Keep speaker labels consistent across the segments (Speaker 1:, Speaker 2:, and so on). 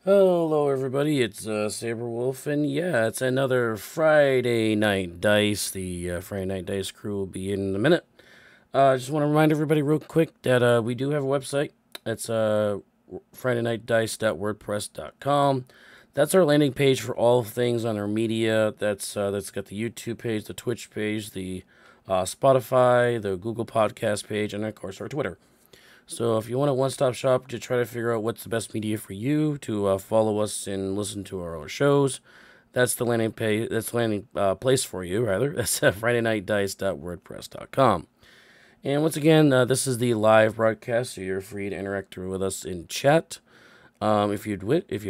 Speaker 1: Hello, everybody. It's Saberwolf, and yeah, it's another Friday Night Dice. The Friday Night Dice crew will be in a minute. I just want to remind everybody real quick that we do have a website. It's FridayNightDice.wordpress.com. That's our landing page for all things on our media. That's got the YouTube page, the Twitch page, the Spotify, the Google Podcast page, and of course our Twitter. So if you want a one-stop shop to try to figure out what's the best media for you to follow us and listen to our shows, that's the landing page. That's the landing place for you, rather. That's FridayNightDice.wordpress.com. And once again, this is the live broadcast, so you're free to interact with us in chat if you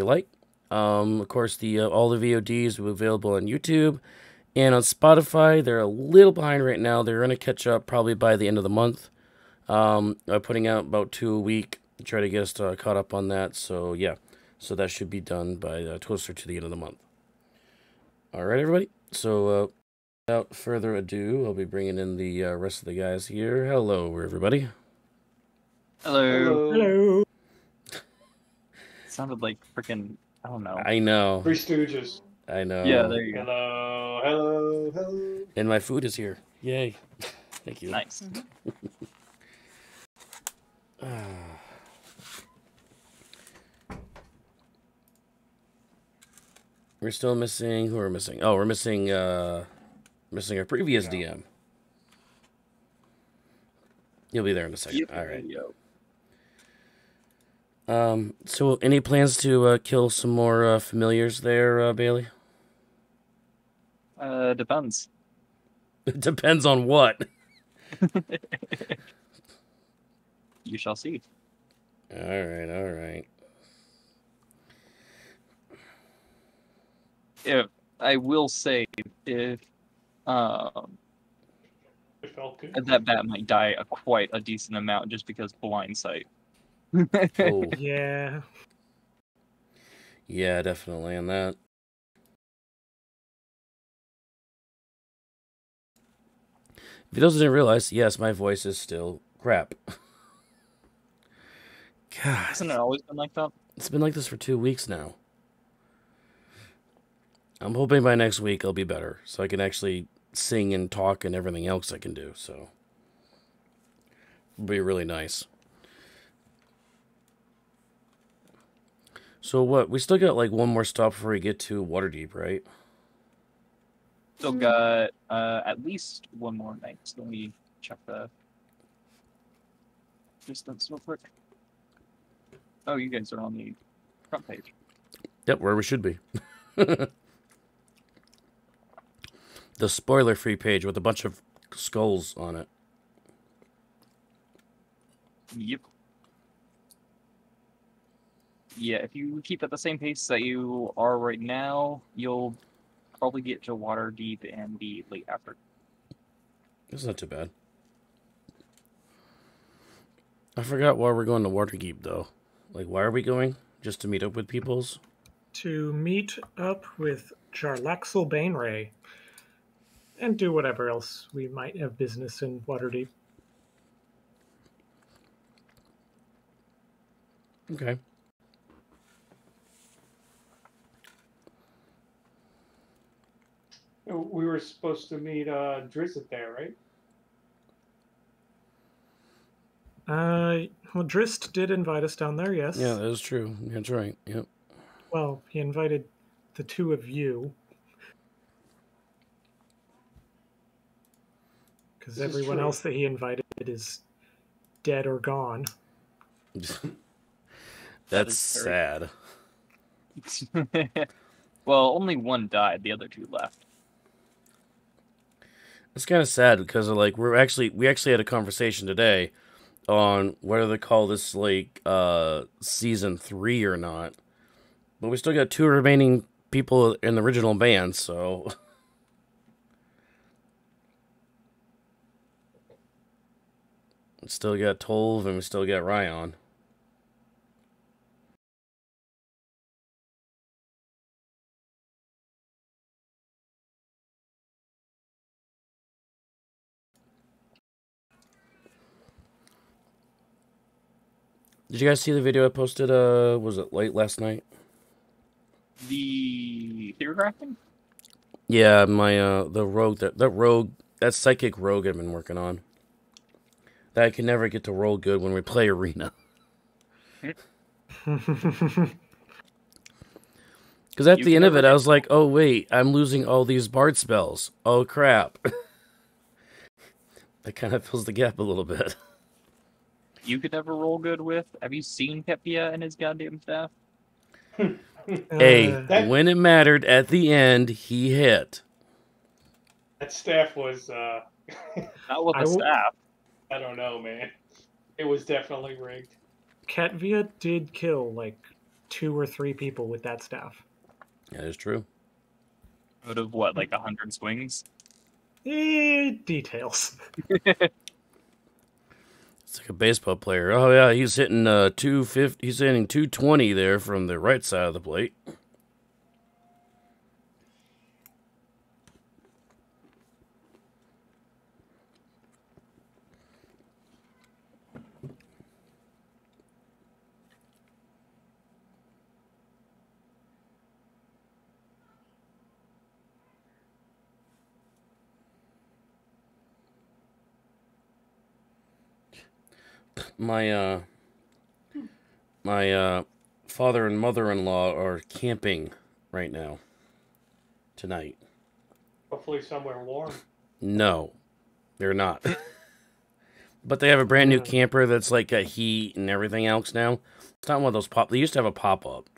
Speaker 1: like. Of course, all the VODs will be available on YouTube and on Spotify. They're a little behind right now. They're going to catch up probably by the end of the month. Putting out about 2 a week to try to get us caught up on that. So yeah, so that should be done by closer to the end of the month. All right, everybody. So without further ado, I'll be bringing in the rest of the guys here. Hello, everybody.
Speaker 2: Hello.
Speaker 3: Hello.
Speaker 2: Sounded like freaking, I don't know.
Speaker 1: I know.
Speaker 3: Three Stooges.
Speaker 1: I know.
Speaker 2: Yeah, there you go.
Speaker 3: Hello, hello, hello.
Speaker 1: And my food is here. Yay. Thank you.
Speaker 2: Nice.
Speaker 1: We're still missing. Who are we missing? Oh, we're missing our previous DM. You'll be there in a second.
Speaker 2: Yep.
Speaker 1: All right.
Speaker 2: Yo.
Speaker 1: So any plans to kill some more familiars there, Bailey?
Speaker 2: Depends.
Speaker 1: It depends on what.
Speaker 2: You shall see.
Speaker 1: All right.
Speaker 2: If I will say, if
Speaker 3: It felt good.
Speaker 2: that bat might die quite a decent amount just because blind sight.
Speaker 1: Oh,
Speaker 4: Yeah.
Speaker 1: yeah, definitely on that. If you those didn't realize, yes, my voice is still crap. God,
Speaker 2: Hasn't it always been like that?
Speaker 1: it's been like this for 2 weeks now. I'm hoping by next week I'll be better, so I can actually sing and talk and everything else I can do. So it'll be really nice. So what? We still got like one more stop before we get to Waterdeep, right?
Speaker 2: Still got at least one more night. So let me check the distance real quick. Oh, you guys are on the front page.
Speaker 1: Yep, where we should be. The spoiler-free page with a bunch of skulls on it.
Speaker 2: Yep. Yeah, if you keep at the same pace that you are right now, you'll probably get to Waterdeep and be late after.
Speaker 1: That's not too bad. I forgot why we're going to Waterdeep, though. Like, why are we going? Just to meet up with peoples?
Speaker 4: To meet up with Jarlaxle Bainray and do whatever else we might have business in Waterdeep.
Speaker 1: Okay.
Speaker 3: We were supposed to meet Drizzt there, right?
Speaker 4: Well, Drist did invite us down there, yes.
Speaker 1: Yeah, that is true. That's right. Yep.
Speaker 4: Well, he invited the two of you. Because
Speaker 3: This is
Speaker 4: everyone
Speaker 3: true.
Speaker 4: else that he invited is dead or gone.
Speaker 1: That's
Speaker 2: is very-
Speaker 1: sad.
Speaker 2: Well, only one died. The other two left.
Speaker 1: It's kind of sad because like we actually had a conversation today on whether to call this like season 3 or not. But we still got 2 remaining people in the original band, so we still got Tolv and we still got Ryan. Did you guys see the video I posted? Was it late last night?
Speaker 2: The theory crafting?
Speaker 1: Yeah, my the rogue that psychic rogue I've been working on. That I can never get to roll good when we play arena. Because at
Speaker 2: You
Speaker 1: the
Speaker 2: can
Speaker 1: end of
Speaker 2: never
Speaker 1: it, I
Speaker 2: get
Speaker 1: was like, oh wait, I'm losing all these bard spells. Oh crap. That kind of fills the gap a little bit.
Speaker 2: You could never roll good with. Have you seen Kepia and his goddamn staff?
Speaker 1: Hey,
Speaker 3: That-
Speaker 1: when it mattered at the end, he hit.
Speaker 3: That staff was,
Speaker 2: Not with
Speaker 4: I
Speaker 2: the
Speaker 4: will-
Speaker 2: staff.
Speaker 3: I don't know, man. It was definitely rigged.
Speaker 4: Ketvia did kill like 2 or 3 people with that staff.
Speaker 1: That is true.
Speaker 2: Out of what, like 100 swings?
Speaker 4: Details.
Speaker 1: It's like a baseball player. Oh yeah, he's hitting 250. He's hitting 220 there from the right side of the plate. My father and mother-in-law are camping right now. Tonight.
Speaker 3: Hopefully somewhere warm.
Speaker 1: No, they're not. But they have a brand new camper that's like got heat and everything else now. It's not one of those pop. They used to have a pop-up,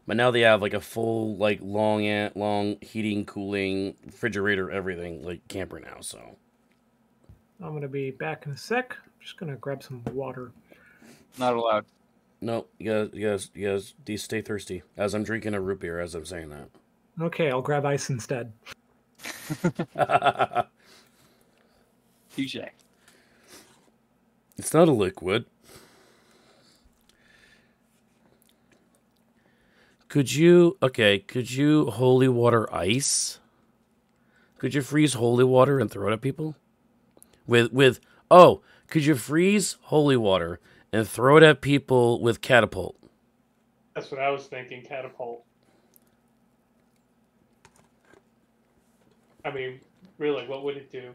Speaker 1: but now they have like a full like long heating, cooling, refrigerator, everything like camper now. So
Speaker 4: I'm going to be back in a sec. I'm just going to grab some water.
Speaker 2: Not allowed.
Speaker 1: no, you guys, stay thirsty. As I'm drinking a root beer, as I'm saying
Speaker 4: Okay, I'll grab ice instead.
Speaker 1: that.
Speaker 2: Touche.
Speaker 1: It's not a liquid. Could you holy water ice? Could you freeze holy water and throw it at people? Could you freeze holy water and throw it at people with catapult?
Speaker 3: That's what I was thinking, catapult. I mean, really, what would it do?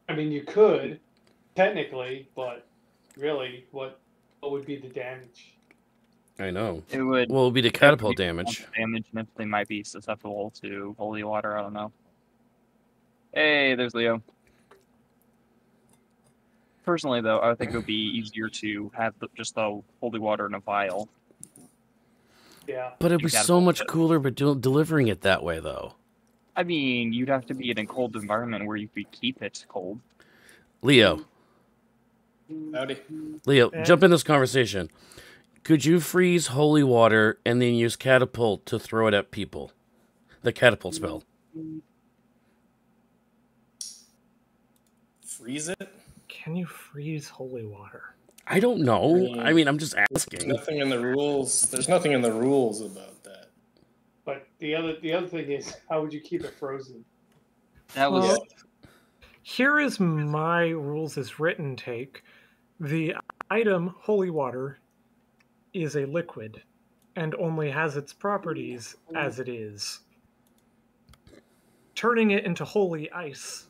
Speaker 3: I mean, you could, technically, but really, what would be the damage?
Speaker 1: I know.
Speaker 2: It would.
Speaker 1: Well, it would be the catapult damage.
Speaker 2: Damage, and if they might be susceptible to holy water, I don't know. Hey, there's Leo. Personally, though, I think it would be easier to have just the holy water in a vial.
Speaker 3: Yeah.
Speaker 1: But it was so much cooler, but delivering it that way, though.
Speaker 2: I mean, you'd have to be in a cold environment where you could keep it cold.
Speaker 1: Leo,
Speaker 5: Howdy.
Speaker 1: jump in this conversation. Could you freeze holy water and then use catapult to throw it at people? The catapult spell.
Speaker 5: Freeze it?
Speaker 4: Can you freeze holy water?
Speaker 1: I don't know. I mean, I'm just
Speaker 5: There's
Speaker 1: asking.
Speaker 5: nothing in the rules. There's nothing in the rules about that.
Speaker 3: But the other thing is, how would you keep it frozen?
Speaker 2: That was.
Speaker 4: Well, here is my rules as written take. The item holy water is a liquid and only has its properties as it is. Turning it into holy ice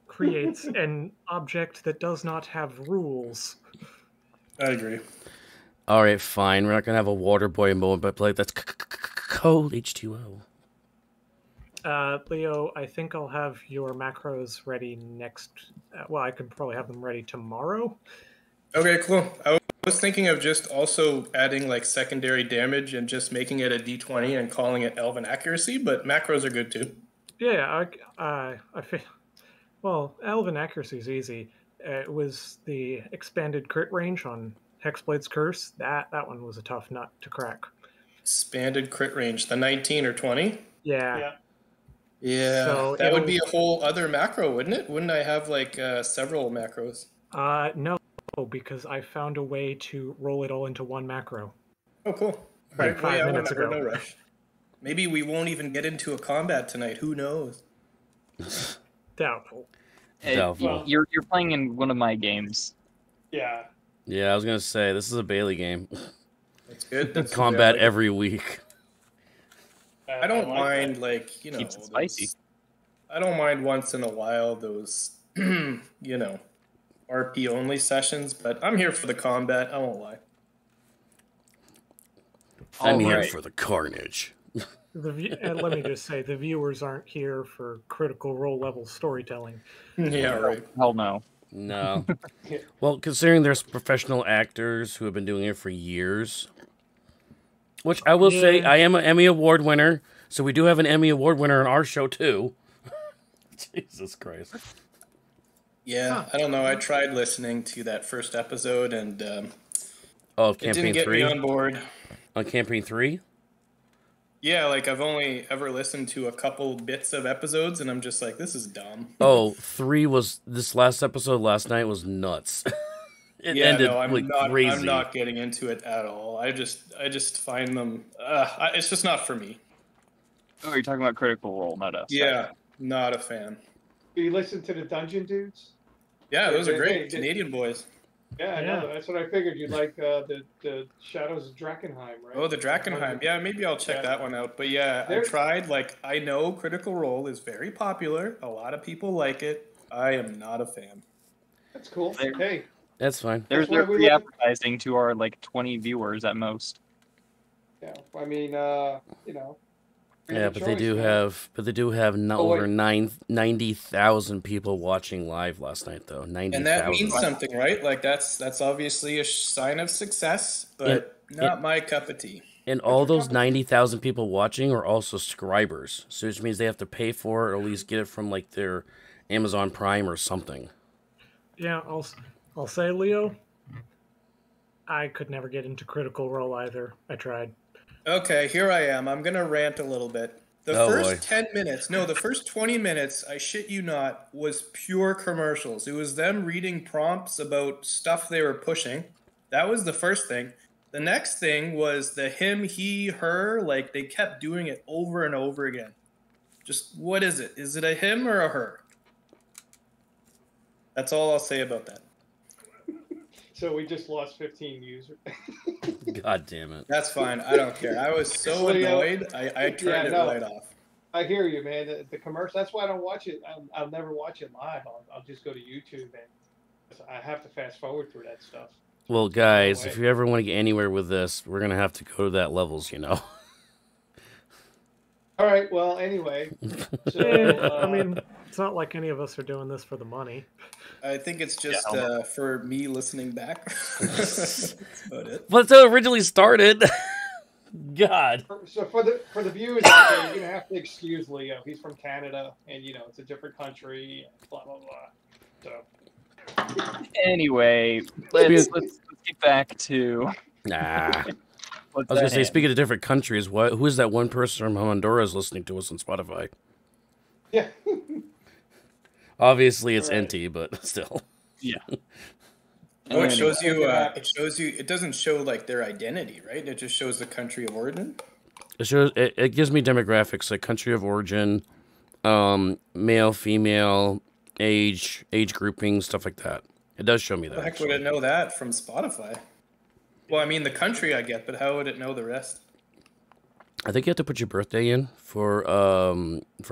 Speaker 4: creates an object that does not have rules.
Speaker 5: I agree.
Speaker 1: All right, fine. We're not gonna have a water boy moment, but like that's cold H2O.
Speaker 4: Leo, I think I'll have your macros ready next. Well, I could probably have them ready tomorrow.
Speaker 5: Okay, cool. I was thinking of just also adding like secondary damage and just making it a D20 and calling it Elven Accuracy, but macros are good too.
Speaker 4: Yeah, I feel. Well, Elven Accuracy is easy. It was the expanded crit range on Hexblade's Curse. That one was a tough nut to crack.
Speaker 5: Expanded crit range, the 19 or 20?
Speaker 4: Yeah.
Speaker 5: Yeah,
Speaker 4: So
Speaker 5: that would be a whole other macro, wouldn't it? Wouldn't I have like several macros?
Speaker 4: No, because I found a way to roll it all into one macro.
Speaker 5: Oh, cool.
Speaker 4: Like 5 minutes ago.
Speaker 5: No rush. Maybe we won't even get into a combat tonight. Who knows?
Speaker 4: Doubtful.
Speaker 1: Doubtful.
Speaker 2: You're playing in one of my games.
Speaker 3: Yeah.
Speaker 1: Yeah, I was gonna say this is a Bailey game.
Speaker 5: That's good. That's the way I
Speaker 1: Combat
Speaker 5: like it.
Speaker 1: every week.
Speaker 5: I don't
Speaker 3: like
Speaker 5: mind,
Speaker 3: that.
Speaker 5: like, you know,
Speaker 2: Keeps it spicy.
Speaker 5: I don't mind once in a while those, you know, RP only sessions, but I'm here for the combat. I won't lie.
Speaker 1: I'm here
Speaker 2: Alright.
Speaker 1: for the carnage.
Speaker 4: And let me just say, the viewers aren't here for Critical Role level storytelling.
Speaker 5: Yeah, right.
Speaker 2: Hell no.
Speaker 1: No. Well, considering there's professional actors who have been doing it for years, which I will say,
Speaker 4: Yeah.
Speaker 1: I am an Emmy Award winner, so we do have an Emmy Award winner on our show too. Jesus Christ.
Speaker 5: Yeah, I don't know. I tried listening to that first episode, and
Speaker 1: Oh,
Speaker 5: it didn't
Speaker 1: Campaign
Speaker 5: get
Speaker 1: 3?
Speaker 5: me on board.
Speaker 1: On Campaign 3?
Speaker 5: Yeah, like I've only ever listened to a couple bits of episodes, and I'm just like, this is dumb.
Speaker 1: Oh, 3 was, this last episode last night was nuts. It
Speaker 5: Yeah,
Speaker 1: ended
Speaker 5: no, I'm
Speaker 1: like
Speaker 5: not.
Speaker 1: crazy.
Speaker 5: I'm not getting into it at all. I just find them. It's just not for me.
Speaker 2: Oh, you're talking about Critical Role, not us.
Speaker 5: Yeah, not a fan.
Speaker 3: Do you listen to the Dungeon Dudes?
Speaker 5: Yeah, those are great
Speaker 3: They-
Speaker 5: Canadian boys.
Speaker 3: Yeah, I
Speaker 4: Yeah.
Speaker 3: know. That's what I figured. You'd like the Shadows of Drakenheim, right?
Speaker 5: Oh, the Drakenheim. Yeah, maybe I'll check
Speaker 3: Yeah.
Speaker 5: that one out. But yeah, I
Speaker 3: There-
Speaker 5: tried. Like, I know Critical Role is very popular. A lot of people like it. I am not a fan.
Speaker 3: That's cool.
Speaker 2: There-
Speaker 3: Hey,
Speaker 1: That's fine.
Speaker 2: There's
Speaker 3: That's why
Speaker 2: their
Speaker 3: we
Speaker 2: free
Speaker 3: look-
Speaker 2: advertising to our like 20 viewers at most.
Speaker 3: yeah. I mean, you know.
Speaker 1: Yeah, but they do have no,
Speaker 3: Oh, wait.
Speaker 1: over 90,000 people watching live last night, though. 90,000.
Speaker 5: And that means something, right? Like that's obviously a sign of success, but not my cup of tea.
Speaker 1: And all those 90,000 people watching are also subscribers, so which means they have to pay for it or at least get it from like their Amazon Prime or something.
Speaker 4: Yeah, I'll say, Leo, I could never get into Critical Role either. I tried.
Speaker 5: Okay, here I am. I'm gonna rant a little bit. The
Speaker 1: Oh,
Speaker 5: first
Speaker 1: boy.
Speaker 5: 10 minutes, no, the first 20 minutes, I shit you not, was pure commercials. It was them reading prompts about stuff they were pushing. That was the first thing. The next thing was the him, he, her. Like, they kept doing it over and over again. Just, what is it? Is it a him or a her? That's all I'll say about that.
Speaker 3: So we just lost 15 users.
Speaker 1: God damn it.
Speaker 5: That's fine. I don't care. I was so annoyed. I turned it right off.
Speaker 3: I hear you, man. The commercial. That's why I don't watch it. I'll never watch it live. I'll just go to YouTube and I have to fast forward through that stuff.
Speaker 1: Well, guys, if you ever want to get anywhere with this, we're gonna have to go to that levels, you know.
Speaker 3: All right. Well, anyway. So,
Speaker 4: I mean, it's not like any of us are doing this for the money.
Speaker 5: I think it's just for me listening back. That's about it.
Speaker 1: But that's how it originally started. God.
Speaker 3: so for the viewers out there, you're gonna have to excuse Leo. He's from Canada, and you know it's a different country. And blah blah blah. So.
Speaker 2: Anyway, let's get back to.
Speaker 1: Nah.
Speaker 2: What's
Speaker 1: I was gonna
Speaker 2: at
Speaker 1: say,
Speaker 2: hand.
Speaker 1: speaking of different countries, who is that one person from Honduras listening to us on Spotify?
Speaker 3: Yeah.
Speaker 1: Obviously, it's
Speaker 3: Right.
Speaker 1: NT, but still.
Speaker 2: Yeah.
Speaker 5: Oh, it shows you.
Speaker 3: Anyway.
Speaker 5: It shows you. It doesn't show like their identity, right? It just shows the country of origin.
Speaker 1: It shows. It gives me demographics like country of origin, male, female, age grouping, stuff like that. It does show me
Speaker 5: How
Speaker 1: that.
Speaker 5: the heck would it know that from Spotify? Well, I mean the country I get, but how would it know the rest?
Speaker 1: I think you have to put your birthday in for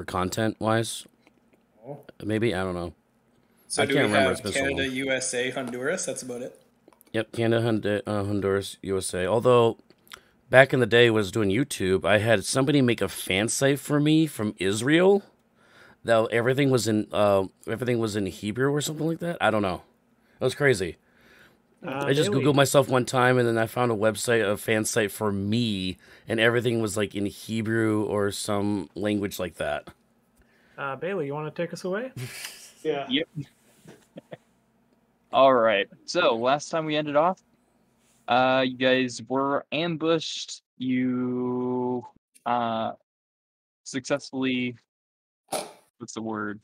Speaker 1: content wise.
Speaker 5: Oh.
Speaker 1: Maybe, I don't know.
Speaker 5: So
Speaker 1: I
Speaker 5: do
Speaker 1: can't
Speaker 5: we
Speaker 1: remember,
Speaker 5: have
Speaker 1: it's been so
Speaker 5: Canada,
Speaker 1: long.
Speaker 5: USA, Honduras? That's about it.
Speaker 1: Yep, Canada, Honduras, USA. Although back in the day when I was doing YouTube, I had somebody make a fan site for me from Israel. Though everything was in Hebrew or something like that. I don't know. It was crazy. I just
Speaker 4: Bailey,
Speaker 1: Googled myself one time, and then I found a fan site for me, and everything was like in Hebrew or some language like that.
Speaker 4: Bailey, you want to take us away?
Speaker 3: Yeah.
Speaker 2: Yep. All right. So last time we ended off, you guys were ambushed. You successfully, what's the word?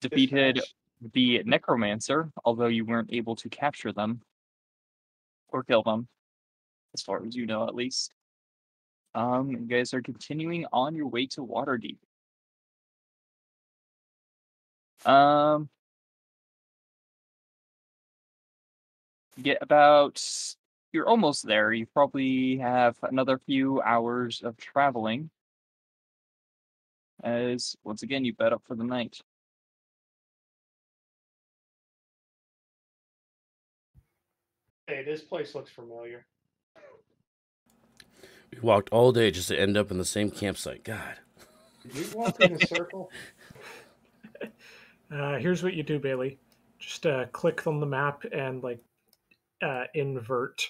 Speaker 2: Defeated
Speaker 3: Dispatch.
Speaker 2: the necromancer, although you weren't able to capture them or kill them, as far as you know, at least. You guys are continuing on your way to Waterdeep. You're almost there. You probably have another few hours of traveling. As, once again, you bed up for the night.
Speaker 3: Hey, this place looks familiar.
Speaker 1: We walked all day just to end up in the same campsite. God.
Speaker 3: Did we walk in a circle?
Speaker 4: Here's what you do, Bailey. Just click on the map and invert.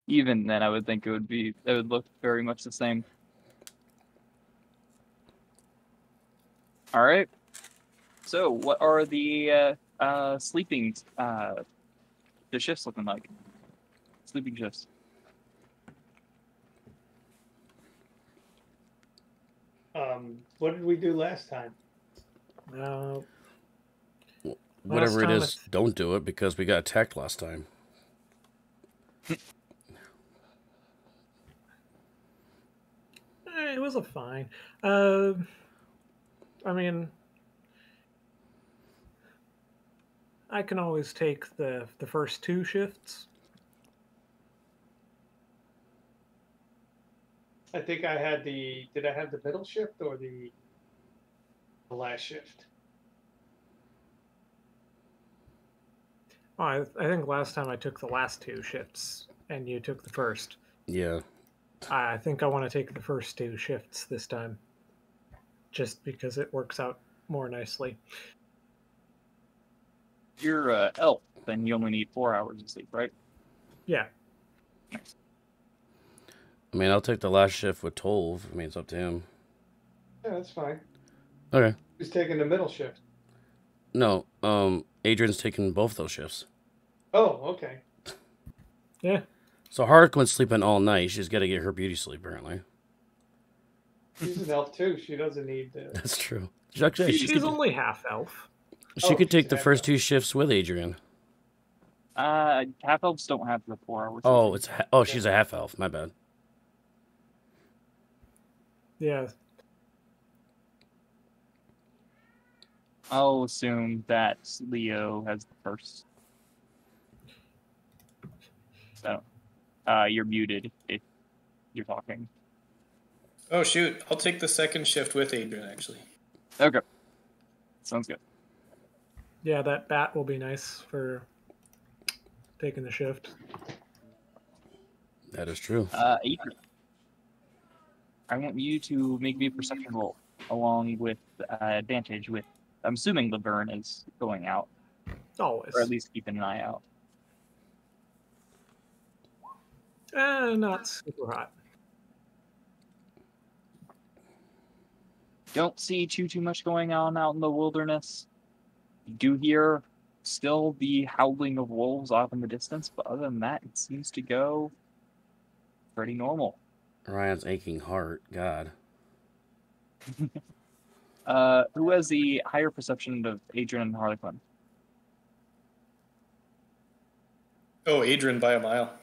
Speaker 2: Even then, I would think it would look very much the same. All right. So, what are the sleeping the shifts looking like? Sleeping shifts.
Speaker 3: What did we do last time?
Speaker 1: Whatever it
Speaker 4: time
Speaker 1: is, don't do it because we got attacked last time.
Speaker 4: It was a fine. I mean, I can always take the first 2 shifts.
Speaker 3: I think I had the. Did I have the middle shift or the last shift?
Speaker 4: Oh, I think last time I took the last 2 shifts, and you took the first.
Speaker 1: Yeah.
Speaker 4: I think I want to take the first 2 shifts this time, just because it works out more nicely.
Speaker 2: You're elf, then you only need 4 hours of sleep, right?
Speaker 4: Yeah.
Speaker 2: Nice.
Speaker 1: I mean, I'll take the last shift with Tolv. I mean, it's up to him.
Speaker 3: Yeah, that's fine.
Speaker 1: Okay.
Speaker 3: Who's taking the middle shift?
Speaker 1: No, Adrian's taking both those shifts.
Speaker 3: Oh, okay.
Speaker 4: Yeah.
Speaker 1: So Harlequin's sleeping all night. She's got to get her beauty sleep, apparently.
Speaker 3: She's an elf too. She doesn't need.
Speaker 1: That's true. Actually,
Speaker 4: She's only half elf.
Speaker 1: She could take
Speaker 3: she's
Speaker 1: the
Speaker 3: half
Speaker 1: first
Speaker 3: elf.
Speaker 1: 2 shifts with Adrian.
Speaker 2: Half elves don't have the 4 hours.
Speaker 1: Oh, she's a half elf. My bad.
Speaker 4: Yeah.
Speaker 2: I'll assume that Leo has the first. So, you're muted if you're talking.
Speaker 5: Oh shoot! I'll take the second shift with Adrian. Actually.
Speaker 2: Okay. Sounds good.
Speaker 4: Yeah, that bat will be nice for taking the shift.
Speaker 1: That is true.
Speaker 2: Adrian, I want you to make me a perception roll along with advantage. With I'm assuming Laverne is going out,
Speaker 4: Always.
Speaker 2: or at least keeping an eye out.
Speaker 4: Not super hot.
Speaker 2: Don't see too much going on out in the wilderness. You do hear still the howling of wolves off in the distance, but other than that, it seems to go pretty normal.
Speaker 1: Ryan's aching heart. God.
Speaker 2: Who has the higher perception of Adrian and Harlequin?
Speaker 5: Oh, Adrian by a mile.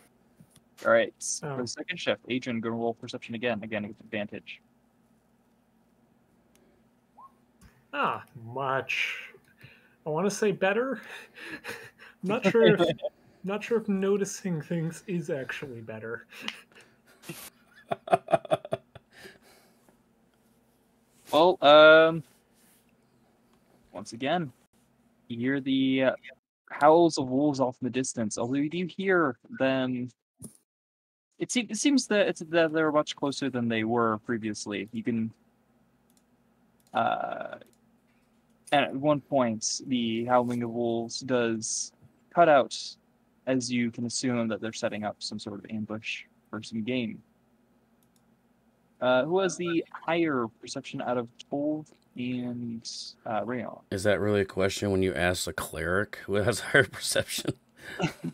Speaker 2: All right.
Speaker 4: Oh.
Speaker 2: For the second shift, Adrian, go roll perception again. Again, with advantage.
Speaker 4: Much. I want to say better. I'm not sure if noticing things is actually better.
Speaker 2: Well, once again, you hear the howls of wolves off in the distance. Although you do hear them, it seems that they're much closer than they were previously. You can, and at one point, the howling of wolves does cut out, as you can assume that they're setting up some sort of ambush for some game. Who has the higher perception out of Tolv and Rayon?
Speaker 1: Is that really a question when you ask a cleric who has higher perception?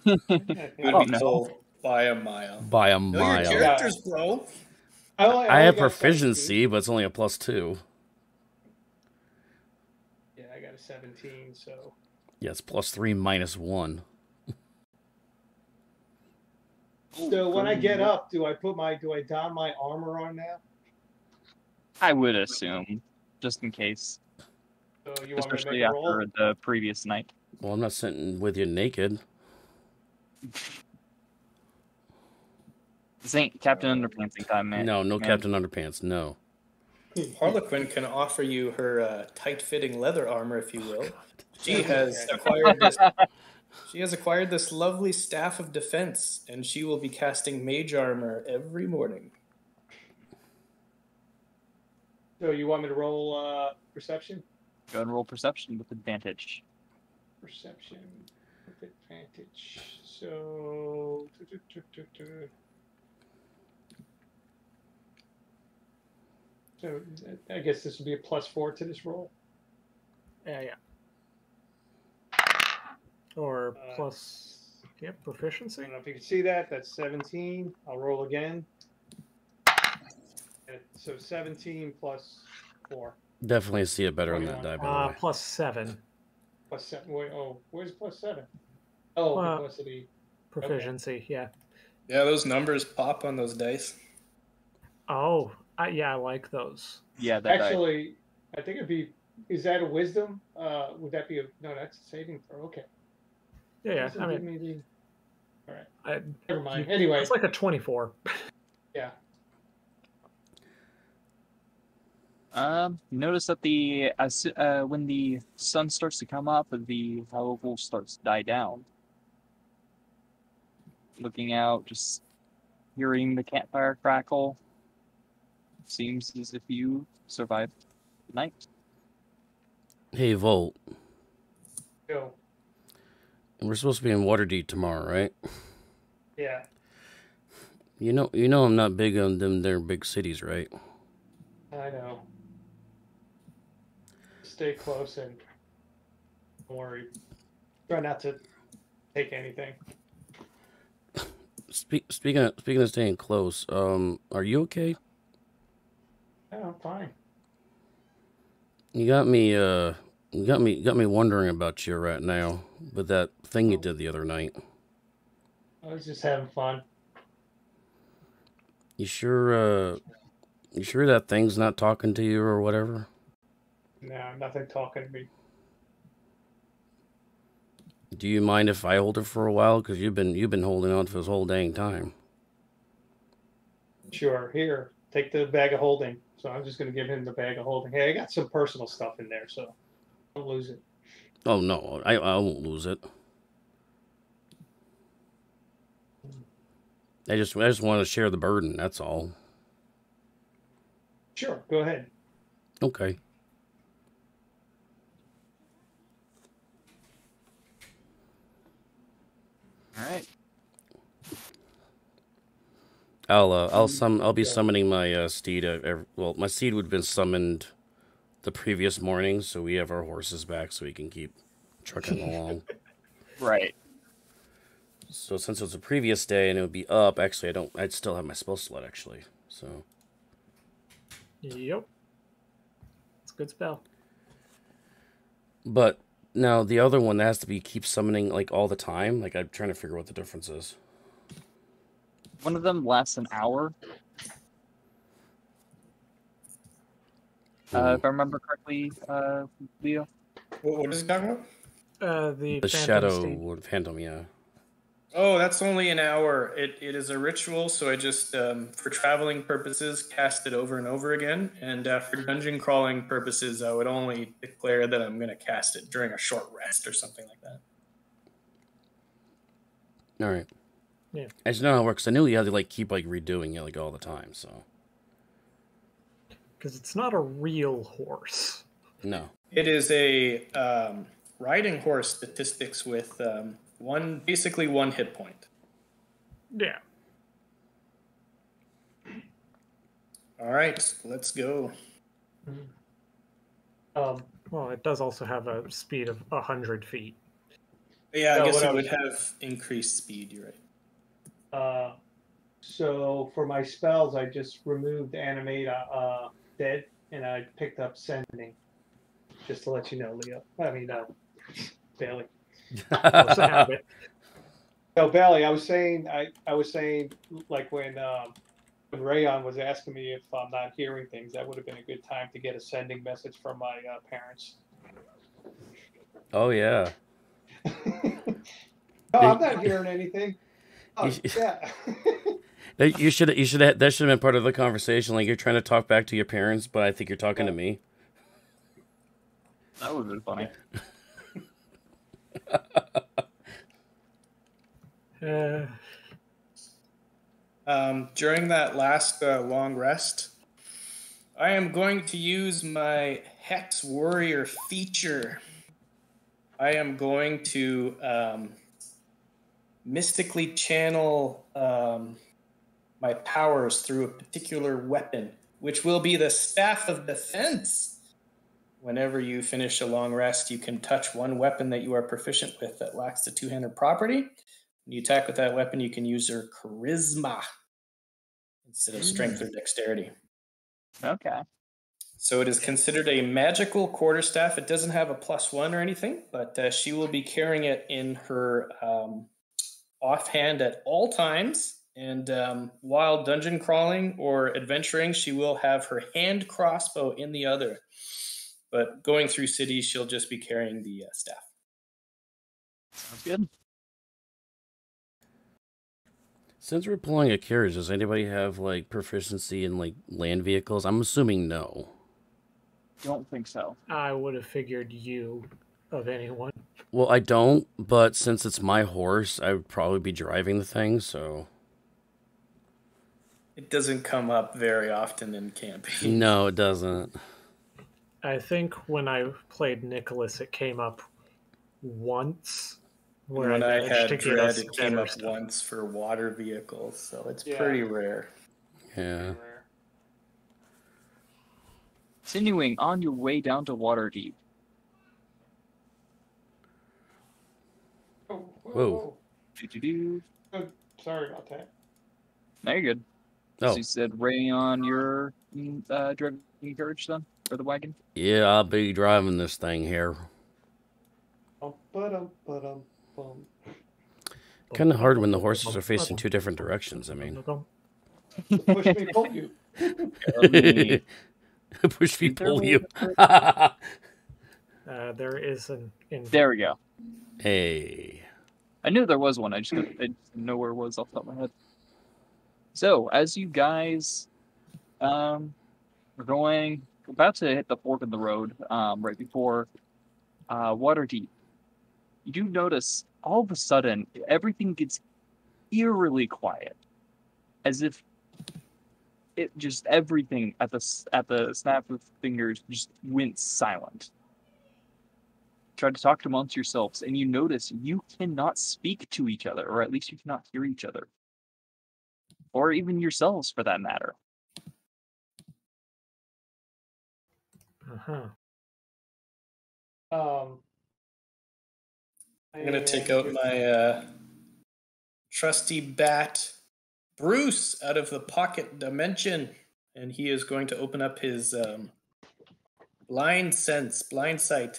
Speaker 5: It would be
Speaker 2: no.
Speaker 5: told by a mile.
Speaker 1: By a
Speaker 5: Know your
Speaker 1: mile.
Speaker 5: characters, bro.
Speaker 3: I
Speaker 1: I have
Speaker 3: only got 17.
Speaker 1: proficiency, but it's only a +2.
Speaker 3: Yeah, I got a 17. So.
Speaker 1: Yeah, it's +3 -1.
Speaker 3: So when I get up, do I don my armor on now?
Speaker 2: I would assume, just in case,
Speaker 3: So you want me to
Speaker 2: especially
Speaker 3: make a roll?
Speaker 2: after the previous night.
Speaker 1: Well, I'm not sitting with you naked.
Speaker 2: This ain't Captain Underpantsing time, man.
Speaker 1: No, no
Speaker 2: man.
Speaker 1: Captain Underpants, no.
Speaker 5: Harlequin can offer you her tight-fitting leather armor, if you will. She has acquired this. She has acquired this lovely staff of defense, and she will be casting mage armor every morning.
Speaker 3: So you want me to roll perception?
Speaker 2: Go and roll perception with advantage.
Speaker 3: Perception with advantage. So. So I guess this would be a +4 to this roll.
Speaker 4: Yeah. Or plus, yep,
Speaker 3: I
Speaker 4: proficiency.
Speaker 3: don't know if you can see that. That's 17. I'll roll again. So 17 plus 4.
Speaker 1: Definitely see it better on that die, by the way.
Speaker 4: +7
Speaker 3: +7. Wait, where's +7? Oh, because of the
Speaker 4: proficiency. Okay. Yeah.
Speaker 5: Yeah, those numbers pop on those dice.
Speaker 4: Oh, yeah, I like those.
Speaker 2: Yeah, that
Speaker 3: actually, I think it'd be. Is that a wisdom? Would that be a? No, that's a saving throw. Okay.
Speaker 4: Yeah. I mean,
Speaker 3: all right. Never mind.
Speaker 4: Anyway,
Speaker 3: Anyway,
Speaker 4: it's like a 24.
Speaker 3: Yeah.
Speaker 2: Notice that when the sun starts to come up, the howl starts to die down. Looking out, just hearing the campfire crackle. Seems as if you survived the night.
Speaker 1: Hey, Volt.
Speaker 3: Go.
Speaker 1: We're supposed to be in Waterdeep tomorrow, right?
Speaker 3: Yeah.
Speaker 1: You know I'm not big on them their big cities, right?
Speaker 3: I know. Stay close and don't worry. Try not to take anything.
Speaker 1: Speaking of staying close, are you okay?
Speaker 3: Yeah, I'm fine.
Speaker 1: You got me wondering about you right now with that thing you did the other night.
Speaker 3: I was just having fun.
Speaker 1: You sure that thing's not talking to you or whatever?
Speaker 3: No, nothing talking to me.
Speaker 1: Do you mind if I hold it for a while? Because you've been holding on for this whole dang time.
Speaker 3: Sure. Here, take the bag of holding. So I'm just going to give him the bag of holding. Hey, I got some personal stuff in there, so don't lose it.
Speaker 1: Oh no, I won't lose it. I just want to share the burden. That's all.
Speaker 3: Sure. Go ahead.
Speaker 1: Okay.
Speaker 2: All right.
Speaker 1: I'll be summoning my steed. Well, my steed would have been summoned the previous morning, so we have our horses back, so we can keep trucking along.
Speaker 2: Right.
Speaker 1: So since it was a previous day and it would be up, actually, I'd still have my spell slot actually. So.
Speaker 4: Yep. It's a good spell.
Speaker 1: But now the other one has to be keep summoning like all the time. Like I'm trying to figure out what the difference is.
Speaker 2: One of them lasts an hour. If I remember correctly, Leo.
Speaker 5: What is it talking about?
Speaker 4: The
Speaker 1: Shadow Phantom, yeah.
Speaker 5: Oh, that's only an hour. It is a ritual, so I just, for traveling purposes, cast it over and over again. And for dungeon crawling purposes, I would only declare that I'm going to cast it during a short rest or something like that.
Speaker 1: All right.
Speaker 4: Yeah.
Speaker 1: I just know how it works. I knew you had to like keep like redoing it like all the time, so.
Speaker 4: Because it's not a real horse.
Speaker 1: No.
Speaker 5: It is a riding horse statistics with basically one hit point.
Speaker 4: Yeah.
Speaker 5: All right, let's go.
Speaker 4: Well, it does also have a speed of 100 feet.
Speaker 5: Yeah, I guess it would have increased speed. You're right.
Speaker 3: So for my spells, I just removed animate dead, and I picked up sending. Just to let you know, Leo. I mean, Bailey.
Speaker 4: What's the habit?
Speaker 3: No, Bailey. I was saying, like when Rayon was asking me if I'm not hearing things, that would have been a good time to get a sending message from my parents.
Speaker 1: Oh yeah.
Speaker 3: No, I'm not hearing anything. Oh, yeah.
Speaker 1: You should have that should have been part of the conversation. Like you're trying to talk back to your parents, but I think you're talking to me.
Speaker 2: That would have been funny.
Speaker 5: During that last long rest, I am going to use my Hex Warrior feature. I am going to mystically channel my powers through a particular weapon, which will be the Staff of Defense. Whenever you finish a long rest, you can touch one weapon that you are proficient with that lacks the two-handed property. When you attack with that weapon, you can use your Charisma instead of Strength or Dexterity.
Speaker 2: Okay.
Speaker 5: So it is considered a magical quarterstaff. It doesn't have a +1 or anything, but she will be carrying it in her offhand at all times. And while dungeon crawling or adventuring, she will have her hand crossbow in the other. But going through cities, she'll just be carrying the staff.
Speaker 2: Sounds good.
Speaker 1: Since we're pulling a carriage, does anybody have like proficiency in like land vehicles? I'm assuming no.
Speaker 2: Don't think so.
Speaker 4: I would have figured you of anyone.
Speaker 1: Well, I don't, but since it's my horse, I would probably be driving the thing, so...
Speaker 5: It doesn't come up very often in campaign.
Speaker 1: No, it doesn't.
Speaker 4: I think when I played Nicholas, it came up once.
Speaker 5: When I had Dread, it came up
Speaker 4: stuff.
Speaker 5: once for water vehicles, so it's
Speaker 3: Yeah.
Speaker 5: pretty rare.
Speaker 1: Yeah.
Speaker 2: Continuing on your way down to Waterdeep.
Speaker 3: Oh,
Speaker 1: Whoa.
Speaker 2: Do-do-do.
Speaker 3: Oh, sorry about that.
Speaker 2: No, you're good.
Speaker 1: Oh,
Speaker 2: So you said Ray on your driving carriage then? Or the wagon?
Speaker 1: yeah, I'll be driving this thing here.
Speaker 3: Bum.
Speaker 1: Kind of hard when the horses are facing two different directions, I mean.
Speaker 3: Push me, pull you.
Speaker 1: Push me, pull you.
Speaker 4: There is an...
Speaker 2: There we go.
Speaker 1: Hey.
Speaker 2: I knew there was one. I didn't know where it was off the top of my head. So, as you guys are about to hit the fork in the road, right before Waterdeep, you do notice all of a sudden everything gets eerily quiet, as if it just everything at the snap of fingers just went silent. Try to talk amongst yourselves, and you notice you cannot speak to each other, or at least you cannot hear each other, or even yourselves for that matter.
Speaker 5: I'm going to take out my trusty bat, Bruce, out of the pocket dimension, and he is going to open up his blind sight.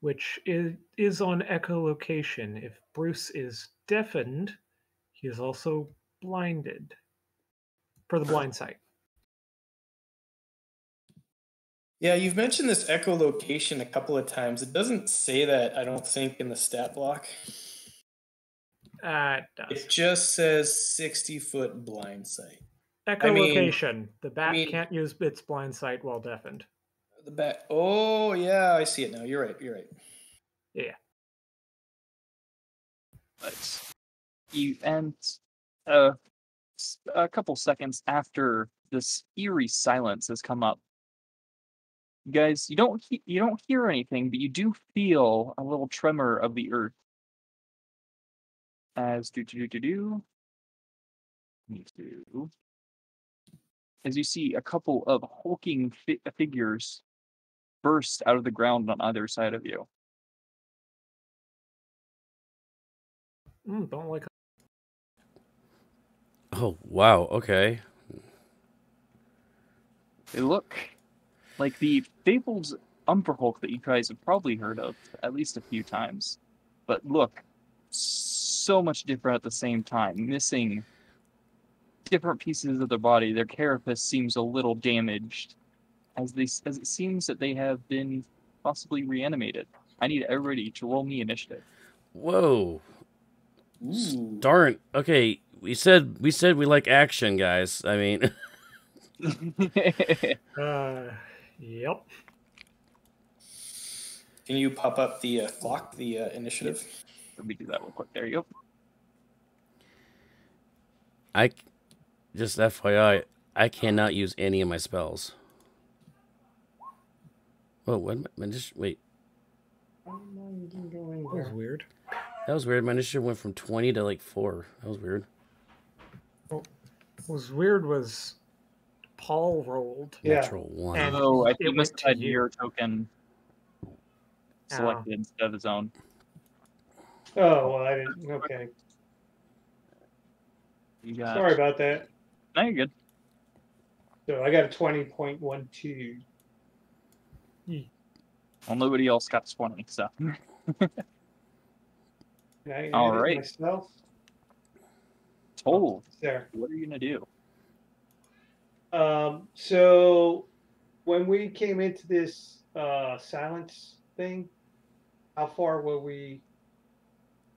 Speaker 4: Which is on echolocation. If Bruce is deafened, he is also blinded. For the blind sight.
Speaker 5: Yeah, you've mentioned this echolocation a couple of times. It doesn't say that, I don't think, in the stat block.
Speaker 4: It does.
Speaker 5: It just says 60-foot blind sight.
Speaker 4: Echolocation. The bat can't use its blind sight while deafened.
Speaker 5: The bat. Oh, yeah, I see it now. You're right.
Speaker 4: Yeah.
Speaker 2: But a couple seconds after this eerie silence has come up, you guys, you don't hear anything, but you do feel a little tremor of the earth. As you see a couple of hulking figures burst out of the ground on either side of you.
Speaker 4: Don't like.
Speaker 1: Oh, wow, okay.
Speaker 2: They look like the fabled Umberhulk that you guys have probably heard of at least a few times, but look so much different at the same time, missing different pieces of their body. Their carapace seems a little damaged, as it seems that they have been possibly reanimated. I need everybody to roll me initiative.
Speaker 1: Whoa.
Speaker 5: Ooh.
Speaker 1: Darn. Okay, we said we like action, guys. I mean,
Speaker 4: Yep.
Speaker 5: Can you pop up the clock, the initiative?
Speaker 2: Let me do that real quick. There you go.
Speaker 1: just FYI, I cannot use any of my spells. Oh, what? Wait,
Speaker 3: Why am I even going
Speaker 4: That was
Speaker 3: there?
Speaker 4: weird.
Speaker 1: that was weird. My initiative went from 20 to like 4. That was weird.
Speaker 4: What was weird was Paul rolled.
Speaker 3: Yeah.
Speaker 1: Natural 1.
Speaker 4: And
Speaker 2: Oh, I
Speaker 4: it
Speaker 2: think you must
Speaker 4: went
Speaker 2: have had
Speaker 4: to you.
Speaker 2: your token selected instead of his own.
Speaker 3: Oh, well, I didn't. Okay.
Speaker 2: You got.
Speaker 3: Sorry about that.
Speaker 2: No, you're good.
Speaker 3: So I got a 20.12.
Speaker 2: Well, nobody else got 20, so.
Speaker 3: Can I
Speaker 2: All
Speaker 3: edit
Speaker 2: right.
Speaker 3: myself?
Speaker 2: Total.
Speaker 3: There.
Speaker 2: What are you gonna do?
Speaker 3: So when we came into this silence thing, how far were we?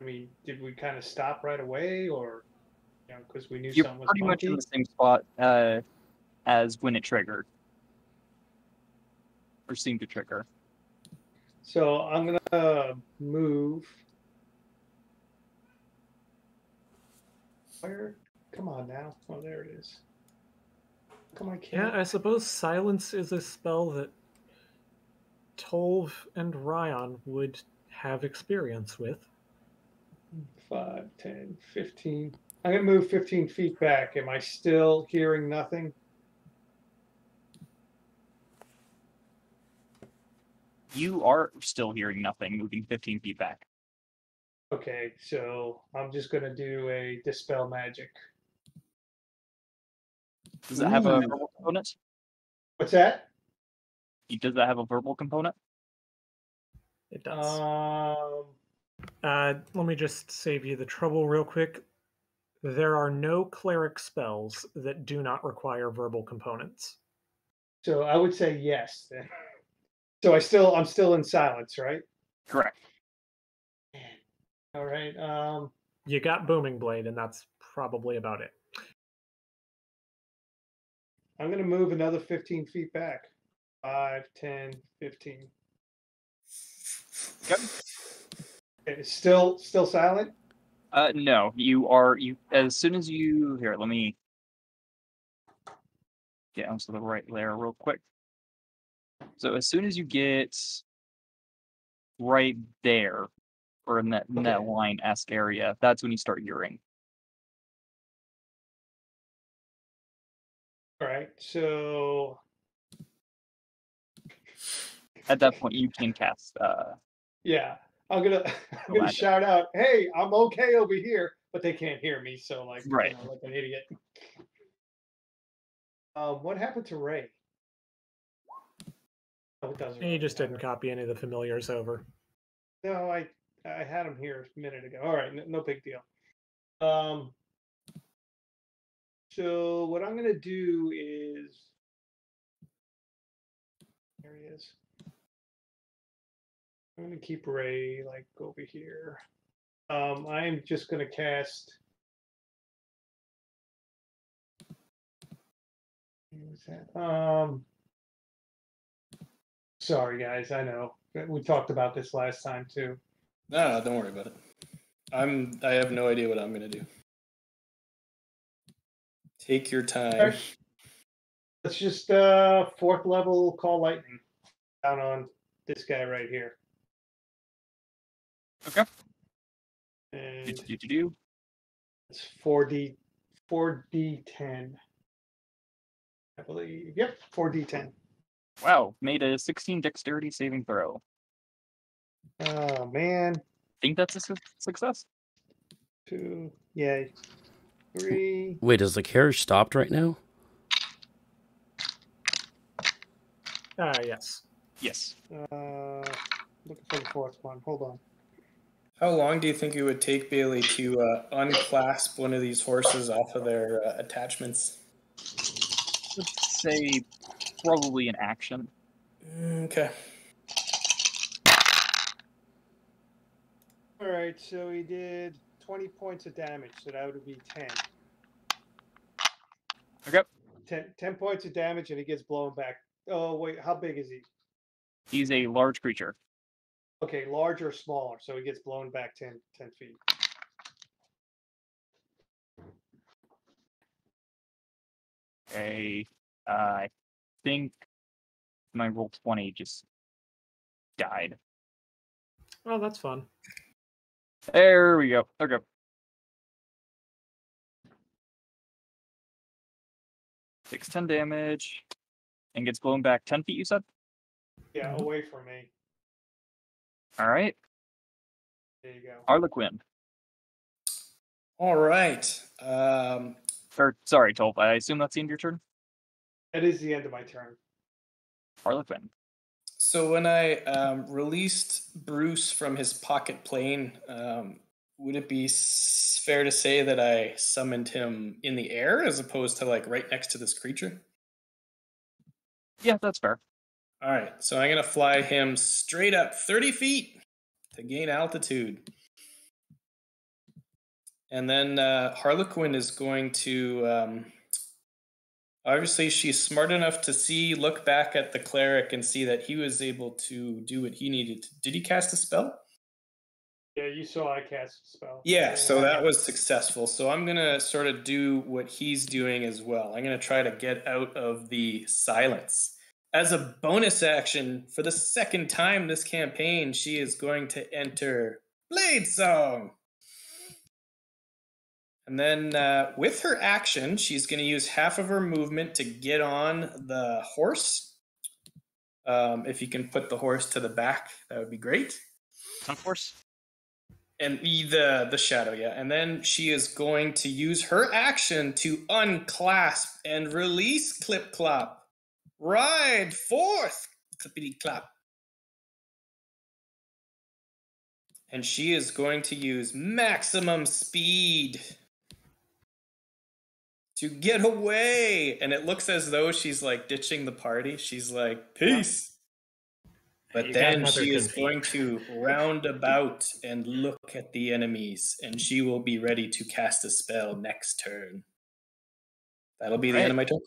Speaker 3: I mean, did we kind of stop right away, or because we knew
Speaker 2: You're
Speaker 3: something was
Speaker 2: pretty much in
Speaker 3: funky?
Speaker 2: the same spot as when it triggered, or seemed to trigger.
Speaker 3: So I'm gonna move. Where? Come on now. Oh, there it is. Come on,
Speaker 4: Yeah,
Speaker 3: can't.
Speaker 4: I suppose silence is a spell that Tolv and Ryan would have experience with.
Speaker 3: 5, 10, 15. I'm gonna move 15 feet back. Am I still hearing nothing?
Speaker 2: You are still hearing nothing, moving 15 feet back.
Speaker 3: Okay, so I'm just gonna do a dispel magic.
Speaker 2: Does it have a
Speaker 5: Ooh.
Speaker 2: verbal component?
Speaker 3: What's that?
Speaker 2: Does that have a verbal component?
Speaker 4: It does.
Speaker 3: Um,
Speaker 4: Let me just save you the trouble real quick. There are no cleric spells that do not require verbal components.
Speaker 3: so I would say yes then. So I'm still in silence, right?
Speaker 2: Correct.
Speaker 3: All right.
Speaker 4: You got Booming Blade, and that's probably about it.
Speaker 3: I'm gonna move another 15 feet back. 5, 10, 15.
Speaker 2: Yep.
Speaker 3: It's still silent.
Speaker 2: No, you as soon as you here, let me get onto the right layer real quick. So as soon as you get right there, or in that
Speaker 3: Okay.
Speaker 2: line-esque area, that's when you start hearing.
Speaker 3: All right. So
Speaker 2: At that point, you can cast.
Speaker 3: yeah, I'm gonna
Speaker 2: magic.
Speaker 3: shout out, "Hey, I'm okay over here," but they can't hear me, so like,
Speaker 2: Right.
Speaker 3: like an idiot. What happened to Ray? Oh, it doesn't.
Speaker 4: And you
Speaker 3: really
Speaker 4: just
Speaker 3: matter.
Speaker 4: didn't copy any of the familiars over.
Speaker 3: No, I had him here a minute ago. All right, no big deal. So what I'm gonna do is, there he is. I'm gonna keep Ray like over here. I'm just gonna cast. What's that? Sorry guys, I know we talked about this last time too.
Speaker 5: No, don't worry about it. I have no idea what I'm gonna do. Take your time.
Speaker 3: Alright. Let's just 4th level call lightning down on this guy right here.
Speaker 2: Okay.
Speaker 3: And
Speaker 2: Do.
Speaker 3: it's 4d10. I believe. Yep, 4d10.
Speaker 2: Wow, made a 16 dexterity saving throw.
Speaker 3: Oh man.
Speaker 2: Think that's a success?
Speaker 3: 2, yay. 3.
Speaker 1: Wait, is the carriage stopped right now?
Speaker 4: Yes.
Speaker 2: Yes.
Speaker 3: Looking for the 4th one. Hold on.
Speaker 5: How long do you think it would take Bailey to unclasp one of these horses off of their attachments?
Speaker 2: Let's say probably an action.
Speaker 5: Okay.
Speaker 3: All right, so he did 20 points of damage, so that would be 10.
Speaker 2: Okay.
Speaker 3: 10 points of damage, and he gets blown back. Oh, wait, how big is he?
Speaker 2: He's a large creature.
Speaker 3: Okay, larger or smaller, so he gets blown back 10 feet.
Speaker 2: Okay. I think my roll 20 just died.
Speaker 4: Well, that's fun.
Speaker 2: There we go. Okay. Takes 10 damage and gets blown back 10 feet, you said?
Speaker 3: Yeah,
Speaker 4: Mhm.
Speaker 3: away from me.
Speaker 2: All right.
Speaker 3: There you go.
Speaker 2: Harlequin.
Speaker 5: All right.
Speaker 2: Or, sorry, Tolp. I assume that's the end of your turn?
Speaker 3: That is the end of my turn.
Speaker 2: Harlequin.
Speaker 5: So when I released Bruce from his pocket plane, would it be fair to say that I summoned him in the air as opposed to like right next to this creature?
Speaker 2: Yeah, that's fair.
Speaker 5: All right, so I'm going to fly him straight up 30 feet to gain altitude. And then Harlequin is going to... obviously, she's smart enough to look back at the cleric and see that he was able to do what he needed. Did he cast a spell?
Speaker 3: Yeah, you saw I cast a spell.
Speaker 5: Yeah, so that was successful. So I'm going to sort of do what he's doing as well. I'm going to try to get out of the silence. As a bonus action, for the second time this campaign, she is going to enter Blade Song. And then with her action, she's going to use half of her movement to get on the horse. If you can put the horse to the back, that would be great.
Speaker 2: Of course.
Speaker 5: And the shadow, yeah. And then she is going to use her action to unclasp and release Clip Clop. Ride forth, Clippity Clop. And she is going to use maximum speed to get away. And it looks as though she's like ditching the party. She's like, peace. But then she is going to round about and look at the enemies, and she will be ready to cast a spell next turn. That'll be the end of my turn.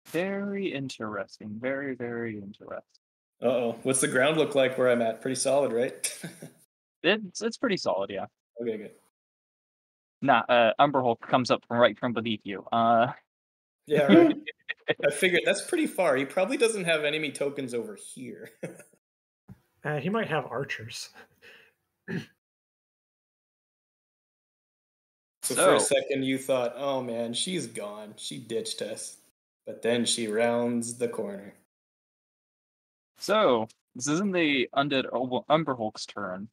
Speaker 2: Very interesting. Very, very interesting.
Speaker 5: Uh-oh. What's the ground look like where I'm at? Pretty solid, right?
Speaker 2: It's pretty solid, yeah.
Speaker 5: Okay, good.
Speaker 2: Nah, Umberhulk comes up right from beneath you.
Speaker 5: Yeah, right. I figured that's pretty far. He probably doesn't have enemy tokens over here.
Speaker 4: He might have archers.
Speaker 5: So for a second you thought, oh man, she's gone. She ditched us. But then she rounds the corner.
Speaker 2: So, this isn't the undead Umberhulk's turn.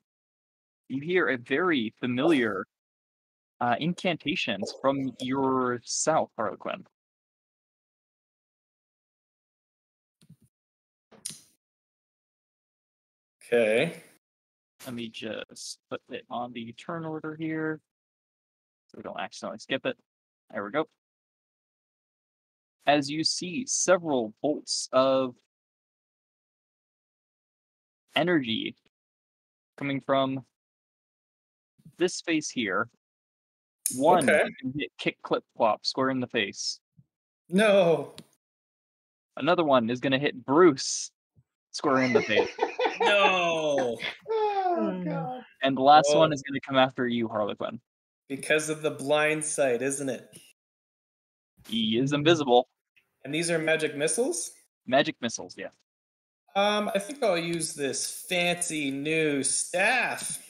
Speaker 2: You hear a very familiar incantations from your south, Harlequin.
Speaker 5: Okay.
Speaker 2: Let me just put it on the turn order here, so we don't accidentally skip it. There we go. As you see several bolts of energy coming from this space here. One can hit Kick Clip Plop square in the face.
Speaker 5: No.
Speaker 2: Another one is going to hit Bruce square in the face.
Speaker 5: No.
Speaker 3: Oh, God.
Speaker 2: And the last one is going to come after you, Harlequin.
Speaker 5: Because of the blind sight, isn't it?
Speaker 2: He is invisible.
Speaker 5: And these are magic missiles?
Speaker 2: Magic missiles, yeah.
Speaker 5: I think I'll use this fancy new staff.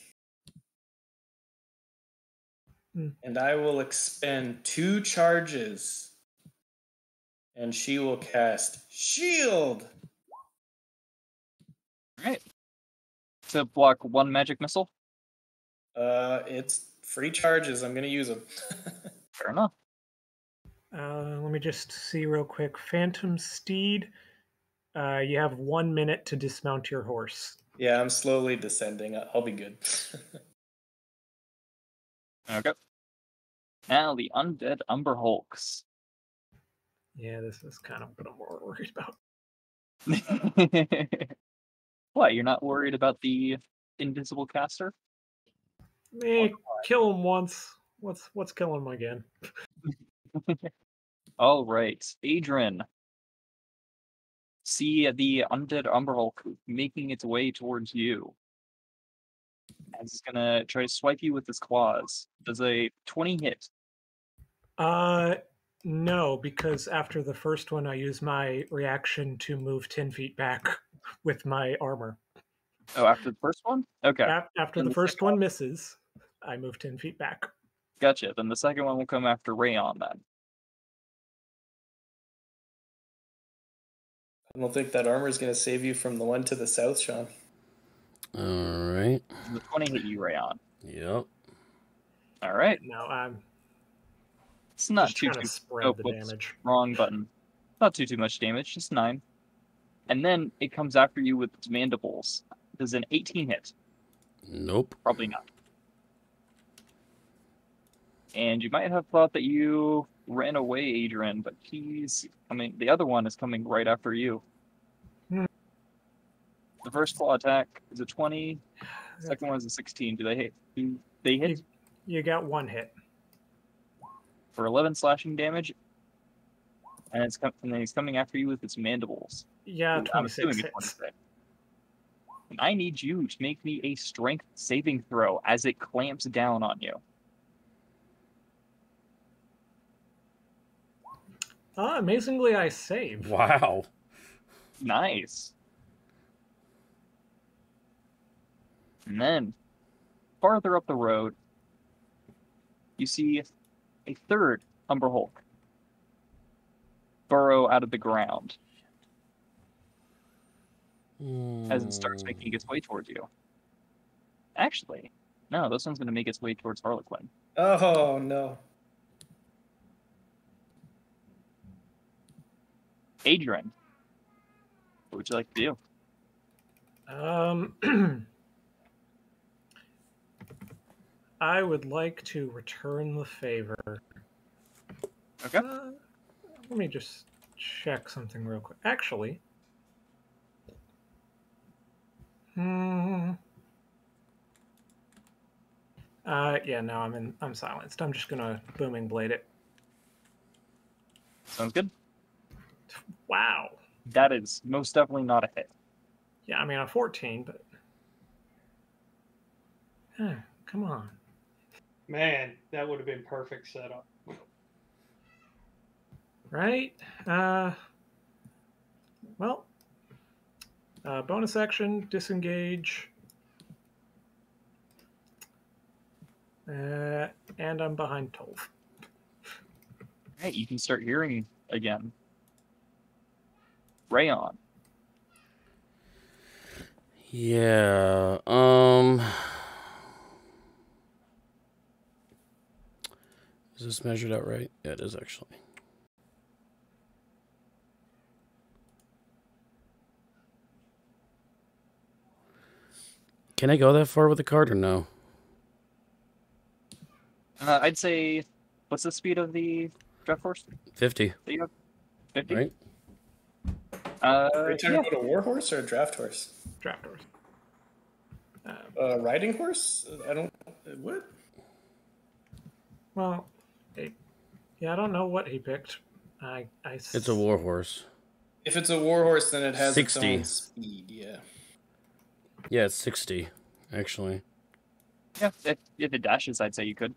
Speaker 5: And I will expend 2 charges. And she will cast Shield.
Speaker 2: Alright. To block 1 magic missile?
Speaker 5: It's free charges. I'm going to use them.
Speaker 2: Fair enough.
Speaker 4: Let me just see real quick. Phantom Steed, you have 1 minute to dismount your horse.
Speaker 5: Yeah, I'm slowly descending. I'll be good.
Speaker 2: Okay. Now the undead Umberhulks.
Speaker 4: Yeah, this is kind of what I'm more worried about.
Speaker 2: What, you're not worried about the invisible caster?
Speaker 4: Kill him once. What's killing him again?
Speaker 2: All right, Adrian. See the undead Umberhulk making its way towards you. And it's gonna try to swipe you with its claws. Does a 20 hit?
Speaker 4: No, because after the first one, I use my reaction to move 10 feet back with my armor.
Speaker 2: Oh, after the first one? Okay.
Speaker 4: After
Speaker 2: And
Speaker 4: the
Speaker 2: the
Speaker 4: first
Speaker 2: second
Speaker 4: one misses, I move 10 feet back.
Speaker 2: Gotcha. Then the second one will come after Rayon then.
Speaker 5: I don't think that armor is going to save you from the one to the south, Sean.
Speaker 1: All right.
Speaker 2: Does the 20 hit you, Rayon?
Speaker 1: Yep.
Speaker 2: All right.
Speaker 4: No, I'm
Speaker 2: It's not
Speaker 4: just
Speaker 2: too
Speaker 4: trying to spread
Speaker 2: oh,
Speaker 4: the
Speaker 2: whoops.
Speaker 4: damage.
Speaker 2: Wrong button. Not too much damage, just 9. And then it comes after you with its mandibles. Does an 18 hit?
Speaker 1: Nope.
Speaker 2: Probably not. And you might have thought that you ran away, Adrian, but the other one is coming right after you.
Speaker 4: Hmm.
Speaker 2: The first claw attack is a 20. The second one is a 16. Do they hit? They hit
Speaker 4: You got one hit.
Speaker 2: for 11 slashing damage. And then he's coming after you with its mandibles.
Speaker 4: Yeah,
Speaker 2: Ooh, I'm
Speaker 4: 26
Speaker 2: assuming
Speaker 4: hits.
Speaker 2: it's 26. And I need you to make me a strength saving throw as it clamps down on you.
Speaker 4: Amazingly, I save.
Speaker 1: Wow.
Speaker 2: Nice. And then, farther up the road, you see a third Umberhulk burrow out of the ground as it starts making its way towards you. Actually, no, this one's going to make its way towards Harlequin.
Speaker 5: Oh, no.
Speaker 2: Adrian, what would you like to do?
Speaker 4: I would like to return the favor.
Speaker 2: Okay.
Speaker 4: Let me just check something real quick. Actually, yeah, no, I'm silenced. I'm just gonna booming blade it.
Speaker 2: Sounds good.
Speaker 4: Wow.
Speaker 2: That is most definitely not a hit.
Speaker 4: Yeah, I mean a 14, but come on.
Speaker 3: Man, that would have been perfect setup.
Speaker 4: Right? Well, bonus action, disengage. And I'm behind Tolv.
Speaker 2: Right, you can start hearing again. Rayon.
Speaker 1: Yeah. Is this measured out right? Yeah, it is actually. Can I go that far with the card or no?
Speaker 2: I'd say, what's the speed of the draft horse?
Speaker 1: 50.
Speaker 2: That you have? 50?
Speaker 1: Right?
Speaker 5: Are you talking
Speaker 2: yeah.
Speaker 5: about a war horse or a draft horse?
Speaker 4: Draft horse.
Speaker 5: Riding horse? I don't... What?
Speaker 4: Well, yeah, I don't know what he picked.
Speaker 1: It's a war horse.
Speaker 5: If it's a war horse, then it has
Speaker 1: 60.
Speaker 5: its own speed, yeah.
Speaker 1: Yeah, it's 60, actually.
Speaker 2: Yeah, if it dashes, I'd say you could.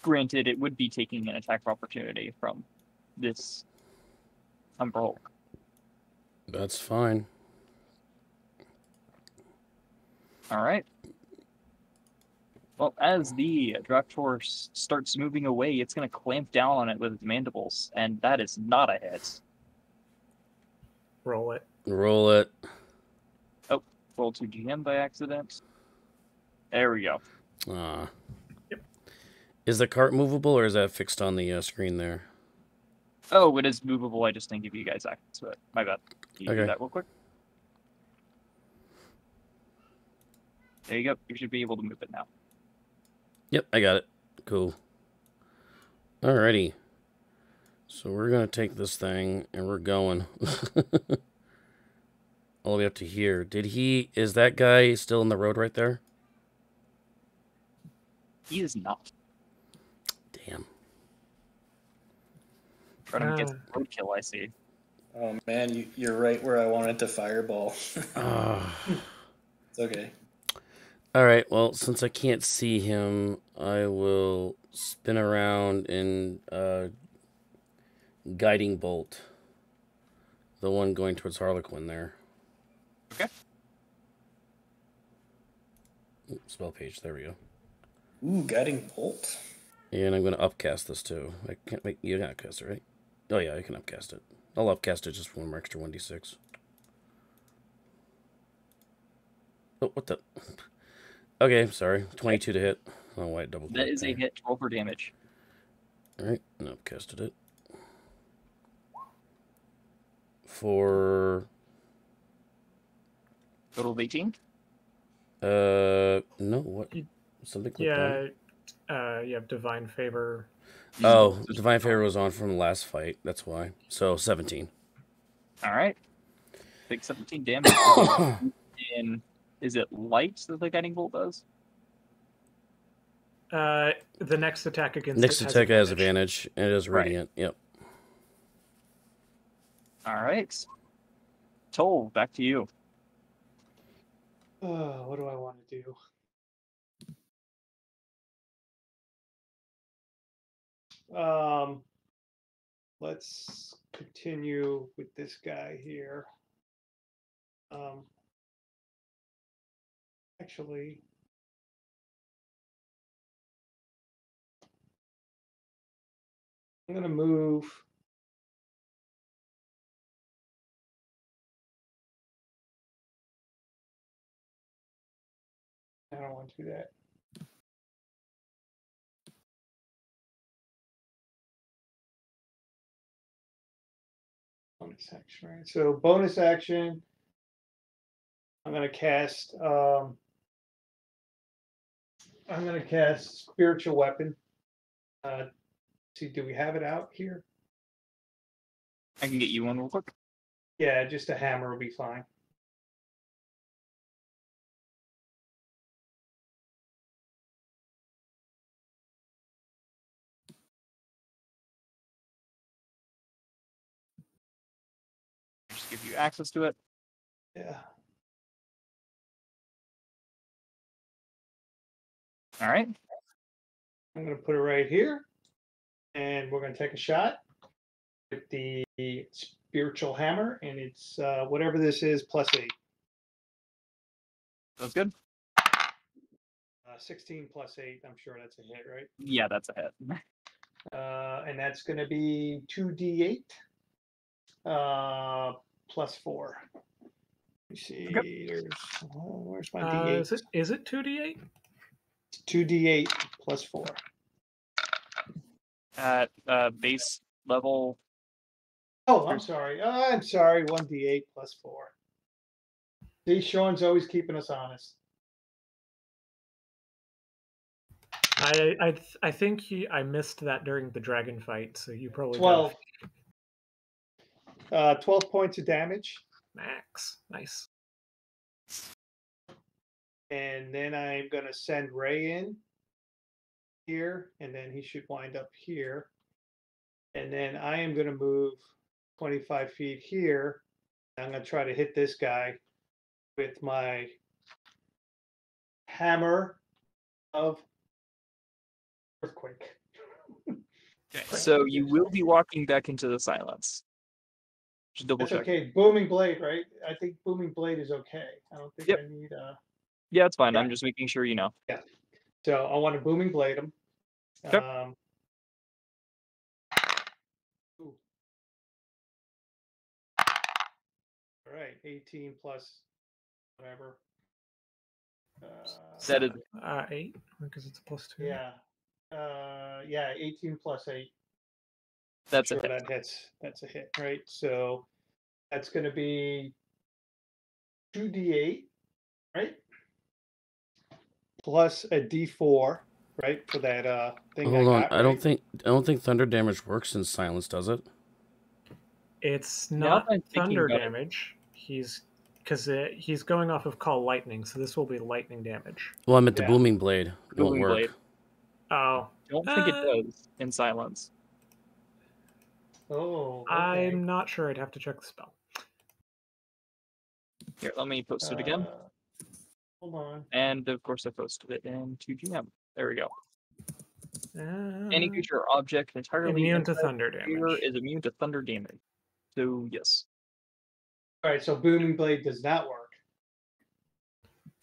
Speaker 2: Granted, it would be taking an attack of opportunity from this Umberhulk.
Speaker 1: That's fine.
Speaker 2: All right. Well, as the draft horse starts moving away, it's going to clamp down on it with its mandibles, and that is not a hit.
Speaker 4: Roll it.
Speaker 1: Roll it.
Speaker 2: Oh, roll to GM by accident. There we go.
Speaker 4: Yep.
Speaker 1: Is the cart movable, or is that fixed on the screen there?
Speaker 2: Oh, it is movable. I just didn't give you guys access to it. My bad. Can you do that real quick? There you go. You should be able to move it now.
Speaker 1: Yep, I got it. Cool. Alrighty. So we're going to take this thing, and we're going. all the way up to here. Is that guy still in the road right there?
Speaker 2: He is not.
Speaker 1: Damn.
Speaker 2: Trying to get roadkill, I see.
Speaker 5: Oh man, you're right where I wanted to fireball. It's okay.
Speaker 1: All right, well, since I can't see him, I will spin around and guiding bolt. The one going towards Harlequin there.
Speaker 2: Okay.
Speaker 1: Ooh, spell page, there we go.
Speaker 5: Ooh, guiding bolt.
Speaker 1: And I'm going to upcast this too. I can't make you can upcast it, right? Oh yeah, I can upcast it. I'll upcast it just for one more extra 1d6. Oh, what the? Okay, sorry. 22 to hit. I don't know why it double.
Speaker 2: That is a hit. 12 for damage.
Speaker 1: All right, and upcasted it. For
Speaker 2: Total of 18?
Speaker 1: no, what? Something clicked on?
Speaker 4: You have divine favor.
Speaker 1: Oh, divine favor was on from the last fight. That's why. So 17.
Speaker 2: All right. Take 17 damage. And is it light that the guiding bolt does?
Speaker 4: The next attack against
Speaker 1: Next
Speaker 4: it
Speaker 1: attack has advantage, and it is radiant.
Speaker 2: Right.
Speaker 1: Yep.
Speaker 2: All right. Toll, back to you.
Speaker 3: What do I want to do? Let's continue with this guy here. Actually, I'm going to move. I don't want to do that. Bonus action, right? So bonus action, I'm going to cast. I'm going to cast Spiritual Weapon. See, do we have it out here?
Speaker 2: I can get you one real quick.
Speaker 3: Yeah, just a hammer will be fine.
Speaker 2: Just give you access to it.
Speaker 3: Yeah.
Speaker 2: All right.
Speaker 3: I'm going to put it right here, and we're going to take a shot with the spiritual hammer, and it's whatever this is +8.
Speaker 2: That's good.
Speaker 3: 16 +8. I'm sure that's a hit, right?
Speaker 2: Yeah, that's a hit.
Speaker 3: And that's going to be 2d8 +4. Let me see.
Speaker 2: Okay.
Speaker 3: Where's my d8?
Speaker 4: Is it 2d8?
Speaker 3: 2d8 +4.
Speaker 2: At base level.
Speaker 3: Oh, I'm sorry. 1d8 +4. See, Sean's always keeping us honest.
Speaker 4: I think I missed that during the dragon fight, so you probably
Speaker 3: 12. 12 points of damage.
Speaker 4: Max. Nice.
Speaker 3: And then I'm going to send Ray in here, and then he should wind up here. And then I am going to move 25 feet here. I'm going to try to hit this guy with my hammer of earthquake.
Speaker 2: Okay. So you will be walking back into the silence. Just double
Speaker 3: That's
Speaker 2: check.
Speaker 3: okay. Booming blade, right? I think booming blade is okay. I don't think
Speaker 2: Yep.
Speaker 3: I need
Speaker 2: Yeah, it's fine.
Speaker 3: Yeah.
Speaker 2: I'm just making sure you know.
Speaker 3: Yeah. So I want to booming blade him.
Speaker 2: Okay.
Speaker 3: Ooh. All right, 18 plus whatever.
Speaker 2: That is
Speaker 4: 8 because it's a +2.
Speaker 3: Yeah. 18 plus 8.
Speaker 2: that's
Speaker 3: Sure,
Speaker 2: a hit.
Speaker 3: that hits. That's a hit, right? So that's going to be 2d8, right? Plus a d4, right? For that thing.
Speaker 1: Hold on.
Speaker 3: got,
Speaker 1: I don't think thunder damage works in silence, does it?
Speaker 4: It's
Speaker 2: Now
Speaker 4: not
Speaker 2: that I'm thinking
Speaker 4: thunder
Speaker 2: about it-
Speaker 4: damage. He's because he's going off of Call Lightning, so this will be lightning damage.
Speaker 1: Well, I meant the
Speaker 3: Yeah.
Speaker 1: booming blade won't
Speaker 2: Booming
Speaker 1: work.
Speaker 2: blade.
Speaker 4: Oh,
Speaker 2: Don't think it does in silence.
Speaker 3: Oh, okay.
Speaker 4: I'm not sure. I'd have to check the spell.
Speaker 2: Here, let me post it again.
Speaker 3: Hold on.
Speaker 2: And of course, I posted it in 2GM. There we go. Any
Speaker 4: Uh,
Speaker 2: creature or object entirely
Speaker 4: immune to
Speaker 2: inside
Speaker 4: thunder
Speaker 2: the sphere
Speaker 4: damage.
Speaker 2: is immune to thunder damage. So yes,
Speaker 3: All right, so booming blade does not work.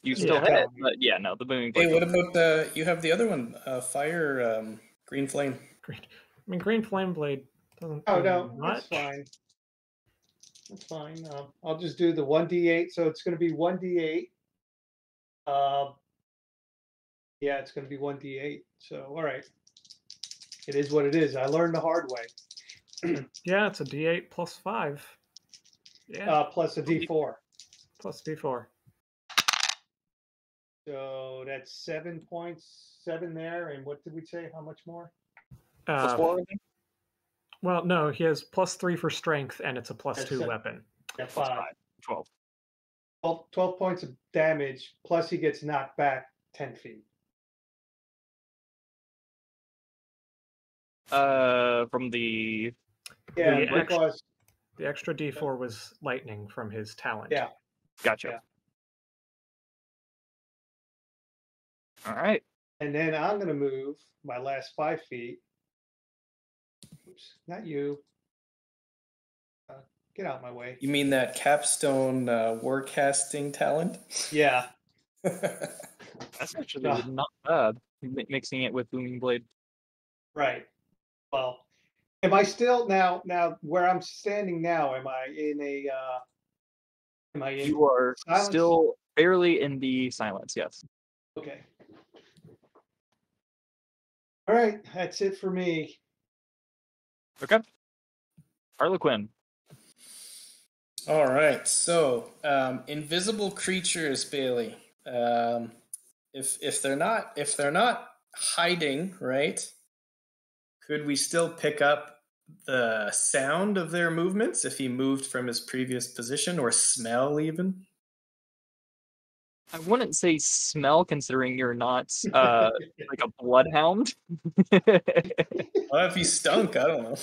Speaker 2: you
Speaker 3: Yeah.
Speaker 2: still hit
Speaker 3: Tell
Speaker 2: it,
Speaker 3: me.
Speaker 2: but yeah, no, the booming
Speaker 5: Hey,
Speaker 2: blade.
Speaker 5: what about the? You have the other one, fire, green flame.
Speaker 4: Green, I mean, Green Flame Blade doesn't
Speaker 3: Oh
Speaker 4: do
Speaker 3: no,
Speaker 4: much.
Speaker 3: that's fine. That's fine. I'll just do the 1d8. So it's going to be 1d8. Yeah, it's going to be 1d8. So all right, it is what it is. I learned the hard way.
Speaker 4: Yeah, it's a D8 plus 5. Yeah,
Speaker 3: Plus a d4.
Speaker 4: plus D4.
Speaker 3: So that's 7 points. 7 there, and what did we say? How much more?
Speaker 2: Plus 4, I think?
Speaker 4: Well, no, he has plus 3 for strength, and it's a plus
Speaker 3: That's
Speaker 4: 2
Speaker 3: it.
Speaker 4: weapon.
Speaker 3: Yeah,
Speaker 2: Plus
Speaker 3: 5.
Speaker 2: 5. 12.
Speaker 3: 12 points of damage. Plus he gets knocked back 10 feet.
Speaker 2: From the
Speaker 3: Yeah,
Speaker 4: The
Speaker 3: because
Speaker 4: The extra D4 was lightning from his talent.
Speaker 3: Yeah.
Speaker 2: gotcha.
Speaker 3: Yeah.
Speaker 2: All right.
Speaker 3: and then I'm going to move my last 5 feet. Oops, not you. Get out of my way.
Speaker 5: You mean that capstone warcasting talent?
Speaker 3: Yeah.
Speaker 2: That's actually
Speaker 3: Ah.
Speaker 2: not bad. Mixing it with booming blade.
Speaker 3: Right. Well, am I still now where I'm standing now? Am I in a? Am I in?
Speaker 2: You are
Speaker 3: silence?
Speaker 2: still barely in the silence. Yes.
Speaker 3: Okay. All right, that's it for me.
Speaker 2: Okay. Harlequin.
Speaker 5: All right, so invisible creatures, Bailey. If they're not hiding, right? Could we still pick up the sound of their movements if he moved from his previous position, or smell even?
Speaker 2: I wouldn't say smell, considering you're not like a bloodhound.
Speaker 5: Well, if he stunk, I don't know.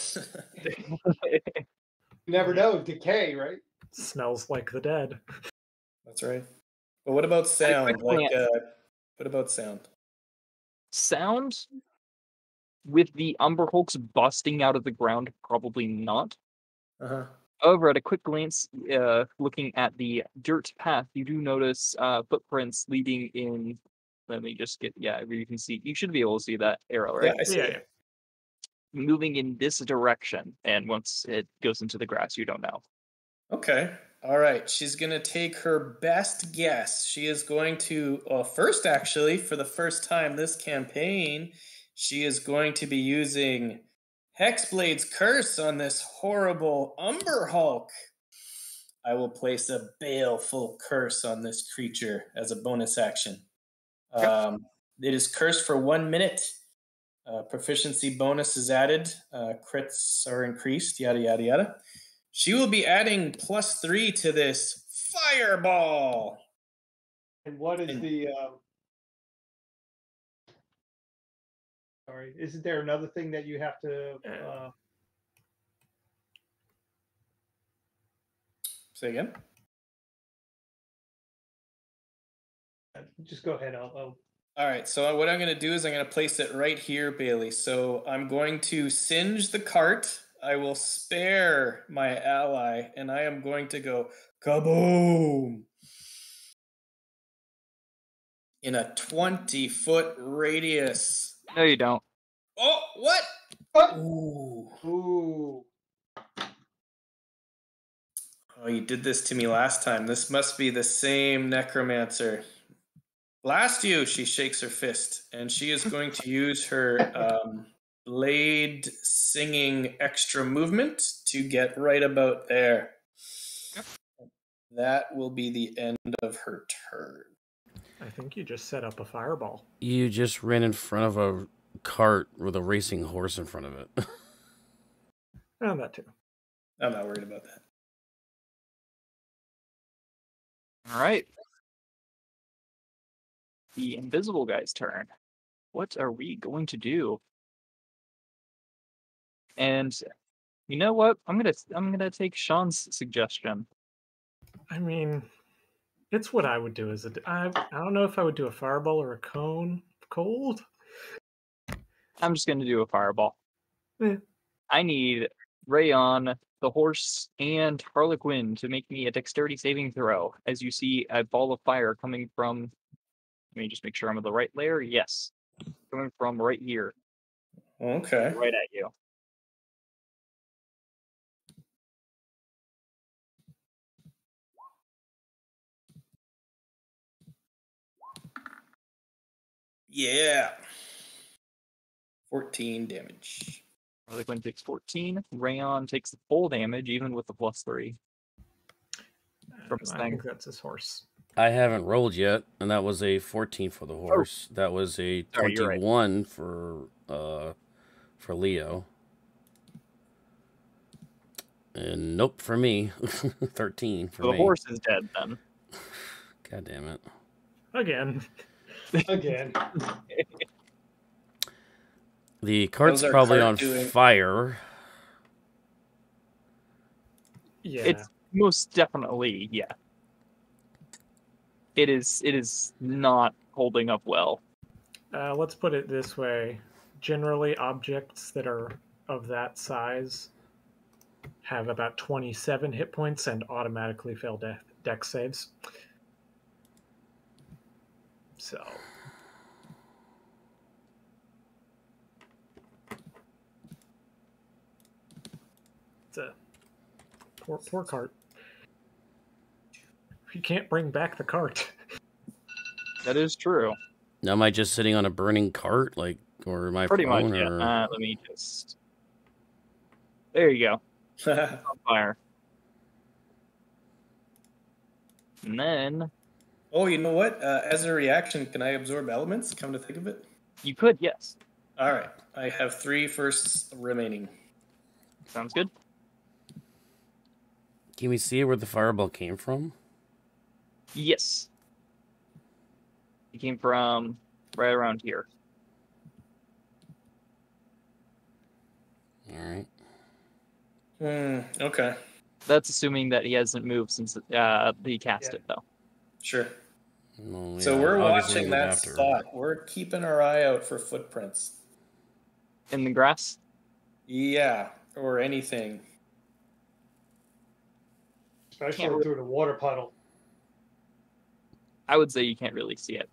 Speaker 3: You never know, decay, right?
Speaker 4: Smells like the dead.
Speaker 5: That's right. But what about sound? Like, what about sound?
Speaker 2: Sound with the Umber Hulks busting out of the ground, probably not.
Speaker 5: Uh-huh.
Speaker 2: However, at a quick glance, looking at the dirt path, you do notice footprints leading in. Let me just get, you can see, you should be able to see that arrow, right?
Speaker 5: Yeah, I see.
Speaker 4: Yeah.
Speaker 2: Moving in this direction, and once it goes into the grass, you don't know.
Speaker 5: Okay. All right. She's going to take her best guess. She is going to, first, actually, for the first time this campaign, she is going to be using Hexblade's Curse on this horrible Umber Hulk. I will place a baleful curse on this creature as a bonus action. It is cursed for 1 minute. Proficiency bonus is added. Crits are increased, yada, yada, yada. She will be adding +3 to this fireball.
Speaker 3: And what is the? Sorry, isn't there another thing that you have to?
Speaker 5: Say again?
Speaker 3: Just go ahead. I'll
Speaker 5: All right, so what I'm going to do is I'm going to place it right here, Bailey. So I'm going to singe the cart. I will spare my ally, and I am going to go kaboom in a 20-foot radius.
Speaker 2: No, you don't.
Speaker 5: Oh, what? Ooh.
Speaker 3: Ooh.
Speaker 5: Oh, you did this to me last time. This must be the same necromancer. Blast you, she shakes her fist, and she is going to use her blade singing extra movement to get right about there. That will be the end of her turn.
Speaker 4: I think you just set up a fireball.
Speaker 1: You just ran in front of a cart with a racing horse in front of it.
Speaker 4: Oh, that too.
Speaker 5: I'm not worried about that.
Speaker 2: All right. The invisible guy's turn. What are we going to do? And you know what? I'm gonna take Sean's suggestion.
Speaker 4: I mean, it's what I would do as I don't know if I would do a fireball or a cone of cold.
Speaker 2: I'm just gonna do a fireball.
Speaker 4: Eh.
Speaker 2: I need Rayon, the horse, and Harlequin to make me a dexterity saving throw. As you see a ball of fire coming from. Let me just make sure I'm in the right layer. Yes, coming from right here,
Speaker 5: Okay.
Speaker 2: right at you.
Speaker 5: Yeah. 14 damage.
Speaker 2: Harlequin takes 14. Rayon takes the full damage, even with the +3. From his
Speaker 4: I
Speaker 2: thing.
Speaker 4: think that's his horse.
Speaker 1: I haven't rolled yet, and that was a 14 for the horse. That was a
Speaker 2: Sorry, you're right.
Speaker 1: 21 for Leo. And nope for me. 13 for
Speaker 2: So the
Speaker 1: me.
Speaker 2: horse is dead then.
Speaker 1: God damn it.
Speaker 4: Again.
Speaker 3: Again.
Speaker 1: The cart's
Speaker 5: our
Speaker 1: probably
Speaker 5: cart
Speaker 1: on
Speaker 5: doing?
Speaker 1: fire.
Speaker 4: Yeah.
Speaker 2: It's most definitely, yeah. It is not holding up well.
Speaker 4: Let's put it this way. Generally, objects that are of that size have about 27 hit points and automatically fail dex saves. So. It's a poor cart. You can't bring back the cart.
Speaker 2: That is true.
Speaker 1: Now, am I just sitting on a burning cart, like, or am I
Speaker 2: Pretty much,
Speaker 1: prone?
Speaker 2: yeah.
Speaker 1: Or...
Speaker 2: Let me just. There you go. It's on fire. And then
Speaker 5: Oh, you know what? As a reaction, can I absorb elements? Come to think of it.
Speaker 2: you could, yes.
Speaker 5: All right. I have 3 firsts remaining.
Speaker 2: Sounds good.
Speaker 1: Can we see where the fireball came from?
Speaker 2: Yes. It came from right around here.
Speaker 1: All right.
Speaker 5: Okay.
Speaker 2: That's assuming that he hasn't moved since he cast it, though.
Speaker 5: Sure.
Speaker 1: Well,
Speaker 5: So
Speaker 1: yeah,
Speaker 5: we're
Speaker 1: obviously
Speaker 5: watching
Speaker 1: move
Speaker 5: that
Speaker 1: after.
Speaker 5: spot. We're keeping our eye out for footprints.
Speaker 2: In the grass?
Speaker 5: Yeah, or anything.
Speaker 3: Especially through the water puddle.
Speaker 2: I would say you can't really see it.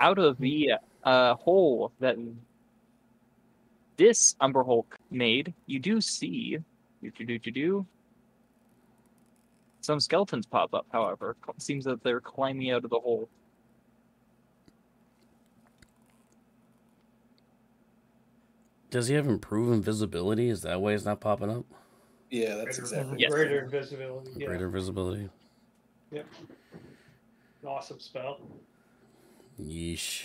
Speaker 2: Out of the hole that this Umber Hulk made, you do see some skeletons pop up, however. It seems that they're climbing out of the hole.
Speaker 1: Does he have improved invisibility? Is that why he's not popping up?
Speaker 5: Yeah, that's exactly
Speaker 2: Yes.
Speaker 3: Greater invisibility. Yeah.
Speaker 1: Greater visibility.
Speaker 3: Yep. An awesome spell.
Speaker 1: Yeesh.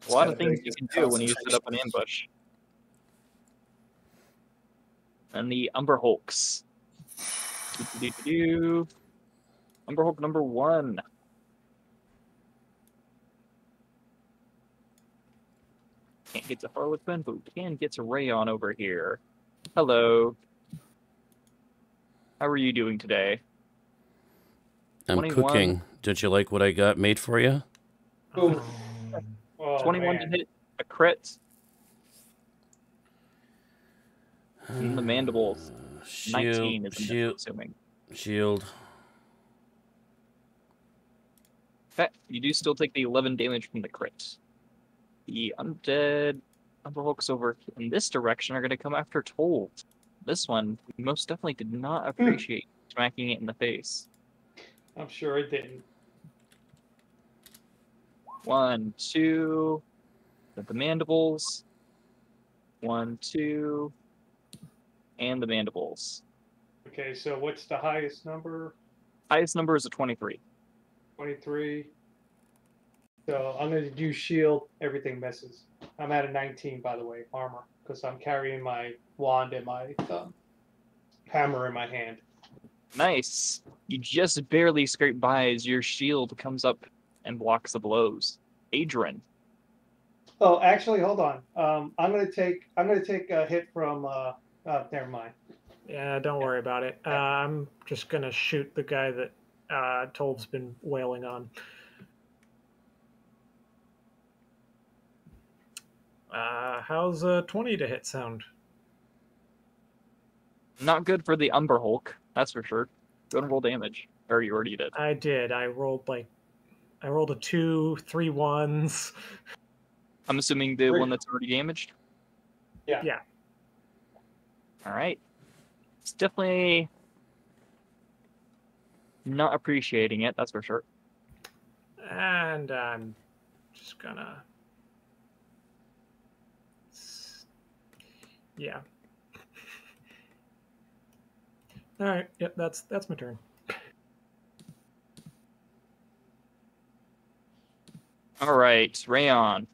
Speaker 2: A lot of things you can do when you set up an ambush. And the Umber Hulks. Umber Hulk number 1. Can't get to Harlequin, but we can get to Rayon over here. Hello. How are you doing today?
Speaker 1: I'm
Speaker 2: 21.
Speaker 1: cooking. Did you like what I got made for you?
Speaker 3: Oh,
Speaker 2: 21
Speaker 3: man.
Speaker 2: to hit a crit. And the mandibles. 19 is the miss, assuming.
Speaker 1: Shield.
Speaker 2: Okay, you do still take the 11 damage from the crit. The undead Umber Hulks over in this direction are going to come after Told. This one, we most definitely did not appreciate smacking it in the face.
Speaker 3: I'm sure it didn't.
Speaker 2: 1, 2. The mandibles. 1, 2. And the mandibles.
Speaker 3: Okay, so what's the highest number?
Speaker 2: Highest number is a 23.
Speaker 3: 23. So I'm going to do shield. Everything misses. I'm at a 19, by the way, armor, because I'm carrying my wand and my hammer in my hand.
Speaker 2: Nice. You just barely scrape by as your shield comes up and blocks the blows. Adrian.
Speaker 3: Oh, actually, hold on. I'm gonna take a hit from. Never mind.
Speaker 4: Yeah, don't worry about it. I'm just gonna shoot the guy that Told's been wailing on. How's 20 to hit sound?
Speaker 2: Not good for the Umber Hulk, that's for sure. Go and roll damage. Or you already did.
Speaker 4: I did. I rolled a 2, 3 ones.
Speaker 2: I'm assuming the one that's already damaged?
Speaker 4: Yeah.
Speaker 2: Alright. It's definitely not appreciating it, that's for sure.
Speaker 4: And I'm just gonna. Yeah. All right. Yep. That's my turn.
Speaker 2: Alright, Rayon.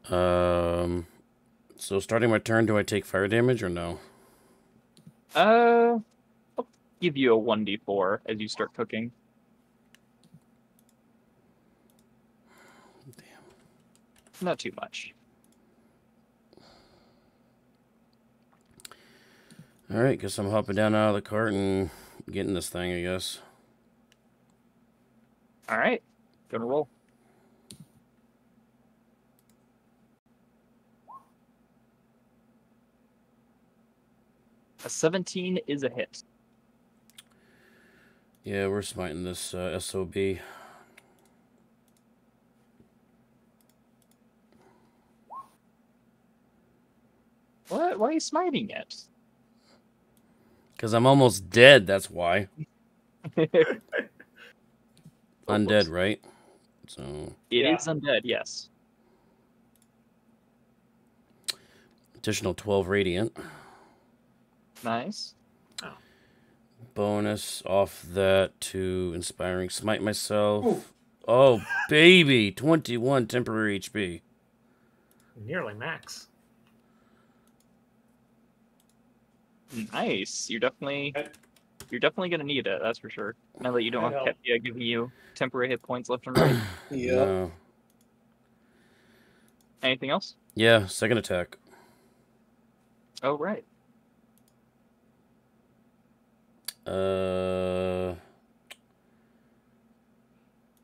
Speaker 1: So starting my turn, do I take fire damage or no?
Speaker 2: I'll give you a 1d4 as you start cooking.
Speaker 1: Damn.
Speaker 2: Not too much.
Speaker 1: All right, guess I'm hopping down out of the cart and getting this thing, I guess.
Speaker 2: Alright, gonna roll. A 17 is a hit.
Speaker 1: Yeah, we're smiting this SOB.
Speaker 2: What? Why are you smiting it?
Speaker 1: Because I'm almost dead, that's why. Undead, right? So
Speaker 2: It is undead, yes.
Speaker 1: additional 12 radiant.
Speaker 2: Nice.
Speaker 1: Bonus off that to inspiring smite myself.
Speaker 3: Ooh.
Speaker 1: Oh, baby! 21 temporary HP.
Speaker 4: Nearly max.
Speaker 2: Nice. You're definitely gonna need it, that's for sure. Now that you don't have Kepia giving you temporary hit points left and right.
Speaker 5: Yep.
Speaker 1: No.
Speaker 2: Anything else?
Speaker 1: Yeah, second attack.
Speaker 2: Oh, right.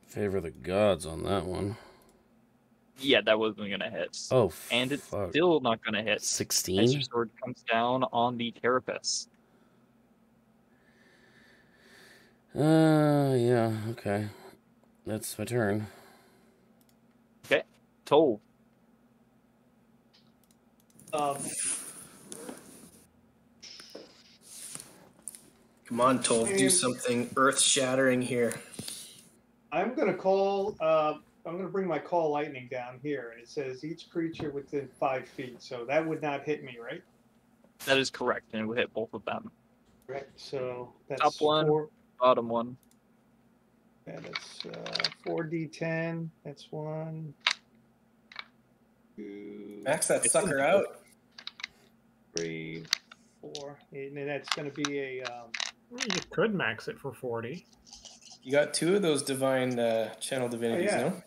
Speaker 1: Favor the gods on that one.
Speaker 2: Yeah, that wasn't gonna hit.
Speaker 1: Oh,
Speaker 2: and it's
Speaker 1: fuck.
Speaker 2: still not gonna hit.
Speaker 1: 16?
Speaker 2: As your sword comes down on the carapace.
Speaker 1: Yeah, okay. That's my turn.
Speaker 2: Okay, Toll.
Speaker 5: Come on, Tolv, do something earth-shattering here.
Speaker 3: I'm gonna call. I'm gonna bring my call lightning down here, and it says each creature within 5 feet. So that would not hit me, right?
Speaker 2: That is correct, and it will hit both of them.
Speaker 3: Right. So that's
Speaker 2: Top one,
Speaker 3: 4.
Speaker 2: bottom one.
Speaker 3: Yeah, that's 4d10. That's 1, 2,
Speaker 5: Max that sucker out.
Speaker 3: 3, 4, 8, and then that's going to be a.
Speaker 4: You could max it for 40.
Speaker 5: You got 2 of those divine channel divinities,
Speaker 3: yeah.
Speaker 5: no?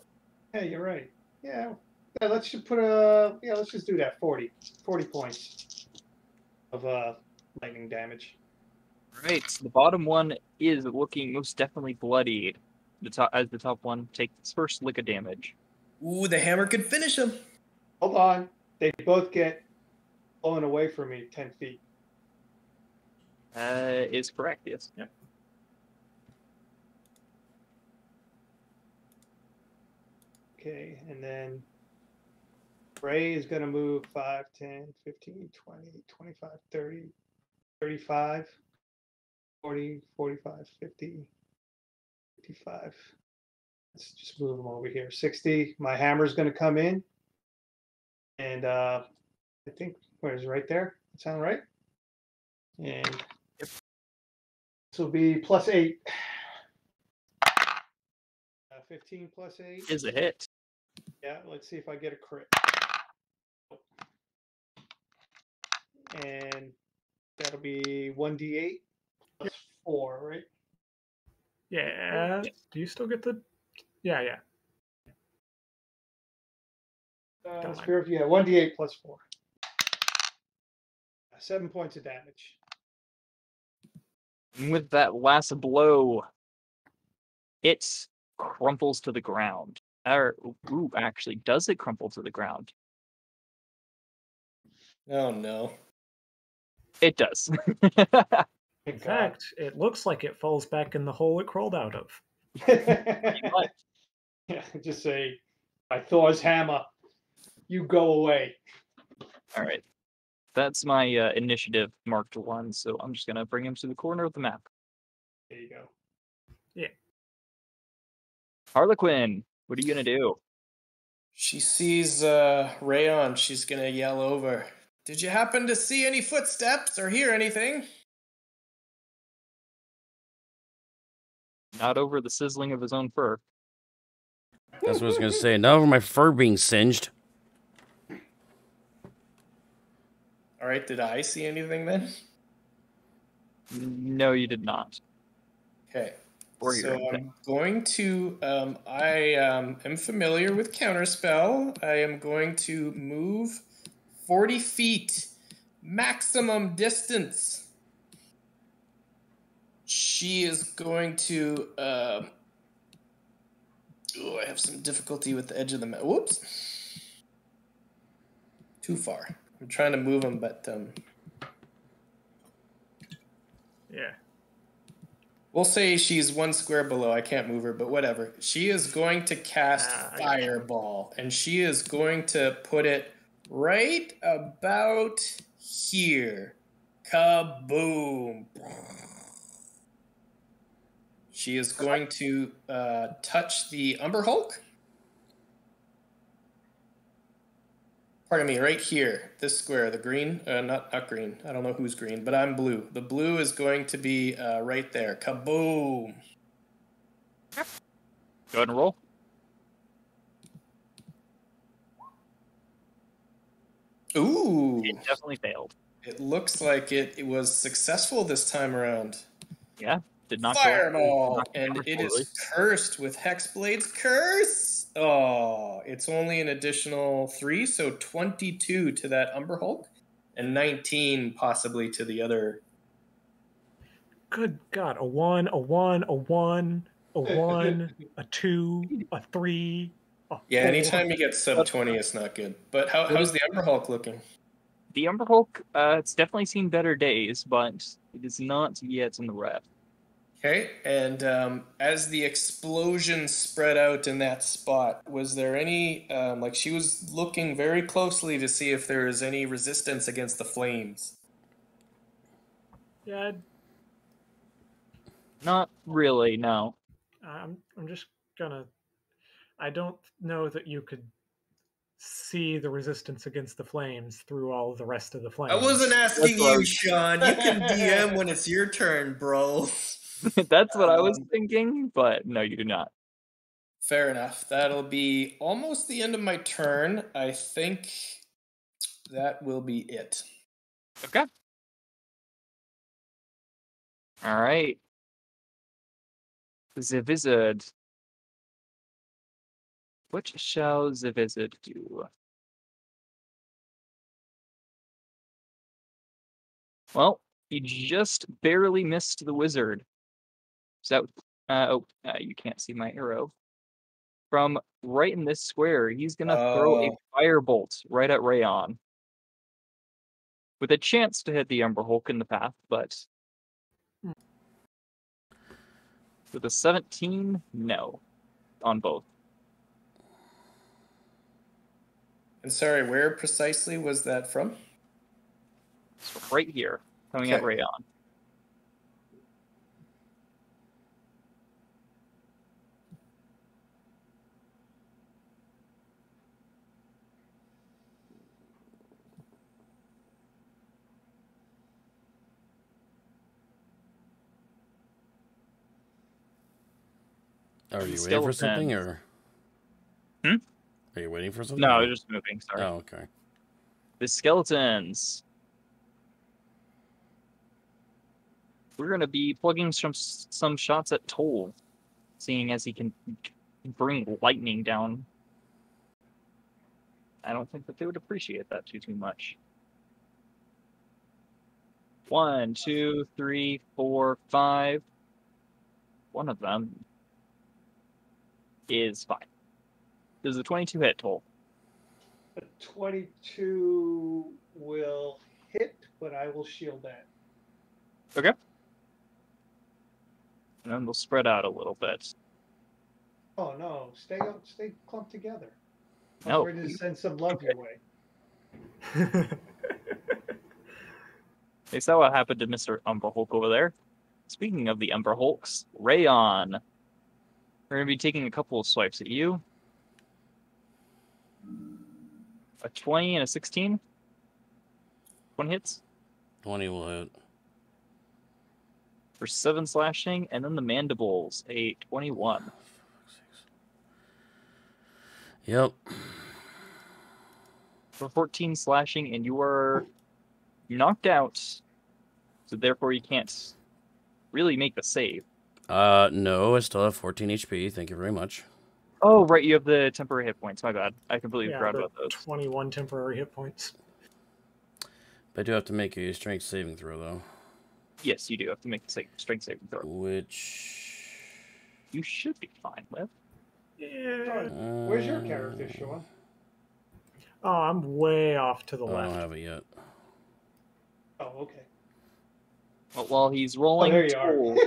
Speaker 3: Yeah, you're right. Yeah. Let's just put let's just do that. 40 points of lightning damage.
Speaker 2: Right, so the bottom one is looking most definitely bloodied. The top one takes its first lick of damage.
Speaker 5: Ooh, the hammer could finish him.
Speaker 3: Hold on. They both get blown away from me 10 feet.
Speaker 2: Is correct, yes.
Speaker 4: Yep.
Speaker 3: Okay, and then Ray is going to move 5, 10, 15, 20, 25, 30, 35, 40, 45, 50, 55. Let's just move them over here. 60. My hammer's going to come in. And I think, where's right there? That sound right? And this will be plus 8. 15 plus 8.
Speaker 2: Is a hit.
Speaker 3: Yeah, let's see if I get a crit. and that'll be 1d8 plus 4, right?
Speaker 4: Yeah. Do you still get the? Yeah, yeah. Come on.
Speaker 3: Spirit, yeah, 1d8 plus 4. 7 points of damage.
Speaker 2: And with that last blow, it crumples to the ground. Ooh, actually, does it crumple to the ground?
Speaker 5: Oh no.
Speaker 2: It does.
Speaker 4: In fact, it looks like it falls back in the hole it crawled out of.
Speaker 3: Yeah, just say, by Thor's hammer, you go away.
Speaker 2: All right. That's my initiative marked 1, so I'm just going to bring him to the corner of the map.
Speaker 3: There you go.
Speaker 4: Yeah.
Speaker 2: Harlequin, what are you going to do?
Speaker 5: She sees Rayon. She's going to yell over. Did you happen to see any footsteps or hear anything?
Speaker 2: Not over the sizzling of his own fur.
Speaker 1: That's what I was going to say. Not over my fur being singed.
Speaker 5: All right, did I see anything then?
Speaker 2: No, you did not.
Speaker 5: Okay.
Speaker 2: Or
Speaker 5: So
Speaker 2: your
Speaker 5: I'm
Speaker 2: thing.
Speaker 5: going to, I am familiar with Counterspell. I am going to move 40 feet, maximum distance. She is going to, I have some difficulty with the edge of the map. Whoops. Too far. I'm trying to move him, but
Speaker 4: Yeah.
Speaker 5: we'll say she's 1 square below. I can't move her, but whatever. She is going to cast Fireball, and she is going to put it right about here. Kaboom. She is going to touch the Umber Hulk. Pardon me, right here, this square, the green, not green, I don't know who's green, but I'm blue. The blue is going to be right there. Kaboom!
Speaker 2: Go ahead and roll.
Speaker 5: Ooh!
Speaker 2: It definitely failed.
Speaker 5: It looks like it was successful this time around.
Speaker 2: Yeah, did not
Speaker 5: Fireball!
Speaker 2: go
Speaker 5: And it is cursed with Hexblade's Curse! Oh, it's only an additional 3, so 22 to that Umber Hulk, and 19 possibly to the other.
Speaker 4: Good God. A 1, a 1, a 1, a 1, a 2, a 3.
Speaker 5: Yeah, anytime you get sub 20, it's not good. But how's the Umber Hulk looking?
Speaker 2: The Umber Hulk, it's definitely seen better days, but it is not yet in the red.
Speaker 5: Okay, and as the explosion spread out in that spot, was there any, like she was looking very closely to see if there was any resistance against the flames?
Speaker 4: Yeah,
Speaker 2: Not really, no.
Speaker 4: I'm just gonna. I don't know that you could see the resistance against the flames through all the rest of the flames.
Speaker 5: I wasn't asking
Speaker 2: That's what I
Speaker 5: you,
Speaker 2: was-
Speaker 5: Sean. You can DM when it's your turn, bro.
Speaker 2: That's what I was thinking, but no, you do not.
Speaker 5: Fair enough. That'll be almost the end of my turn. I think that will be it.
Speaker 2: Okay. All right. The Wizard. What shall the Wizard do? Well, he just barely missed the Wizard. So, you can't see my arrow. From right in this square, he's gonna throw a firebolt right at Rayon. With a chance to hit the Umber Hulk in the path, but with a 17, no. On both.
Speaker 5: And sorry, where precisely was that from?
Speaker 2: So right here, coming at Rayon.
Speaker 1: Are you waiting for something, or?
Speaker 2: Hmm?
Speaker 1: Are you waiting for something?
Speaker 2: No, I was just moving, sorry.
Speaker 1: Oh, okay.
Speaker 2: The skeletons. we're going to be plugging some shots at Toll, seeing as he can bring lightning down. I don't think that they would appreciate that too much. 1, 2, 3, 4, 5. One of them is 5. Does a 22 hit, Toll?
Speaker 3: A 22 will hit, but I will shield that.
Speaker 2: Okay. And then we'll spread out a little bit.
Speaker 3: Oh no, stay clumped together. I
Speaker 2: No.
Speaker 3: was ready to send some love your way.
Speaker 2: Is that what happened to Mr. Umber Hulk over there? Speaking of the Umber Hulks, Rayon. We're going to be taking a couple of swipes at you. A 20 and a 16. 1 hits
Speaker 1: 20 will hit.
Speaker 2: for 7 slashing, and then the mandibles, a 21.
Speaker 1: Yep.
Speaker 2: For 14 slashing, and you are knocked out, so therefore you can't really make the save.
Speaker 1: No, I still have 14 HP. Thank you very much.
Speaker 2: Oh, right, you have the temporary hit points. My bad. I completely
Speaker 4: Yeah,
Speaker 2: forgot
Speaker 4: the
Speaker 2: about those.
Speaker 4: 21 temporary hit points.
Speaker 1: But I do have to make a strength saving throw, though.
Speaker 2: Yes, you do have to make the strength saving throw.
Speaker 1: Which...
Speaker 2: You should be fine with.
Speaker 4: Yeah.
Speaker 3: Where's your character, Sean?
Speaker 4: Oh, I'm way off to the
Speaker 1: I
Speaker 4: left.
Speaker 1: don't have it yet.
Speaker 3: Oh, okay.
Speaker 2: But while he's
Speaker 3: Oh,
Speaker 2: rolling,
Speaker 3: there you are.
Speaker 2: Toll,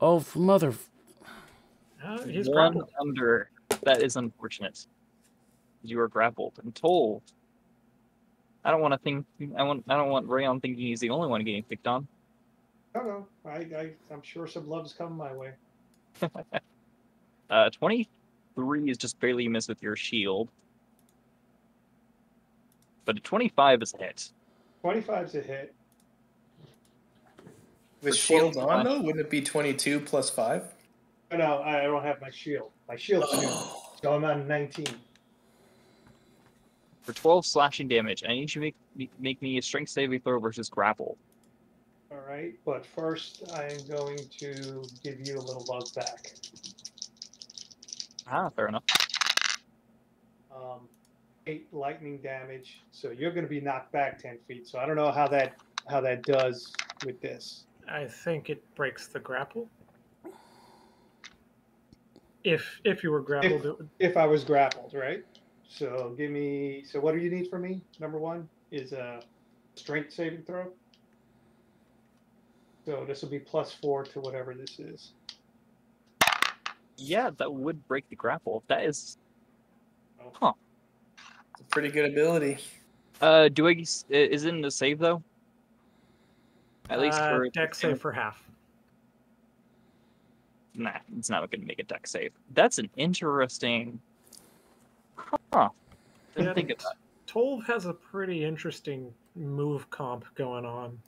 Speaker 1: Oh, mother...
Speaker 4: He's
Speaker 2: one
Speaker 4: grappled.
Speaker 2: under. That is unfortunate. You are grappled and Toll. I don't want to think. I don't want Rayon thinking he's the only one getting picked on.
Speaker 3: No, I'm sure some love's coming my way.
Speaker 2: 23 is just barely miss with your shield, but a 25 is a hit.
Speaker 3: 25's a hit.
Speaker 5: With
Speaker 2: For
Speaker 5: shield
Speaker 2: 12
Speaker 5: on, though, wouldn't it be 22 plus 5?
Speaker 3: Oh, no, I don't have my shield. My shield's new, so I'm on 19.
Speaker 2: For 12 slashing damage, I need you to make me a strength saving throw versus grapple.
Speaker 3: All right, but first I'm going to give you a little love back.
Speaker 2: Ah, fair enough.
Speaker 3: 8 lightning damage, so you're going to be knocked back 10 feet. So I don't know how that does with this.
Speaker 4: I think it breaks the grapple. If you were grappled, it would...
Speaker 3: If I was grappled, right? So give me. So what do you need from me? Number 1 is a strength saving throw. So this will be +4 to whatever this is.
Speaker 2: Yeah, that would break the grapple. That is. Huh.
Speaker 5: It's a pretty good ability.
Speaker 2: Do I? Is it in the save though? At least for
Speaker 4: deck save for half.
Speaker 2: Nah, it's not going to make a deck save. That's an interesting. Huh. Didn't think of that.
Speaker 4: Tolv has a pretty interesting move comp going on.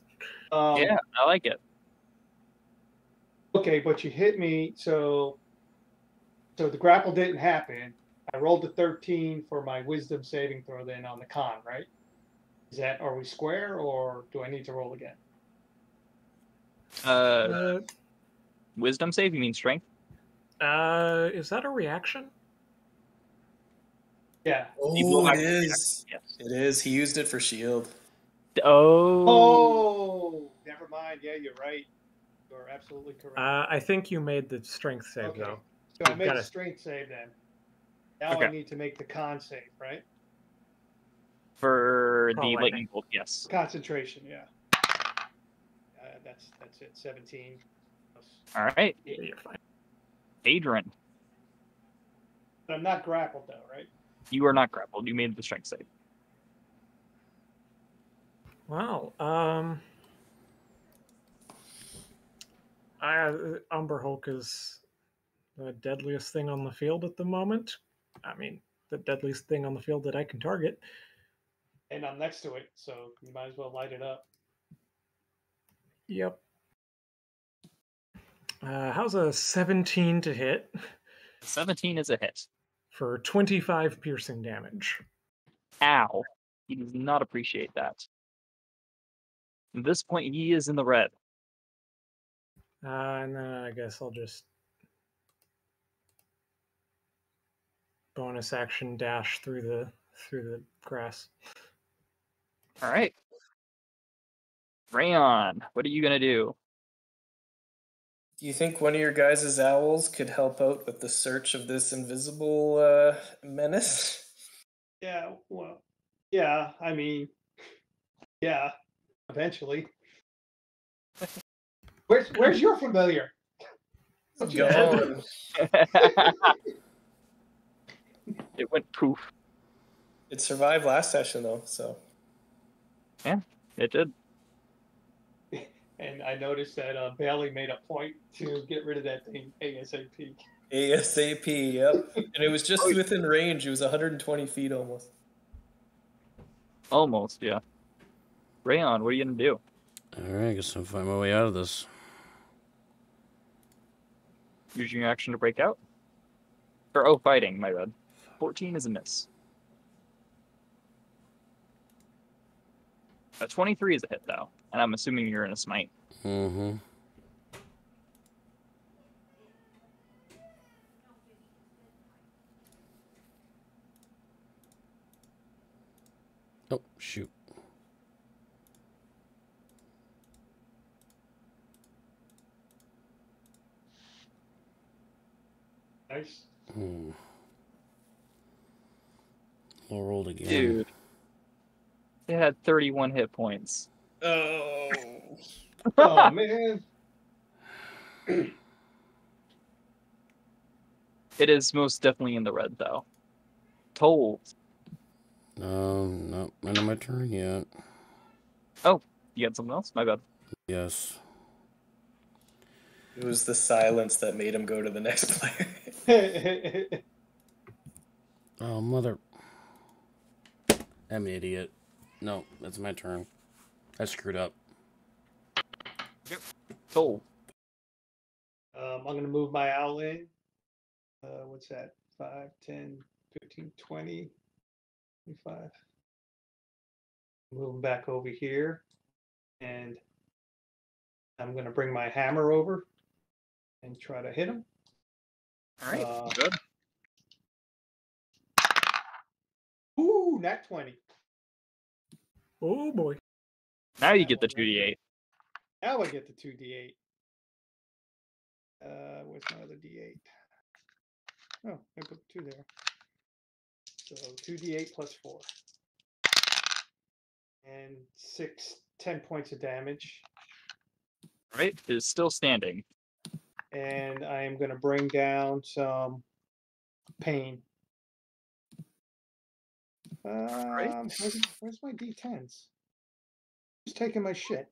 Speaker 2: Yeah, I like it.
Speaker 3: Okay, but you hit me, so the grapple didn't happen. I rolled a 13 for my wisdom saving throw then on the con, right? Are we square, or do I need to roll again?
Speaker 2: Wisdom save? You mean strength?
Speaker 4: Is that a reaction?
Speaker 3: Yeah.
Speaker 5: Oh, it is.
Speaker 2: Yes.
Speaker 5: It is. He used it for shield.
Speaker 3: Oh, never mind. Yeah, you're right. You're absolutely correct.
Speaker 4: I think you made the strength save,
Speaker 3: Okay.
Speaker 4: though.
Speaker 3: So I
Speaker 4: You've
Speaker 3: made
Speaker 4: got
Speaker 3: a
Speaker 4: it.
Speaker 3: strength save then. Now
Speaker 2: Okay.
Speaker 3: I need to make the con save, right?
Speaker 2: For the
Speaker 4: lightning.
Speaker 2: lightning bolt, yes.
Speaker 3: Concentration, yeah. That's it. 17.
Speaker 2: All right,
Speaker 4: Yeah, you're fine.
Speaker 2: Adrian,
Speaker 3: But I'm not grappled though, right?
Speaker 2: you are not grappled. You made the strength save.
Speaker 4: Wow. Umber Hulk is the deadliest thing on the field at the moment. I mean, the deadliest thing on the field that I can target.
Speaker 3: And I'm next to it, so you might as well light it up.
Speaker 4: Yep. How's a 17 to hit
Speaker 2: 17 is a hit.
Speaker 4: for 25 piercing damage?
Speaker 2: Ow. He does not appreciate that. At this point, he is in the red.
Speaker 4: And then I guess I'll just bonus action dash through the grass.
Speaker 2: All right. Rayon, what are you going to do?
Speaker 5: Do you think one of your guys' owls could help out with the search of this invisible menace?
Speaker 3: Yeah, well, yeah, I mean, yeah, eventually. Where's your familiar? Don't you have
Speaker 5: Gone.
Speaker 2: It went poof.
Speaker 5: It survived last session though, so.
Speaker 2: Yeah, it did.
Speaker 3: And I noticed that Bailey made a point to get rid of that thing ASAP.
Speaker 5: ASAP, yep. And it was just within range. It was 120 feet almost.
Speaker 2: Almost, yeah. Rayon, what are you going to do?
Speaker 1: Alright, I guess I'll find my way out of this.
Speaker 2: Using your action to break out? Or, oh, fighting, my bad. 14 is a miss. 23 is a hit, though. And I'm assuming you're in a smite.
Speaker 1: Mm-hmm. Oh, shoot.
Speaker 3: Nice.
Speaker 1: I'll roll again.
Speaker 2: Dude. It had 31 hit points.
Speaker 5: Oh.
Speaker 3: Oh, man.
Speaker 2: It is most definitely in the red, though. Told.
Speaker 1: No, not on my turn yet.
Speaker 2: Oh, you got something else? My bad.
Speaker 1: Yes.
Speaker 5: It was the silence that made him go to the next player.
Speaker 1: Oh, mother. I'm an idiot. No, that's my turn. I screwed up.
Speaker 2: Told.
Speaker 3: I'm going to move my owl in. What's that? 5, 10, 15, 20, 25. Move him back over here. And I'm going to bring my hammer over and try to hit him.
Speaker 2: All right, good.
Speaker 3: Ooh, nat 20.
Speaker 4: Oh boy.
Speaker 2: Now you get the 2d8.
Speaker 3: Now I get the 2d8. Where's my other d8? Oh, I put 2 there. So 2d8 plus 4. And 10 points of damage.
Speaker 2: All right, it is still standing.
Speaker 3: And I am going to bring down some pain. Where's my d10s? Who's taking my shit?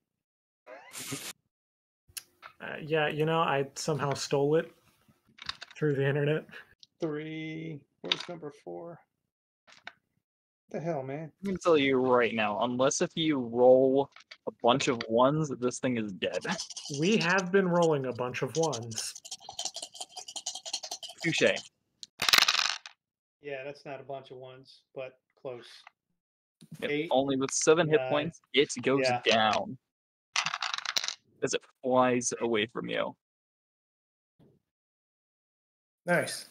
Speaker 4: Yeah, I somehow stole it through the internet.
Speaker 3: 3. Where's number 4? What the hell, man?
Speaker 2: I'm going to tell you right now, unless if you roll a bunch of ones, this thing is dead.
Speaker 4: We have been rolling a bunch of ones.
Speaker 2: Touché.
Speaker 3: Yeah, that's not a bunch of ones, but close.
Speaker 2: Yep,
Speaker 3: 8.
Speaker 2: only with 7 hit
Speaker 3: 9.
Speaker 2: points, it goes down. As it flies away from you.
Speaker 5: Nice.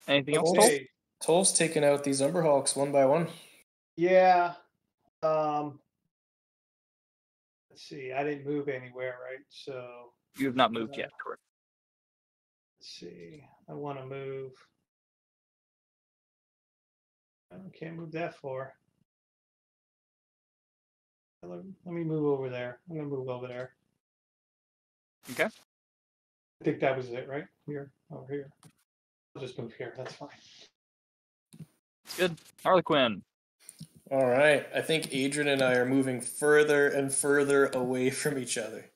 Speaker 2: Anything else, Tol?
Speaker 3: Okay.
Speaker 5: Tol's taking out these Umberhawks one by one.
Speaker 3: Yeah. Let's see. I didn't move anywhere, right? So
Speaker 2: You have not moved yet, correct?
Speaker 3: let's see. I want to move. I can't move that far. Let me move over there. I'm gonna move over there.
Speaker 2: Okay.
Speaker 3: I think that was it, right? Here, over here. I'll just move here. That's fine.
Speaker 2: Good. Harlequin.
Speaker 5: All right. I think Adrian and I are moving further and further away from each other.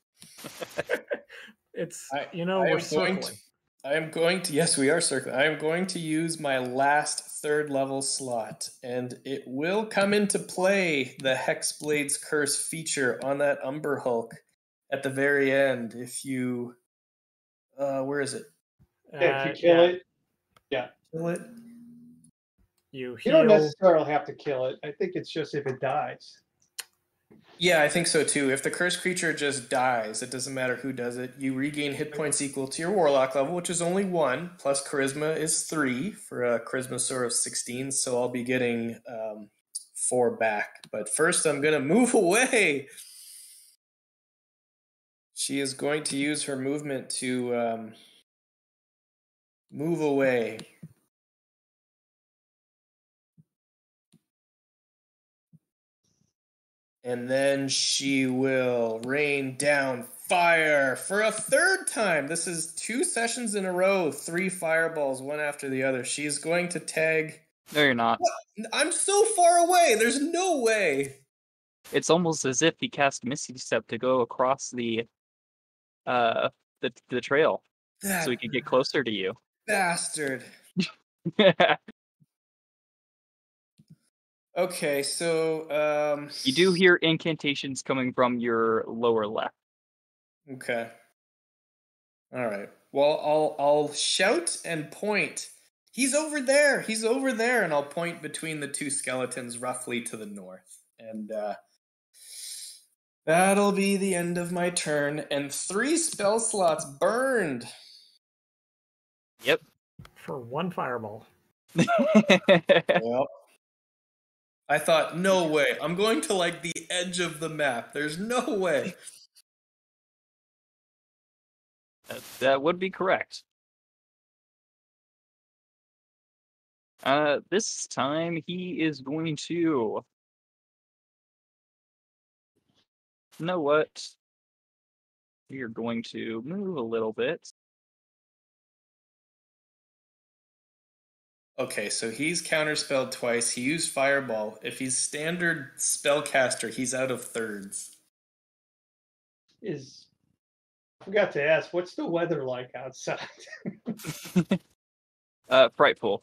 Speaker 4: It's,
Speaker 5: I
Speaker 4: we're
Speaker 5: am
Speaker 4: circling.
Speaker 5: Yes, we are circling. I am going to use my last 3rd level slot, and it will come into play, the Hexblade's Curse feature on that Umber Hulk at the very end. If you, where is it?
Speaker 3: If you kill it, yeah.
Speaker 5: Kill it.
Speaker 4: You
Speaker 3: You don't
Speaker 4: heal.
Speaker 3: necessarily have to kill it. I think it's just if it dies.
Speaker 5: Yeah, I think so too. If the cursed creature just dies, it doesn't matter who does it. You regain hit points equal to your warlock level, which is only 1, plus charisma is 3 for a charisma score of 16. So I'll be getting 4 back. But first, I'm gonna move away. She is going to use her movement to move away. And then she will rain down fire for a third time. This is 2 sessions in a row, 3 fireballs, one after the other. She's going to tag.
Speaker 2: No, you're not.
Speaker 5: What? I'm so far away. There's no way.
Speaker 2: It's almost as if he cast Misty Step to go across the trail
Speaker 5: That
Speaker 2: so he could get closer to you.
Speaker 5: bastard. Okay, so
Speaker 2: You do hear incantations coming from your lower left.
Speaker 5: Okay. All right. Well, I'll shout and point. He's over there. He's over there, and I'll point between the 2 skeletons, roughly to the north. And that'll be the end of my turn. And 3 spell slots burned.
Speaker 2: Yep.
Speaker 4: For 1 fireball.
Speaker 5: Well, I thought, no way. I'm going to like the edge of the map. There's no way.
Speaker 2: That would be correct. This time he is going to. You know what? We are going to move a little bit.
Speaker 5: Okay, so he's counterspelled twice. He used Fireball. If he's standard spellcaster, he's out of thirds.
Speaker 3: I forgot to ask, what's the weather like outside?
Speaker 2: Frightful.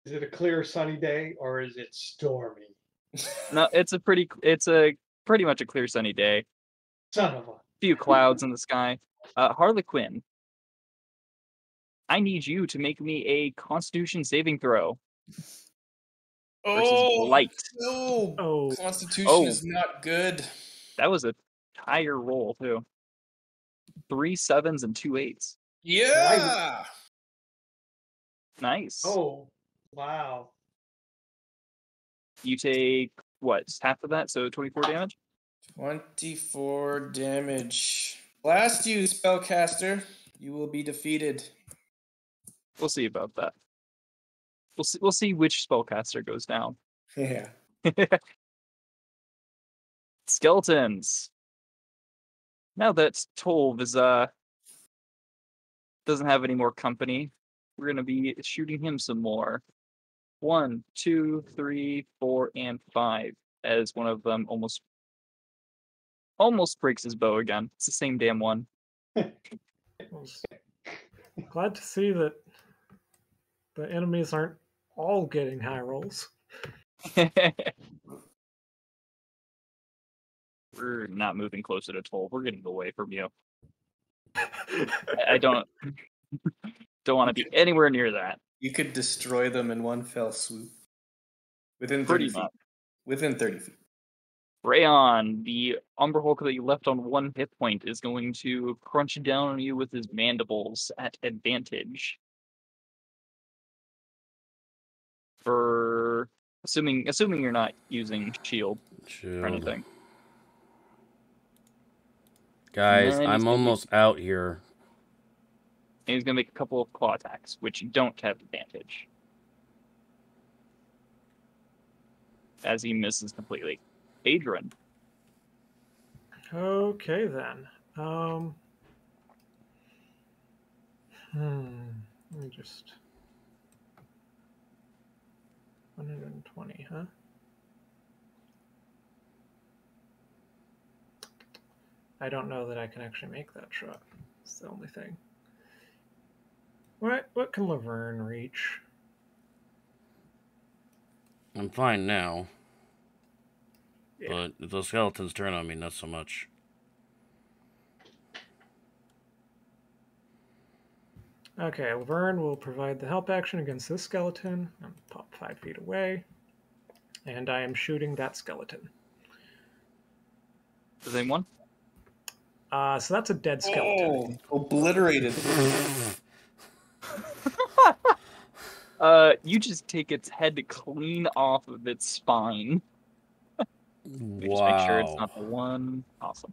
Speaker 3: Is it a clear sunny day or is it stormy?
Speaker 2: No, it's a pretty much a clear sunny day.
Speaker 3: Son of a.
Speaker 2: Few clouds in the sky. Harlequin, I need you to make me a Constitution saving throw. Versus Blight.
Speaker 5: No!
Speaker 4: Oh.
Speaker 5: Constitution is not good.
Speaker 2: That was a higher roll too. 3 7s and 2 8s.
Speaker 5: Yeah!
Speaker 2: Nice.
Speaker 3: Oh, wow.
Speaker 2: You take what? Half of that, so 24 damage.
Speaker 5: 24 damage. Blast you, spellcaster. You will be defeated.
Speaker 2: We'll see about that. We'll see which spellcaster goes down.
Speaker 5: Yeah.
Speaker 2: Skeletons. Now that Tolv is doesn't have any more company, we're gonna be shooting him some more. 1, 2, 3, 4, and 5. As one of them almost breaks his bow again. It's the same damn one.
Speaker 4: Glad to see that the enemies aren't all getting high rolls.
Speaker 2: We're not moving closer to 12. We're getting away from you. I don't want to be anywhere near that.
Speaker 5: You could destroy them in one fell swoop. Within 30
Speaker 2: Pretty
Speaker 5: feet.
Speaker 2: much.
Speaker 5: Within 30 feet.
Speaker 2: Rayon, the Umber Hulk that you left on 1 hit point, is going to crunch down on you with his mandibles at advantage. For assuming you're not using shield or anything.
Speaker 1: Guys, I'm almost out here.
Speaker 2: And he's gonna make a couple of claw attacks, which don't have advantage. As he misses completely. Adrian.
Speaker 4: Okay then. Let me just 120, huh? I don't know that I can actually make that shot. It's the only thing. What can Laverne reach?
Speaker 1: I'm fine now.
Speaker 4: Yeah.
Speaker 1: But if those skeletons turn on me, not so much.
Speaker 4: Okay, Laverne will provide the help action against this skeleton. I'm pop 5 feet away. And I am shooting that skeleton.
Speaker 2: Does anyone?
Speaker 4: So that's a dead skeleton.
Speaker 5: Oh, obliterated.
Speaker 2: You just take its head clean off of its spine. Just make sure it's not the one. Awesome.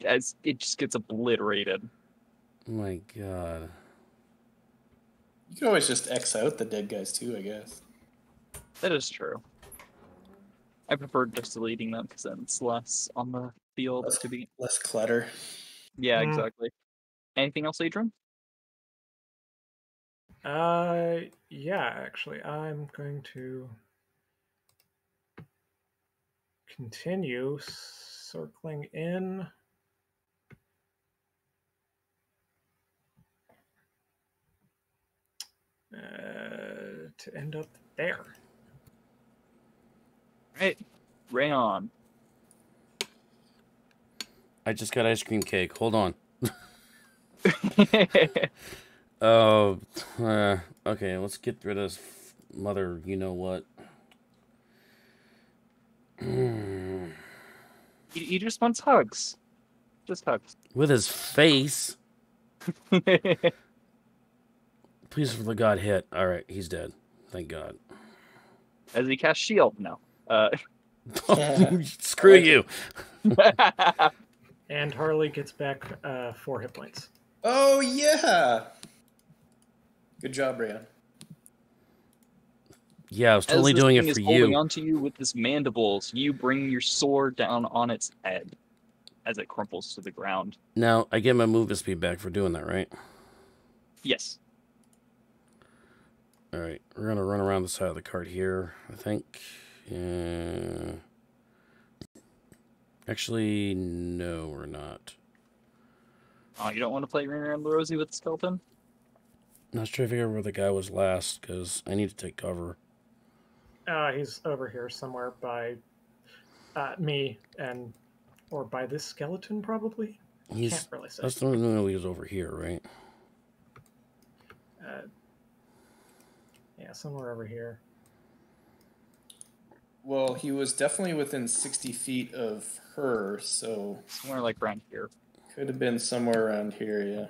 Speaker 2: As it just gets obliterated.
Speaker 1: Oh my god.
Speaker 5: You can always just X out the dead guys too, I guess.
Speaker 2: That is true. I prefer just deleting them because then it's less on the field to be.
Speaker 5: Less clutter.
Speaker 2: Yeah, exactly. Anything else, Adrian?
Speaker 4: Yeah, actually, I'm going to continue circling in. To end up there.
Speaker 2: Right. Rayon.
Speaker 1: I just got ice cream cake. Hold on. Okay, let's get rid of this mother, you know what.
Speaker 2: He just wants hugs. Just hugs.
Speaker 1: With his face. Please for the god hit. Alright, he's dead. Thank god.
Speaker 2: As he casts shield? No.
Speaker 1: Screw you.
Speaker 4: And Harley gets back 4 hit points.
Speaker 5: Oh, yeah. Good job, Rayon.
Speaker 1: Yeah, I was totally doing it for you.
Speaker 2: Holding onto you with his mandibles, you bring your sword down on its head as it crumples to the ground.
Speaker 1: Now, I get my movement speed back for doing that, right?
Speaker 2: Yes.
Speaker 1: Alright, we're going to run around the side of the cart here, I think. Actually, no, we're not.
Speaker 2: Oh, you don't want to play Ring Around the Rosie with the skeleton?
Speaker 1: I was trying to figure out where the guy was last, because I need to take cover.
Speaker 4: He's over here somewhere by me, or by this skeleton, probably? Can't really say.
Speaker 1: That's the only one he was over here, right?
Speaker 4: Yeah, somewhere over here.
Speaker 5: Well, he was definitely within 60 feet of her, so...
Speaker 2: Somewhere like around here.
Speaker 5: Could have been somewhere around here, yeah.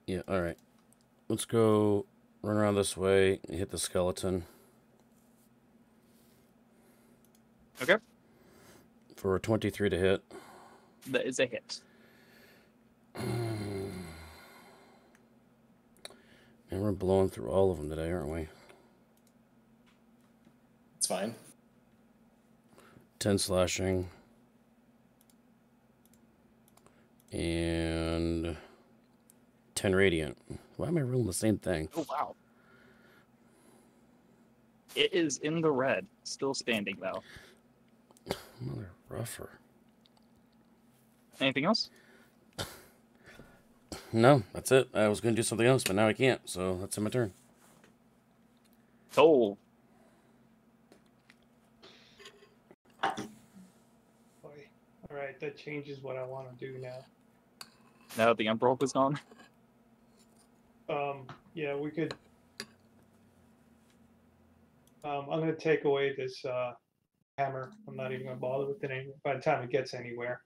Speaker 1: Yeah, alright. Let's go run around this way and hit the skeleton.
Speaker 2: Okay.
Speaker 1: For a 23 to hit.
Speaker 2: That is a hit.
Speaker 1: And we're blowing through all of them today, aren't we?
Speaker 5: It's fine.
Speaker 1: 10 slashing. And 10 radiant. Why am I rolling the same thing?
Speaker 2: Oh, wow. It is in the red. Still standing, though.
Speaker 1: Mother rougher.
Speaker 2: Anything else?
Speaker 1: No, that's it. I was going to do something else, but now I can't, so that's my turn.
Speaker 2: Soul.
Speaker 3: Alright, that changes what I want to do now.
Speaker 2: Now that the Umbral is gone?
Speaker 3: Yeah, we could... I'm going to take away this hammer. I'm not even going to bother with it anymore by the time it gets anywhere.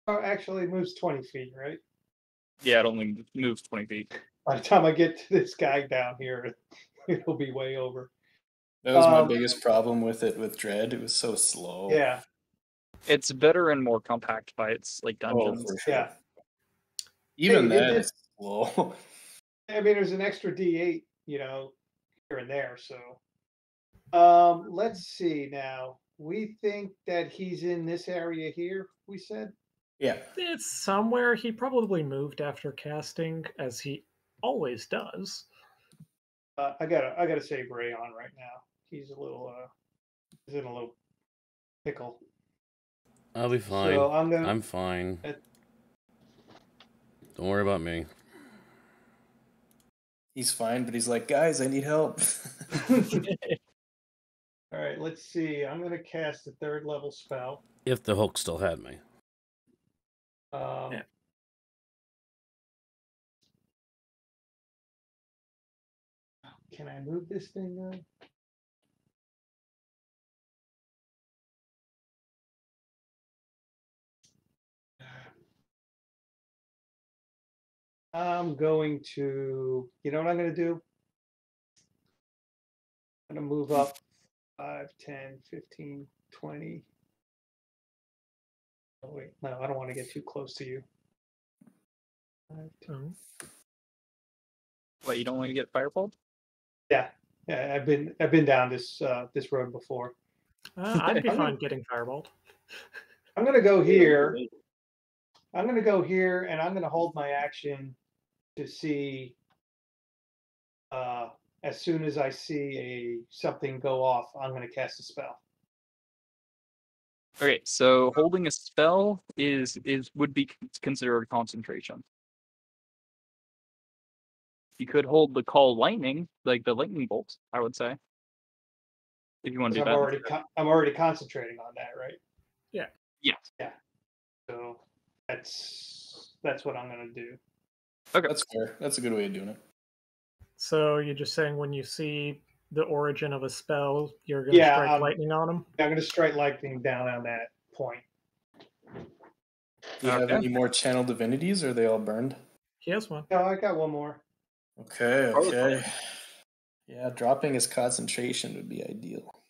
Speaker 3: Oh, actually, it moves 20 feet, right?
Speaker 2: Yeah, it only moves 20 feet.
Speaker 3: By the time I get to this guy down here, it'll be way over.
Speaker 5: That was my biggest problem with it, with Dread. It was so slow.
Speaker 3: Yeah.
Speaker 2: It's better and more compact fights, like dungeons.
Speaker 5: Oh, for sure.
Speaker 3: Yeah.
Speaker 5: Even that is slow.
Speaker 3: I mean, there's an extra D8, you know, here and there. So, let's see now. We think that he's in this area here, we said?
Speaker 5: Yeah.
Speaker 4: It's somewhere. He probably moved after casting, as he always does.
Speaker 3: I gotta save Rayon right now. He's a little, he's in a little pickle.
Speaker 1: I'll be fine.
Speaker 3: So
Speaker 1: I'm fine. Don't worry about me.
Speaker 5: He's fine, but he's like, guys, I need help.
Speaker 3: All right, let's see. I'm going to cast a 3rd level spell.
Speaker 1: If the Hulk still had me.
Speaker 4: Yeah.
Speaker 3: Can I move this thing though? I'm going to, you know what I'm going to do? I'm going to move up 5, 10, 15, 20. Oh, wait, no, I don't want to get too close to you. 5, 10.
Speaker 4: Oh.
Speaker 2: What, you don't want to get fireballed?
Speaker 3: Yeah, I've been down this road before.
Speaker 4: I'd be
Speaker 3: I'm
Speaker 4: fine
Speaker 3: gonna-
Speaker 4: getting fireballed.
Speaker 3: I'm going to go here. I'm going to go here, and I'm going to hold my action to see. As soon as I see something go off, I'm going to cast a spell.
Speaker 2: Okay, so holding a spell would be considered concentration. You could hold the call lightning, like the lightning bolt, I would say. If you want to do that.
Speaker 3: I'm already concentrating on that, right?
Speaker 4: Yeah.
Speaker 2: Yes.
Speaker 3: Yeah. So that's what I'm going to do.
Speaker 2: Okay.
Speaker 5: That's fair. That's a good way of doing it.
Speaker 4: So you're just saying when you see the origin of a spell, you're going to strike lightning on them?
Speaker 3: I'm going to strike lightning down on that point.
Speaker 5: Do you have any more channel divinities, or are they all burned?
Speaker 4: He has one.
Speaker 3: No, I got one more.
Speaker 5: Okay. Yeah, dropping his concentration would be ideal.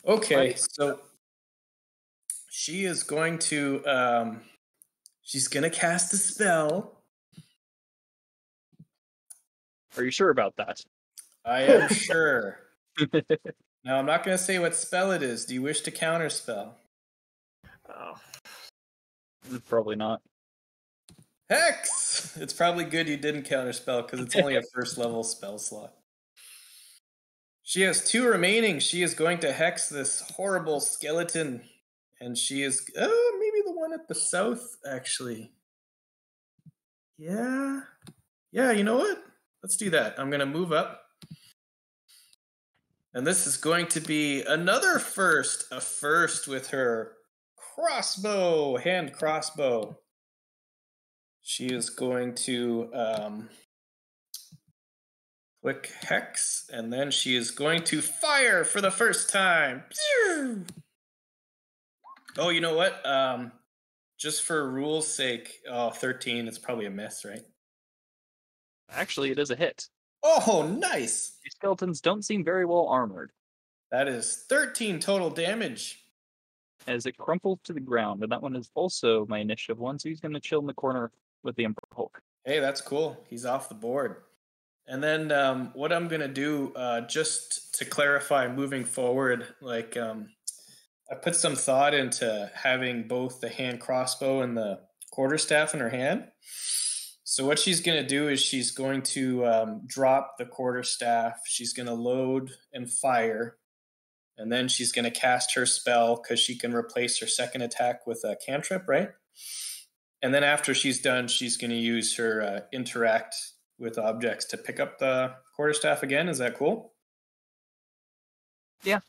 Speaker 5: Okay, so she is going to she's gonna cast a spell.
Speaker 2: Are you sure about that?
Speaker 5: I am sure. Now I'm not gonna say what spell it is. Do you wish to counterspell?
Speaker 4: Oh.
Speaker 2: Probably not.
Speaker 5: Hex! It's probably good you didn't counterspell because it's only a first level spell slot. She has 2 remaining. She is going to hex this horrible skeleton. And she is... Oh, maybe the one at the south, actually. Yeah. Yeah, you know what? Let's do that. I'm going to move up. And this is going to be another first. A first with her crossbow, hand crossbow. She is going to click hex, and then she is going to fire for the first time. Oh, you know what? Just for rules' sake, 13, it's probably a miss, right?
Speaker 2: Actually, it is a hit.
Speaker 5: Oh, nice!
Speaker 2: These skeletons don't seem very well armored.
Speaker 5: That is 13 total damage.
Speaker 2: As it crumples to the ground, and that one is also my initiative one, so he's going to chill in the corner with the Emperor Hulk.
Speaker 5: Hey, that's cool. He's off the board. And then what I'm going to do, just to clarify moving forward, like I put some thought into having both the hand crossbow and the quarterstaff in her hand. So what she's going to do is she's going to drop the quarterstaff. She's going to load and fire. And then she's going to cast her spell because she can replace her second attack with a cantrip, right? And then after she's done, she's going to use her interact with objects to pick up the quarterstaff again. Is that cool?
Speaker 2: Yeah.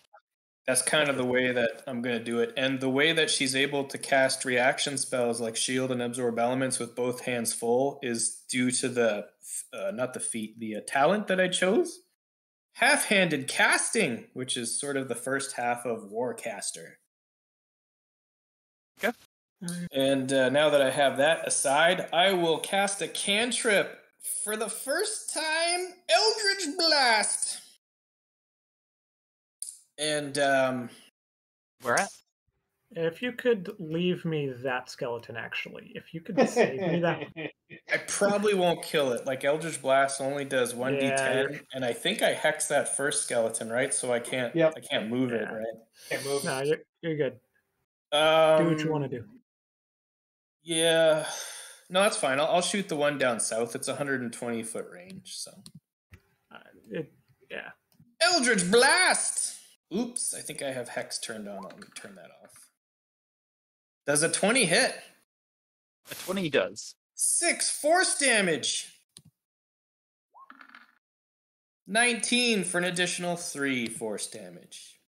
Speaker 5: That's kind of the way that I'm going to do it. And the way that she's able to cast reaction spells like shield and absorb elements with both hands full is due to the, not the feat, the talent that I chose. Half-handed casting, which is sort of the first half of Warcaster.
Speaker 2: Okay.
Speaker 5: And now that I have that aside, I will cast a cantrip for the first time, Eldritch Blast. And
Speaker 2: where at?
Speaker 4: If you could leave me that skeleton, actually. If you could save me that one.
Speaker 5: I probably won't kill it. Like Eldritch Blast only does 1d10, and I think I hex that first skeleton, right? So I can't move it, right?
Speaker 3: Can't move.
Speaker 4: No, you're good. Do what you want to do.
Speaker 5: Yeah. No, that's fine. I'll shoot the one down south. It's 120-foot range, so.
Speaker 4: Yeah.
Speaker 5: Eldritch Blast! Oops, I think I have Hex turned on. Let me turn that off. Does a 20 hit?
Speaker 2: A 20 does.
Speaker 5: 6 force damage. 19 for an additional 3 force damage.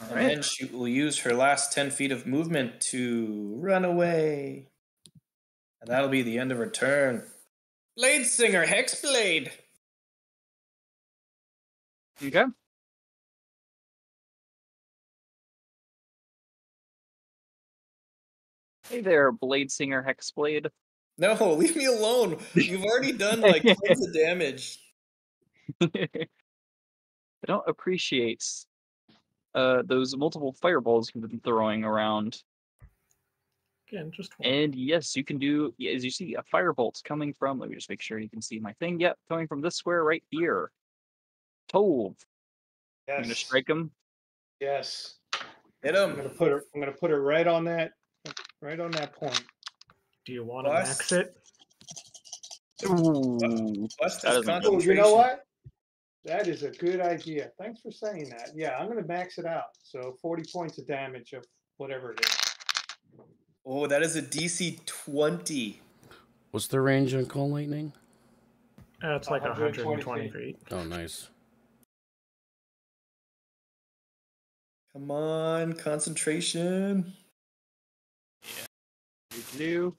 Speaker 2: All
Speaker 5: and
Speaker 2: right.
Speaker 5: then she will use her last 10 feet of movement to run away. And that'll be the end of her turn. Blade Singer, Hexblade.
Speaker 2: Okay. Hey there, Blade Singer Hexblade.
Speaker 5: No, leave me alone. You've already done like tons of damage.
Speaker 2: I don't appreciate those multiple fireballs you've been throwing around.
Speaker 4: Again, just one.
Speaker 2: And yes, you can do, as you see, a firebolt coming from, let me just make sure you can see my thing. Yep, coming from this square right here. Tove.
Speaker 3: Yes.
Speaker 2: I'm going to strike him.
Speaker 3: Yes.
Speaker 5: Hit
Speaker 3: I'm
Speaker 5: him.
Speaker 3: gonna put it right on that point.
Speaker 4: Do you want to
Speaker 5: Bust.
Speaker 4: max it?
Speaker 2: Ooh,
Speaker 5: Bust
Speaker 2: that
Speaker 5: his
Speaker 2: isn't good.
Speaker 3: Oh,
Speaker 5: concentration.
Speaker 3: you know what? That is a good idea. Thanks for saying that. Yeah, I'm gonna max it out. So 40 points of damage of whatever it is.
Speaker 5: Oh, that is a DC 20.
Speaker 1: What's the range on Cold Lightning?
Speaker 4: It's like 120
Speaker 3: 120
Speaker 4: feet.
Speaker 1: Oh, nice.
Speaker 5: Come on, concentration.
Speaker 2: Do.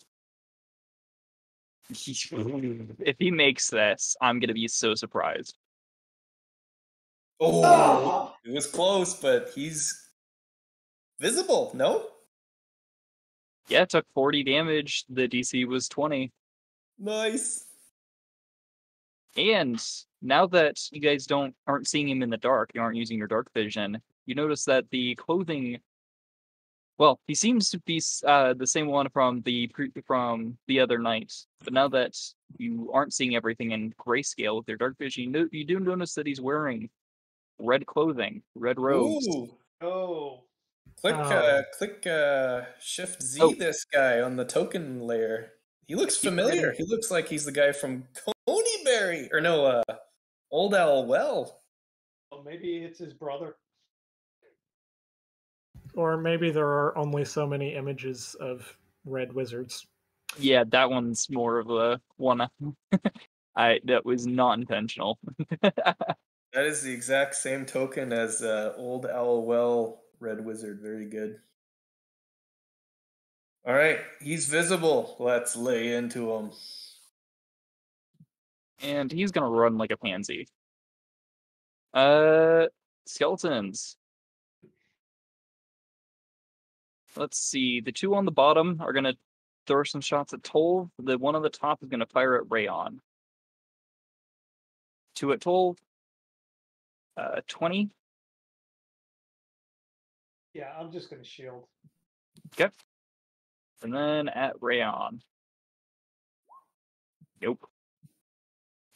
Speaker 2: If he makes this, I'm going to be so surprised.
Speaker 5: Oh, it was close, but he's visible, no?
Speaker 2: Yeah, it took 40 damage. The DC was 20.
Speaker 5: Nice.
Speaker 2: And now that you guys aren't seeing him in the dark, you aren't using your dark vision, you notice that the clothing, well, he seems to be the same one from the other night. But now that you aren't seeing everything in grayscale with your dark vision, you do notice that he's wearing red clothing, red robes.
Speaker 5: Ooh.
Speaker 3: Oh.
Speaker 5: Click Shift Z
Speaker 2: Oh.
Speaker 5: this guy on the token layer. He looks familiar. He looks like he's the guy from Coneyberry. Or no, Old Owl Well.
Speaker 3: Well, maybe it's his brother.
Speaker 4: Or maybe there are only so many images of red wizards.
Speaker 2: Yeah, that one's more of a one. That was not intentional.
Speaker 5: That is the exact same token as Old Owl Well Red Wizard. Very good. All right, he's visible. Let's lay into him.
Speaker 2: And he's gonna run like a pansy. Skeletons. Let's see. The two on the bottom are gonna throw some shots at Tolv. The one on the top is gonna fire at Rayon. 2 at Tolv. 20.
Speaker 3: Yeah, I'm just gonna shield.
Speaker 2: Okay. And then at Rayon. Nope.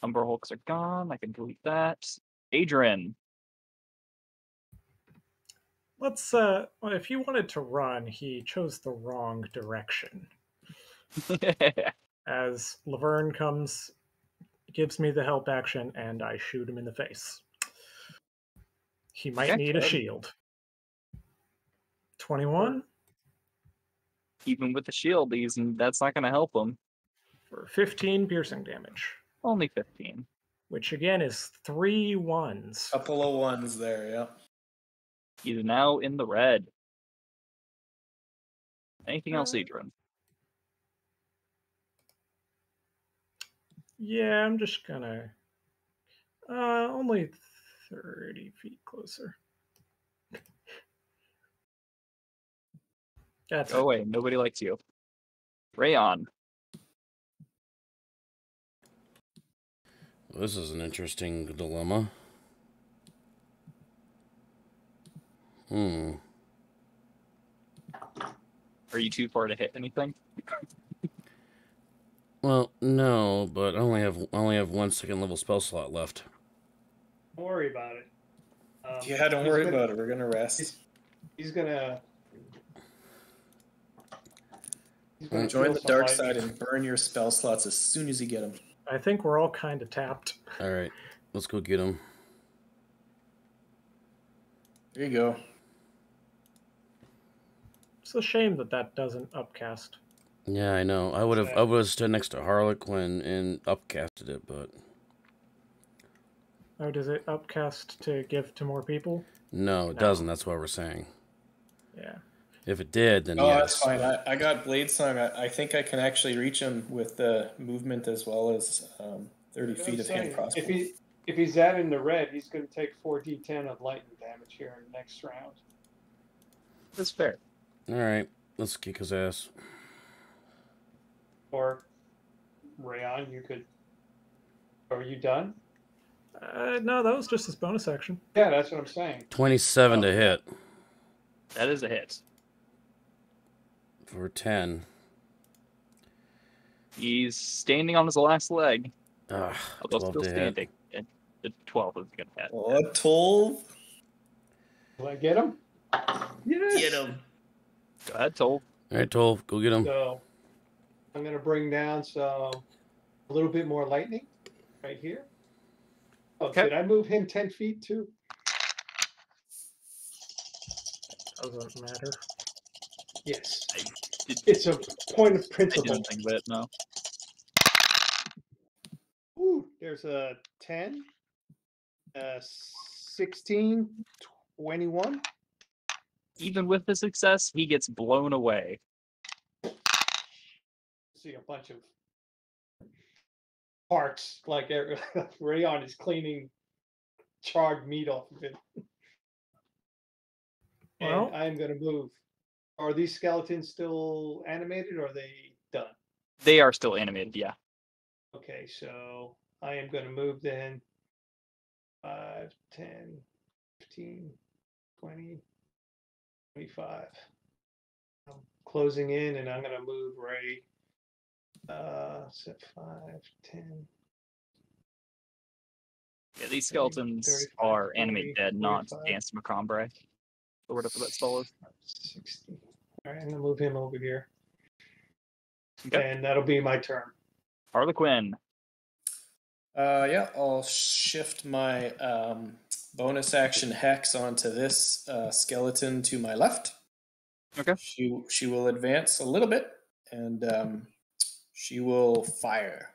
Speaker 2: Umber Hulks are gone. I can delete that. Adrian.
Speaker 4: Let's well, if he wanted to run, he chose the wrong direction. As Laverne comes, gives me the help action, and I shoot him in the face. He might need a shield. 21
Speaker 2: Even with the shield, that's not gonna help him.
Speaker 4: for 15 piercing damage,
Speaker 2: Only 15.
Speaker 4: which again is 3 ones.
Speaker 5: Couple of ones there, yeah.
Speaker 2: He's now in the red. Anything else, Adrian?
Speaker 4: Yeah, I'm just gonna only 30 feet closer. That's
Speaker 2: Go away. Nobody likes you. Rayon.
Speaker 1: This is an interesting dilemma.
Speaker 2: Are you too far to hit anything?
Speaker 1: Well, no, but I only have 1 second level spell slot left.
Speaker 3: Don't worry about it.
Speaker 5: Yeah, don't worry about it. We're gonna rest.
Speaker 3: He's gonna
Speaker 5: Join the dark side and burn your spell slots as soon as you get them.
Speaker 4: I think we're all kind of tapped.
Speaker 1: All right, let's go get him.
Speaker 5: There you go.
Speaker 4: It's a shame that doesn't upcast.
Speaker 1: Yeah, I know. I would have stood next to Harlequin and upcasted it, but
Speaker 4: Oh, does it upcast to give to more people?
Speaker 1: no, it doesn't. That's what we're saying.
Speaker 4: Yeah.
Speaker 1: If it did, then
Speaker 5: Oh,
Speaker 1: yes.
Speaker 5: that's fine. I got Blade Song. I think I can actually reach him with the movement as well as 30 feet of hand crossbow.
Speaker 3: If he's that in the red, he's going to take 4d10 of lightning damage here in the next round.
Speaker 2: That's fair.
Speaker 1: All right, let's kick his ass.
Speaker 3: Or Rayon, you could. Are you done?
Speaker 4: No, that was just his bonus action.
Speaker 3: Yeah, that's what I'm saying.
Speaker 1: 27 to hit
Speaker 2: That is a hit.
Speaker 1: for 10.
Speaker 2: He's standing on his last leg.
Speaker 1: Ugh,
Speaker 2: Although
Speaker 1: 12
Speaker 2: still
Speaker 1: to hit.
Speaker 2: standing. And the 12 is going to hit.
Speaker 5: Oh, 12.
Speaker 3: Will I get him? Yes.
Speaker 5: Get him.
Speaker 2: Go ahead, Toll.
Speaker 1: All right, 12. Go get him.
Speaker 3: So I'm going to bring down a little bit more lightning right here. Oh,
Speaker 2: Okay.
Speaker 3: did I move him 10 feet too?
Speaker 4: Doesn't matter.
Speaker 3: Yes.
Speaker 2: Did,
Speaker 3: It's a point of
Speaker 2: I
Speaker 3: principle.
Speaker 2: didn't think of it, no.
Speaker 3: Ooh, there's a 10, 16, 21.
Speaker 2: Even with the success, he gets blown away.
Speaker 3: See a bunch of parts, like Rayon is cleaning charred meat off of it.
Speaker 4: Well-
Speaker 3: And I'm going to move. Are these skeletons still animated or are they done?
Speaker 2: They are still animated, yeah.
Speaker 3: Okay, so I am going to move then 5, 10, 15, 20, 25. I'm closing in and I'm going to move Ray. Set 5, 10.
Speaker 2: Yeah, these skeletons
Speaker 3: 35,
Speaker 2: are
Speaker 3: 40,
Speaker 2: animated dead, not
Speaker 3: 45.
Speaker 2: Dance Macombre. Or whatever that spell is.
Speaker 3: 60. All right, I'm going to move him over here.
Speaker 2: Okay.
Speaker 3: And that'll be my turn.
Speaker 2: Harlequin.
Speaker 5: Yeah, I'll shift my bonus action hex onto this skeleton to my left.
Speaker 2: Okay.
Speaker 5: She will advance a little bit, and she will fire.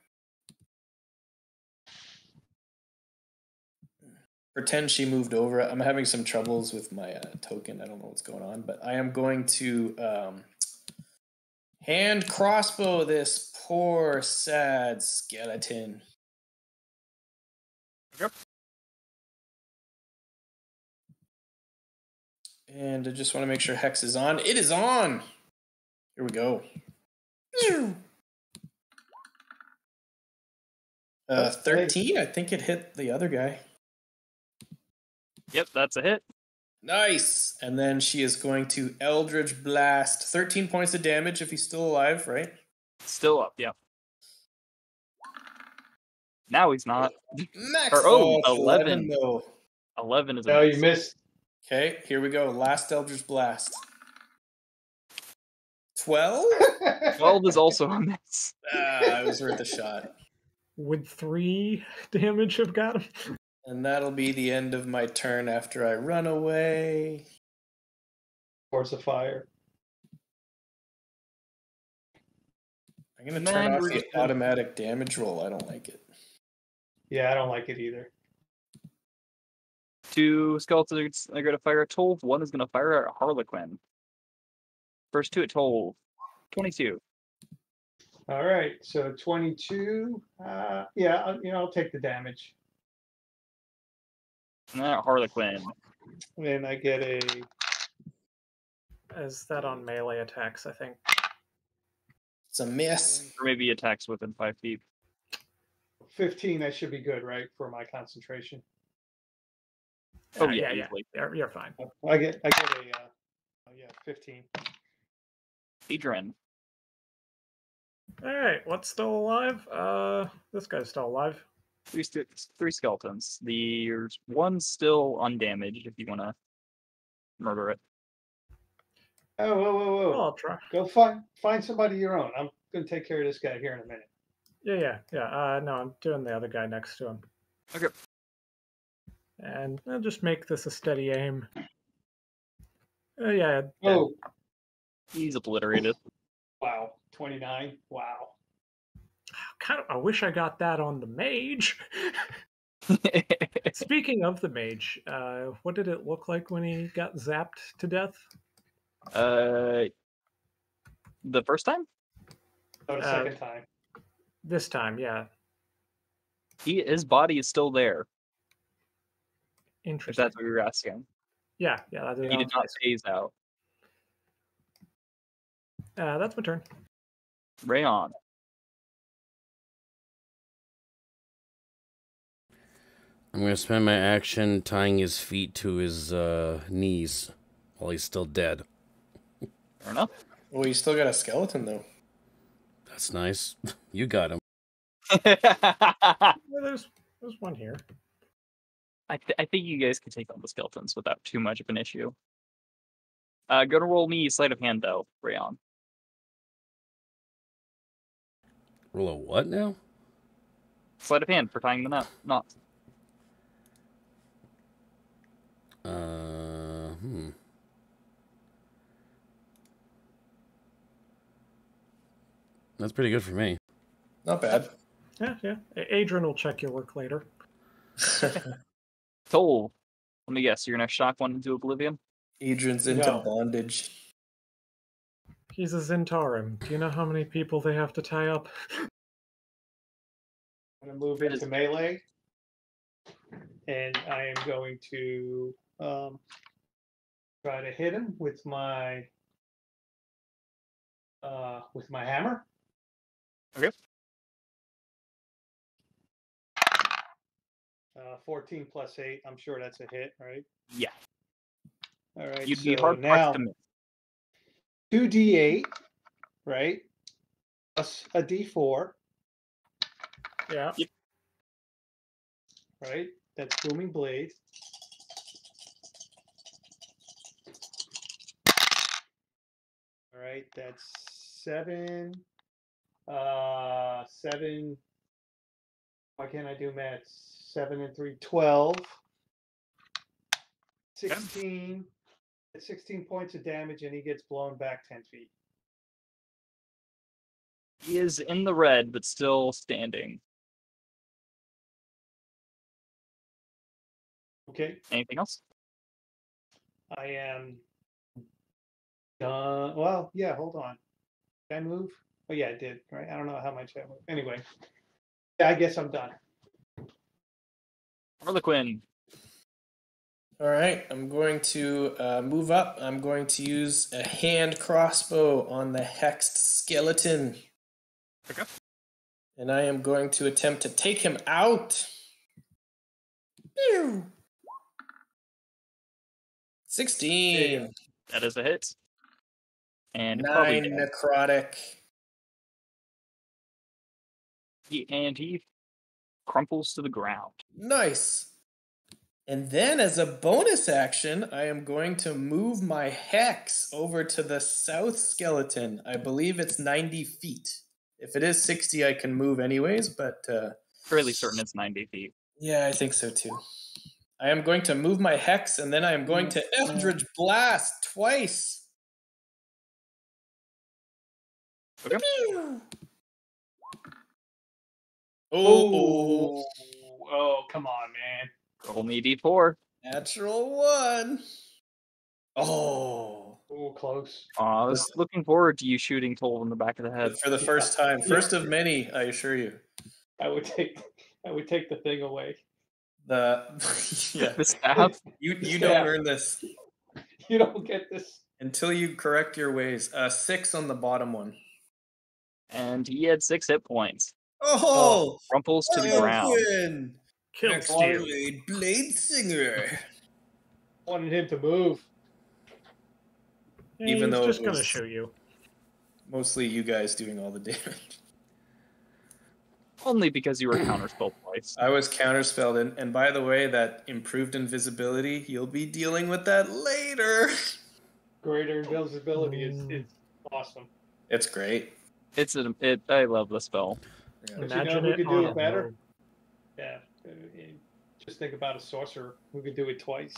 Speaker 5: Pretend she moved over. I'm having some troubles with my token. I don't know what's going on, but I am going to hand crossbow this poor, sad skeleton.
Speaker 2: Yep.
Speaker 5: And I just want to make sure Hex is on. It is on! Here we go. 13? I think it hit the other guy.
Speaker 2: Yep, that's a hit.
Speaker 5: Nice! And then she is going to Eldritch Blast. 13 points of damage if he's still alive, right?
Speaker 2: Still up, yeah. Now he's not.
Speaker 5: Max!
Speaker 2: Or, oh,
Speaker 5: it's
Speaker 2: 11.
Speaker 5: though.
Speaker 2: 11 is a
Speaker 3: No,
Speaker 2: miss.
Speaker 3: you missed.
Speaker 5: Okay, here we go. Last Eldritch Blast. 12?
Speaker 2: 12 is also a miss.
Speaker 5: It was worth a shot.
Speaker 4: Would 3 damage have got him?
Speaker 5: And that'll be the end of my turn after I run away.
Speaker 3: Force of fire.
Speaker 5: I'm going to turn
Speaker 2: Man,
Speaker 5: off
Speaker 2: we're
Speaker 5: the
Speaker 2: just-
Speaker 5: automatic damage roll. I don't like it.
Speaker 3: Yeah, I don't like it either.
Speaker 2: 2 skeletons are going to fire at Tolv. 1 is going to fire at Harlequin. First 2 at Tolv. 22.
Speaker 3: All right, so 22. Yeah, I'll take the damage.
Speaker 2: And then at Harlequin.
Speaker 3: Then I get a
Speaker 4: Is that on melee attacks, I think?
Speaker 5: It's a miss.
Speaker 2: Or maybe attacks within 5 feet.
Speaker 3: 15. That should be good, right, for my concentration.
Speaker 2: Oh, yeah,
Speaker 4: yeah.
Speaker 2: easily.
Speaker 4: You're fine.
Speaker 3: I get a 15.
Speaker 2: Adrian.
Speaker 4: All right, what's still alive? This guy's still alive.
Speaker 2: 3 skeletons. There's 1 still undamaged if you want to murder it.
Speaker 3: Oh, whoa!
Speaker 4: Well, I'll try.
Speaker 3: Go find somebody of your own. I'm gonna take care of this guy here in a minute.
Speaker 4: Yeah. No, I'm doing the other guy next to him.
Speaker 2: Okay.
Speaker 4: And I'll just make this a steady aim. Yeah.
Speaker 3: Oh,
Speaker 2: He's obliterated.
Speaker 3: wow, 29. Wow.
Speaker 4: I wish I got that on the mage. Speaking of the mage, what did it look like when he got zapped to death?
Speaker 2: The first time?
Speaker 3: Oh, the second time.
Speaker 4: This time, yeah.
Speaker 2: His body is still there, if
Speaker 4: Interesting.
Speaker 2: that's what you were asking.
Speaker 4: Yeah. That
Speaker 2: He did not phase out.
Speaker 4: That's my turn.
Speaker 2: Rayon.
Speaker 1: I'm going to spend my action tying his feet to his knees while he's still dead.
Speaker 2: Fair enough.
Speaker 5: Well, you still got a skeleton, though.
Speaker 1: That's nice. You got him.
Speaker 4: Well, there's one here.
Speaker 2: I think you guys can take on the skeletons without too much of an issue. Go to roll me sleight of hand, though, Rayon.
Speaker 1: Roll a what now?
Speaker 2: Sleight of hand for tying the knot.
Speaker 1: That's pretty good for me.
Speaker 5: Not bad.
Speaker 4: Yeah. Adrian will check your work later.
Speaker 2: Toll. Let me guess, you're gonna shock one into oblivion?
Speaker 5: Adrian's into
Speaker 3: No.
Speaker 5: bondage.
Speaker 4: He's a Zentarum. Do you know how many people they have to tie up?
Speaker 3: I'm going to move into melee. And I am going to try to hit him with my hammer.
Speaker 2: Okay.
Speaker 3: 14 plus 8. I'm sure that's a hit, right?
Speaker 2: Yeah.
Speaker 3: All right.
Speaker 2: You'd be
Speaker 3: so
Speaker 2: hard
Speaker 3: now
Speaker 2: pressed to miss.
Speaker 3: 2d8, right? Plus a d4,
Speaker 4: Yeah.
Speaker 2: Yep.
Speaker 3: right? That's booming blade. All right, that's 7. 7. Why can't I do math? 7 and 3, 12. 16. That's 16 points of damage, and he gets blown back 10 feet.
Speaker 2: He is in the red, but still standing.
Speaker 3: Okay,
Speaker 2: Anything else?
Speaker 3: I am done. Well, yeah, hold on. Did I move? Oh, yeah, I did. Right. I don't know how much I moved. Anyway, yeah, I guess I'm done.
Speaker 2: Harlequin.
Speaker 5: All right, I'm going to move up. I'm going to use a hand crossbow on the hexed skeleton.
Speaker 2: Okay.
Speaker 5: And I am going to attempt to take him out. Pew! 16.
Speaker 2: That is a hit. And probably
Speaker 5: 9
Speaker 2: dead.
Speaker 5: necrotic.
Speaker 2: He crumples to the ground.
Speaker 5: Nice. And then as a bonus action, I am going to move my hex over to the south skeleton. I believe it's 90 feet. If it is 60, I can move anyways, but...
Speaker 2: Fairly certain it's 90 feet.
Speaker 5: yeah, I think so too. I am going to move my hex, and then I am going to Eldritch Blast twice.
Speaker 2: Okay.
Speaker 5: Oh,
Speaker 3: Oh, come on, man.
Speaker 2: Roll me d4.
Speaker 5: natural 1. Oh,
Speaker 3: Oh, close.
Speaker 2: I was looking forward to you shooting Toll in the back of the head.
Speaker 5: for the first time. First of many, I assure you.
Speaker 3: I would take the thing away.
Speaker 5: The yeah,
Speaker 2: The staff.
Speaker 5: you
Speaker 3: Yeah.
Speaker 5: don't earn this
Speaker 3: You don't get this.
Speaker 5: until you correct your ways. 6 on the bottom one.
Speaker 2: And he had 6 hit points.
Speaker 5: Oh,
Speaker 2: Crumples to the ground.
Speaker 5: Elfin!
Speaker 4: Kill steal.
Speaker 5: Blade Singer.
Speaker 3: Wanted him to move.
Speaker 4: Yeah,
Speaker 5: Even
Speaker 4: he's
Speaker 5: though
Speaker 4: just
Speaker 5: it
Speaker 4: gonna
Speaker 5: was-
Speaker 4: show you.
Speaker 5: Mostly you guys doing all the damage.
Speaker 2: Only because you were counterspelled twice.
Speaker 5: I was counterspelled, and by the way, that improved invisibility, you'll be dealing with that later.
Speaker 3: Greater invisibility is awesome.
Speaker 5: It's great.
Speaker 2: I love the spell.
Speaker 5: Yeah.
Speaker 3: But you know
Speaker 4: Imagine
Speaker 3: who
Speaker 4: it
Speaker 3: could
Speaker 4: on
Speaker 3: do
Speaker 4: a
Speaker 3: it better?
Speaker 4: rogue.
Speaker 3: Yeah. Just think about a sorcerer who could do it twice.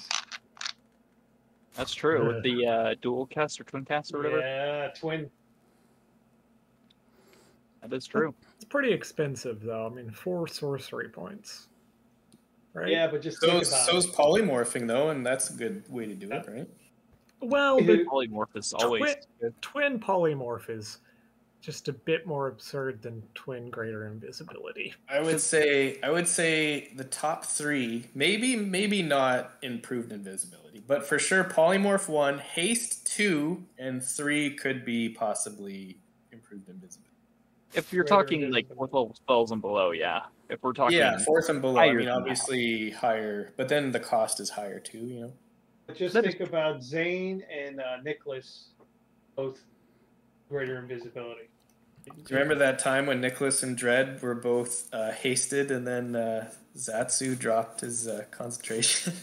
Speaker 2: That's true. With the dual cast or twin cast or whatever.
Speaker 3: Yeah, twin.
Speaker 2: That is true.
Speaker 4: It's pretty expensive, though. I mean, 4 sorcery points. Right?
Speaker 3: Yeah, but just think about
Speaker 5: So's
Speaker 3: it.
Speaker 5: polymorphing, though, and that's a good way to do it, right?
Speaker 4: Well, the
Speaker 2: Polymorph is always good.
Speaker 4: twin polymorph is just a bit more absurd than twin greater invisibility.
Speaker 5: I would say the top 3, maybe not improved invisibility, but for sure polymorph 1, haste 2, and 3 could be possibly improved invisibility.
Speaker 2: If you're
Speaker 3: Greater
Speaker 2: talking like
Speaker 3: invisibility.
Speaker 2: 4th level spells and below, yeah. If we're talking
Speaker 5: Yeah, 4th and below. I
Speaker 2: higher
Speaker 5: mean,
Speaker 2: than that.
Speaker 5: obviously higher, but then the cost is higher too. You know.
Speaker 3: But just
Speaker 2: That is-
Speaker 3: think about Zane and Nicholas, both greater invisibility.
Speaker 5: Do you remember that time when Nicholas and Dredd were both hasted, and then Zatsu dropped his concentration?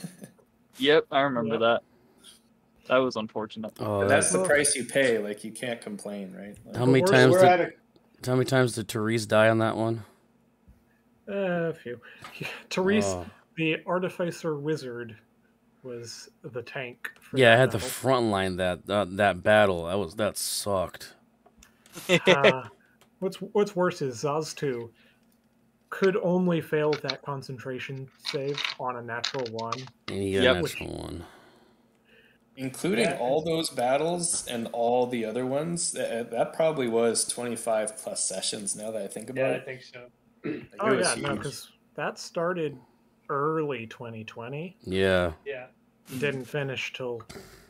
Speaker 2: Yep, I remember
Speaker 4: Yep.
Speaker 2: that. That was unfortunate.
Speaker 1: Oh,
Speaker 5: But that's
Speaker 1: that's
Speaker 5: the
Speaker 4: Well-
Speaker 5: price you pay. Like, you can't complain, right? Like,
Speaker 1: how many
Speaker 4: worst-
Speaker 1: times
Speaker 3: We're at
Speaker 1: did
Speaker 3: a
Speaker 1: how many times did Therese die on that one?
Speaker 4: A few. Therese,
Speaker 1: Oh.
Speaker 4: the artificer wizard, was the tank. For
Speaker 1: Yeah, I
Speaker 4: that
Speaker 1: had the
Speaker 4: battle.
Speaker 1: front line that battle. That sucked.
Speaker 4: What's worse is Zaz 2 could only fail that concentration save on a natural 1.
Speaker 1: And he got
Speaker 2: Yep.
Speaker 1: a natural one.
Speaker 5: including
Speaker 3: Yeah.
Speaker 5: all those battles and all the other ones, that probably was 25 plus sessions. Now that I think about
Speaker 3: yeah, I
Speaker 5: it,
Speaker 3: think so.
Speaker 5: Like,
Speaker 4: Oh
Speaker 5: it was
Speaker 4: yeah, no,
Speaker 5: huge.
Speaker 4: because that started early 2020.
Speaker 1: Yeah.
Speaker 3: Yeah.
Speaker 4: Didn't finish till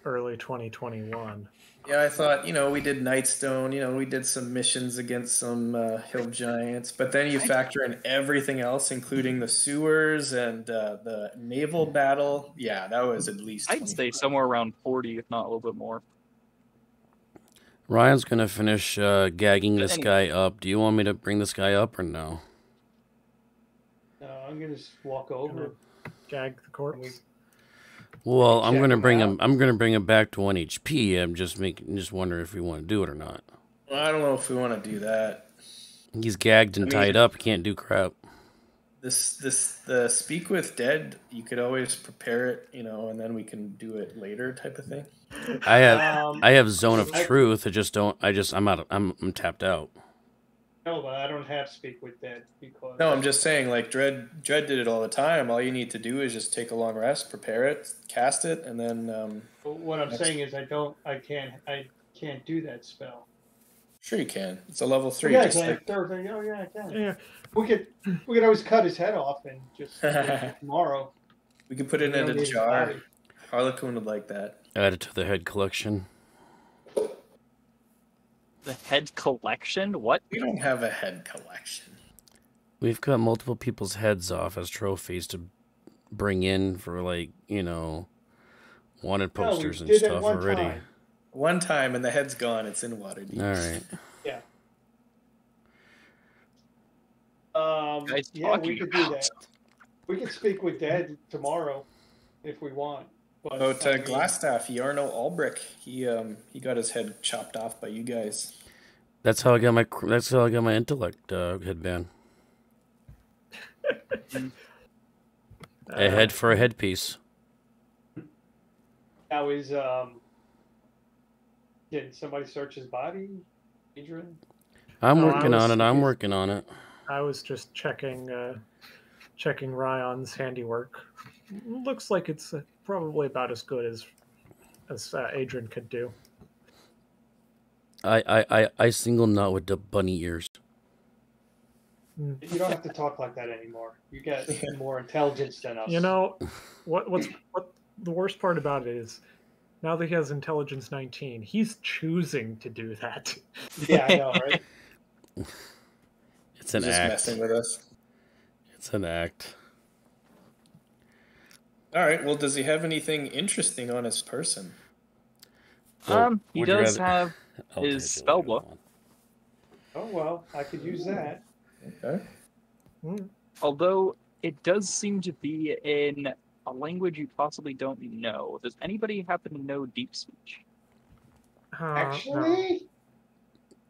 Speaker 4: early 2021.
Speaker 5: Yeah, I thought, we did Nightstone, we did some missions against some hill giants, but then you factor in everything else, including the sewers and the naval battle. Yeah, that was at least
Speaker 2: I'd say
Speaker 5: 25.
Speaker 2: somewhere around 40, if not a little bit more.
Speaker 1: Ryan's gonna finish gagging this
Speaker 2: Anyway.
Speaker 1: guy up. Do you want me to bring this guy up or no?
Speaker 3: I'm gonna just walk over.
Speaker 4: Gag the corpse.
Speaker 1: Well, I'm
Speaker 3: Check
Speaker 1: gonna
Speaker 3: him
Speaker 1: bring
Speaker 3: out.
Speaker 1: him. I'm gonna bring him back to 1 HP. I'm just wondering if we want to do it or not.
Speaker 5: Well, I don't know if we want to do that.
Speaker 1: He's gagged and
Speaker 5: I mean-
Speaker 1: tied up. He can't do crap.
Speaker 5: The speak with dead, you could always prepare it, and then we can do it later type of thing.
Speaker 1: I have
Speaker 3: Um,
Speaker 1: I have zone of
Speaker 3: I-
Speaker 1: truth. I'm out. I'm tapped out.
Speaker 3: No, but I don't have speak with dead because
Speaker 5: No, I'm just saying, like, Dread did it all the time. All you need to do is just take a long rest, prepare it, cast it, and then
Speaker 3: what I'm
Speaker 5: Next.
Speaker 3: saying is I can't do that spell.
Speaker 5: sure you can. It's a level 3.
Speaker 3: Yeah, I
Speaker 5: just
Speaker 3: can.
Speaker 5: like,
Speaker 3: Oh yeah, I can.
Speaker 4: Yeah,
Speaker 3: We could always cut his head off and just wait till tomorrow.
Speaker 5: we could put it
Speaker 3: We
Speaker 5: in
Speaker 3: don't
Speaker 5: a
Speaker 3: need his
Speaker 5: jar.
Speaker 3: body.
Speaker 5: Harlequin would like that.
Speaker 1: Add it to the head collection.
Speaker 2: The head collection? What?
Speaker 5: We don't have a head collection.
Speaker 1: We've cut multiple people's heads off as trophies to bring in for wanted
Speaker 3: No, we
Speaker 1: posters and
Speaker 3: did it
Speaker 1: stuff
Speaker 3: one
Speaker 1: already.
Speaker 3: time.
Speaker 5: One time, and the head's gone. It's in Waterdeep.
Speaker 1: All right.
Speaker 3: Yeah.
Speaker 2: Guys
Speaker 3: Yeah,
Speaker 2: talking
Speaker 3: we could do
Speaker 2: about?
Speaker 3: that. We could speak with Dad tomorrow if we want. But,
Speaker 5: About
Speaker 3: I mean,
Speaker 5: Glassstaff, Yarno Ulbrich. He got his head chopped off by you guys.
Speaker 1: That's how I got my intellect headband. A head for a headpiece.
Speaker 3: Now is did somebody search his body, Adrian?
Speaker 1: I'm
Speaker 4: No, I
Speaker 1: working
Speaker 4: was-
Speaker 1: on it. I'm working on it.
Speaker 4: I was just checking Ryan's handiwork. Looks like it's probably about as good as Adrian could do.
Speaker 1: I single nut with the bunny ears.
Speaker 3: You don't have to talk like that anymore. You got more intelligence than us.
Speaker 4: You know, what the worst part about it is, now that he has intelligence 19, he's choosing to do that.
Speaker 3: Yeah, I know, right?
Speaker 1: It's an
Speaker 5: He's just
Speaker 1: act.
Speaker 5: messing with us.
Speaker 1: It's an act.
Speaker 5: All right. Well, does he have anything interesting on his person?
Speaker 2: He
Speaker 1: would you
Speaker 2: does
Speaker 1: rather-
Speaker 2: have
Speaker 1: I'll
Speaker 2: his
Speaker 1: take it
Speaker 2: spell
Speaker 1: later
Speaker 2: book.
Speaker 1: on.
Speaker 3: Oh well, I could use that.
Speaker 5: Okay.
Speaker 2: Although it does seem to be in a language you possibly don't know. Does anybody happen to know deep speech?
Speaker 4: No.
Speaker 3: Actually,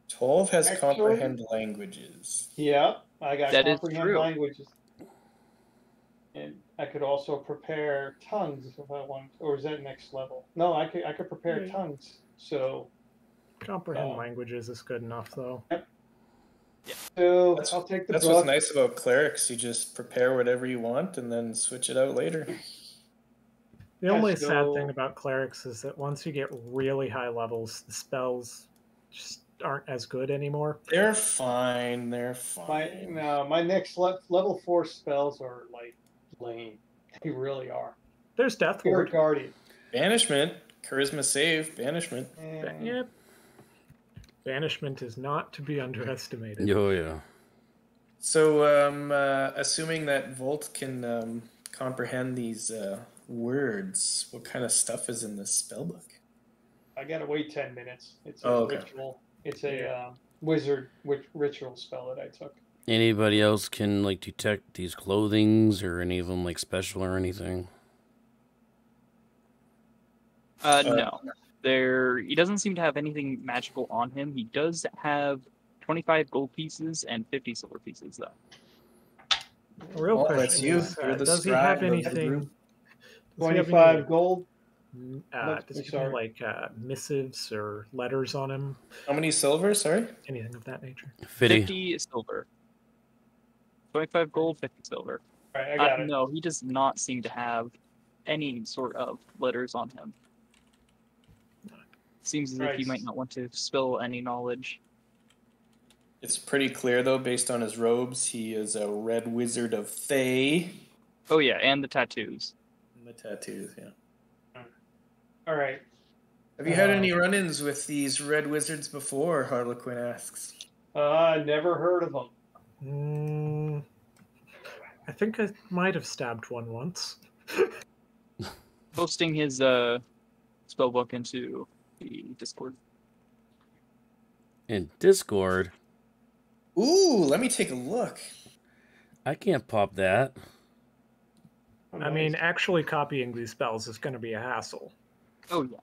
Speaker 5: 12 has
Speaker 3: Actually-
Speaker 5: comprehend languages.
Speaker 3: yeah, I got
Speaker 2: That is
Speaker 3: comprehend
Speaker 2: true.
Speaker 3: languages, and I could also prepare tongues if I want. Or is that next level? No, I could prepare
Speaker 4: Yeah.
Speaker 3: tongues. So
Speaker 4: Comprehend languages is good enough, though.
Speaker 5: That's-
Speaker 3: I'll take the
Speaker 5: That's
Speaker 3: book.
Speaker 5: what's nice about clerics. You just prepare whatever you want and then switch it out later.
Speaker 4: The only
Speaker 3: Yes,
Speaker 4: sad
Speaker 3: so-
Speaker 4: thing about clerics is that once you get really high levels, the spells just aren't as good anymore.
Speaker 5: They're fine. They're fine.
Speaker 3: My next level 4 spells are like lame. They really are.
Speaker 4: There's Death
Speaker 3: Spirit
Speaker 4: Ward.
Speaker 3: Guardian.
Speaker 5: Banishment, charisma save, banishment.
Speaker 3: Eh,
Speaker 4: Yep. Banishment is not to be underestimated.
Speaker 1: Oh, yeah.
Speaker 5: So, assuming that Volt can comprehend these words, what kind of stuff is in this spellbook?
Speaker 3: I gotta wait 10 minutes. It's a
Speaker 5: okay.
Speaker 3: ritual. It's a wizard ritual spell that I took.
Speaker 1: Anybody else can, like, detect these clothings or any of them, like, special or anything?
Speaker 2: No. He doesn't seem to have anything magical on him. He does have 25 gold pieces and 50 silver pieces, though.
Speaker 4: The real
Speaker 5: Well,
Speaker 4: question
Speaker 5: that's you.
Speaker 4: is,
Speaker 5: You're the
Speaker 4: does he have
Speaker 5: scribe of the
Speaker 4: anything?
Speaker 5: group.
Speaker 4: Does he have
Speaker 3: 25
Speaker 4: any,
Speaker 3: gold.
Speaker 4: does he have any, like missives or letters on him?
Speaker 5: How many silver? Sorry?
Speaker 4: Anything of that nature?
Speaker 2: 50 silver. 25 gold, 50 silver.
Speaker 3: All right, I got it.
Speaker 2: No, he does not seem to have any sort of letters on him. Seems as if he might not want to spill any knowledge.
Speaker 5: It's pretty clear, though, based on his robes, he is a red wizard of Thay.
Speaker 2: Oh, yeah, and the tattoos.
Speaker 5: And the tattoos, yeah.
Speaker 3: All right.
Speaker 5: Have you had any run-ins with these red wizards before, Harlequin asks?
Speaker 3: Never heard of them.
Speaker 4: I think I might have stabbed one once.
Speaker 2: Posting his spellbook into the Discord.
Speaker 1: In Discord?
Speaker 5: Ooh, let me take a look.
Speaker 1: I can't pop that.
Speaker 4: I mean, actually copying these spells is going to be a hassle.
Speaker 2: Oh, yeah.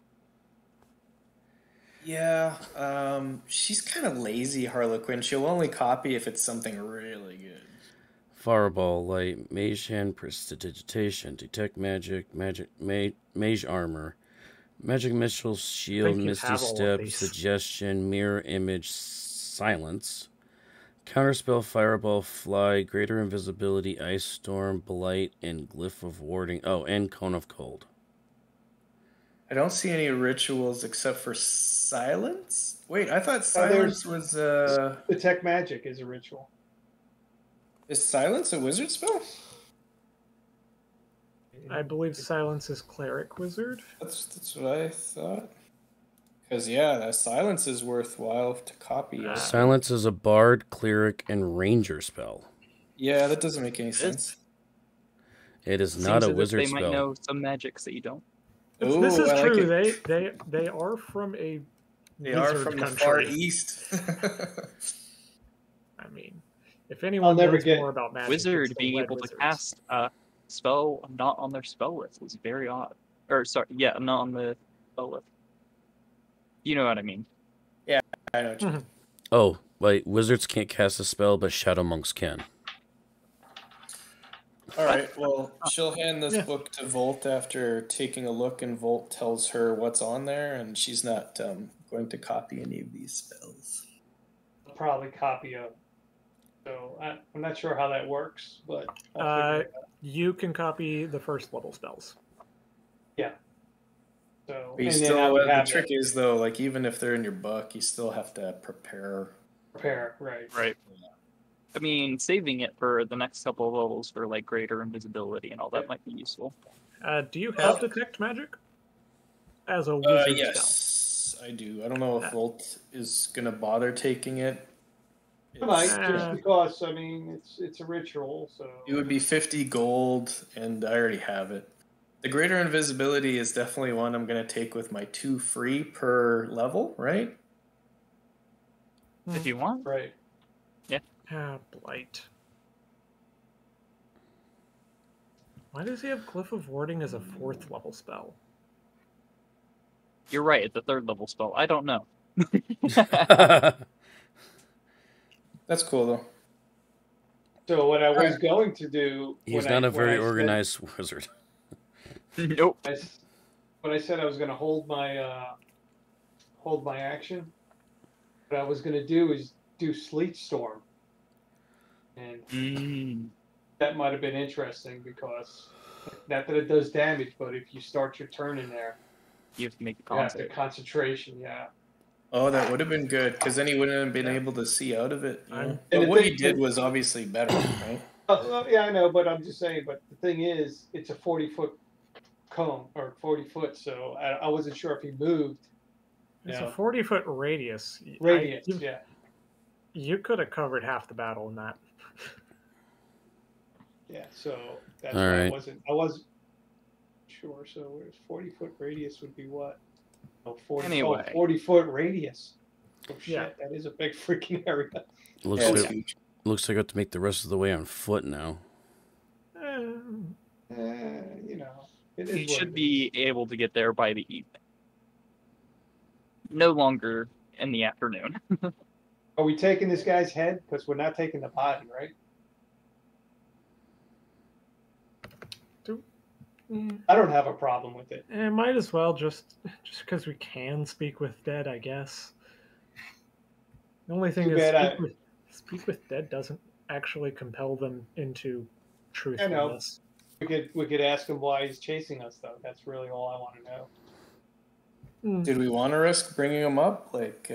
Speaker 5: Yeah, she's kind of lazy, Harlequin. She'll only copy if it's something really good.
Speaker 1: Fireball, light, mage hand, prestidigitation, detect magic, mage armor, magic missile, shield, misty step, suggestion, mirror image, silence, counterspell, fireball, fly, greater invisibility, ice storm, blight, and glyph of warding. Oh, and cone of cold.
Speaker 5: I don't see any rituals except for silence. Wait, I thought silence was
Speaker 3: detect magic is a ritual.
Speaker 5: Is silence a wizard spell?
Speaker 4: I believe silence is cleric wizard.
Speaker 5: That's what I thought. Because yeah, that silence is worthwhile to copy.
Speaker 1: Silence is a bard, cleric, and ranger spell.
Speaker 5: Yeah, that doesn't make any sense.
Speaker 1: It is not a wizard spell.
Speaker 2: They might know some magics that you don't.
Speaker 5: Ooh,
Speaker 4: this is
Speaker 5: I
Speaker 4: true.
Speaker 5: like
Speaker 4: they are from a
Speaker 5: They are from
Speaker 4: country.
Speaker 5: the Far East.
Speaker 4: I mean, if anyone knows more about magic,
Speaker 2: wizard being able to cast a spell not on their spell list is very odd. Or sorry, yeah, not on the spell list. You know what I mean?
Speaker 5: Yeah, I know what you mean.
Speaker 1: Oh, wait, wizards can't cast a spell, but shadow monks can.
Speaker 5: All right, well, she'll hand this book to Volt after taking a look, and Volt tells her what's on there, and she's not going to copy any of these spells.
Speaker 3: I'll probably copy them. So I'm not sure how that works, but
Speaker 4: you can copy the first level spells.
Speaker 3: Yeah. So
Speaker 5: but you still, the trick is though, like even if they're in your book, you still have to prepare.
Speaker 3: Right.
Speaker 2: Right. I mean, saving it for the next couple of levels for like greater invisibility and all that might be useful.
Speaker 4: Do you have detect magic as a wizard
Speaker 5: yes, I do. I don't know if Volt is gonna bother taking it.
Speaker 3: I might, just because I mean it's a ritual, so
Speaker 5: it would be 50 gold, and I already have it. The greater invisibility is definitely one I'm gonna take with my 2 free per level, right?
Speaker 2: If you want,
Speaker 3: right?
Speaker 2: Yeah.
Speaker 4: Blight. Why does he have Glyph of Warding as a 4th level spell?
Speaker 2: You're right, it's a 3rd level spell. I don't know.
Speaker 5: That's cool though.
Speaker 3: So what I was going to do...
Speaker 1: He's not a very organized wizard.
Speaker 2: Nope.
Speaker 3: When I said I was going to hold my action, what I was going to do is do Sleet Storm. And that might have been interesting because, not that it does damage, but if you start your turn in there,
Speaker 2: you have to make
Speaker 3: the concentration, yeah.
Speaker 5: Oh, that would have been good, because then he wouldn't have been able to see out of it. But what he did was obviously better, right?
Speaker 3: Yeah, I know, but I'm just saying, but the thing is, it's a 40-foot cone, or 40 foot, so I wasn't sure if he moved,
Speaker 4: It's
Speaker 3: Yeah.
Speaker 4: a 40-foot radius.
Speaker 3: Radius,
Speaker 4: you,
Speaker 3: yeah.
Speaker 4: You could have covered half the battle in that.
Speaker 3: Yeah, so that's
Speaker 1: All
Speaker 3: why
Speaker 1: right.
Speaker 3: I wasn't sure. So 40-foot radius would be what? Oh, 40,
Speaker 2: Anyway.
Speaker 3: 40-foot radius. Oh shit,
Speaker 4: Yeah.
Speaker 3: that is a big freaking area.
Speaker 1: Looks
Speaker 5: Yeah,
Speaker 1: like
Speaker 5: it's huge.
Speaker 1: looks like I have to make the rest of the way on foot now.
Speaker 3: You know, it is
Speaker 2: You
Speaker 3: what
Speaker 2: should
Speaker 3: it
Speaker 2: be able to get there by the evening. No longer in the afternoon.
Speaker 3: is. Are we taking this guy's head? Because we're not taking the body, right? I don't have a problem with it.
Speaker 4: Might as well just because we can speak with dead, I guess. The only thing
Speaker 3: Too
Speaker 4: is
Speaker 3: bad
Speaker 4: speak with dead doesn't actually compel them into
Speaker 3: I know.
Speaker 4: truthfulness.
Speaker 3: We could ask him why he's chasing us, though. That's really all I want to know.
Speaker 5: Did we want to risk bringing him up? Like,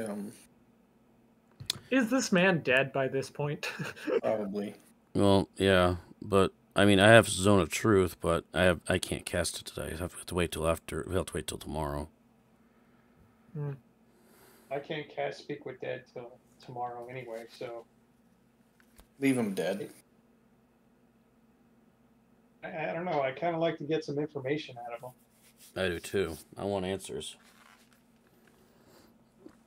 Speaker 4: Is this man dead by this point?
Speaker 5: probably.
Speaker 1: Well, yeah, but I mean, I have Zone of Truth, but I can't cast it today. I have to wait till after. We have to wait till tomorrow.
Speaker 3: I can't cast Speak with Dead till tomorrow anyway, so
Speaker 5: Leave him dead.
Speaker 3: I don't know. I kind of like to get some information out of him.
Speaker 1: I do too. I want answers.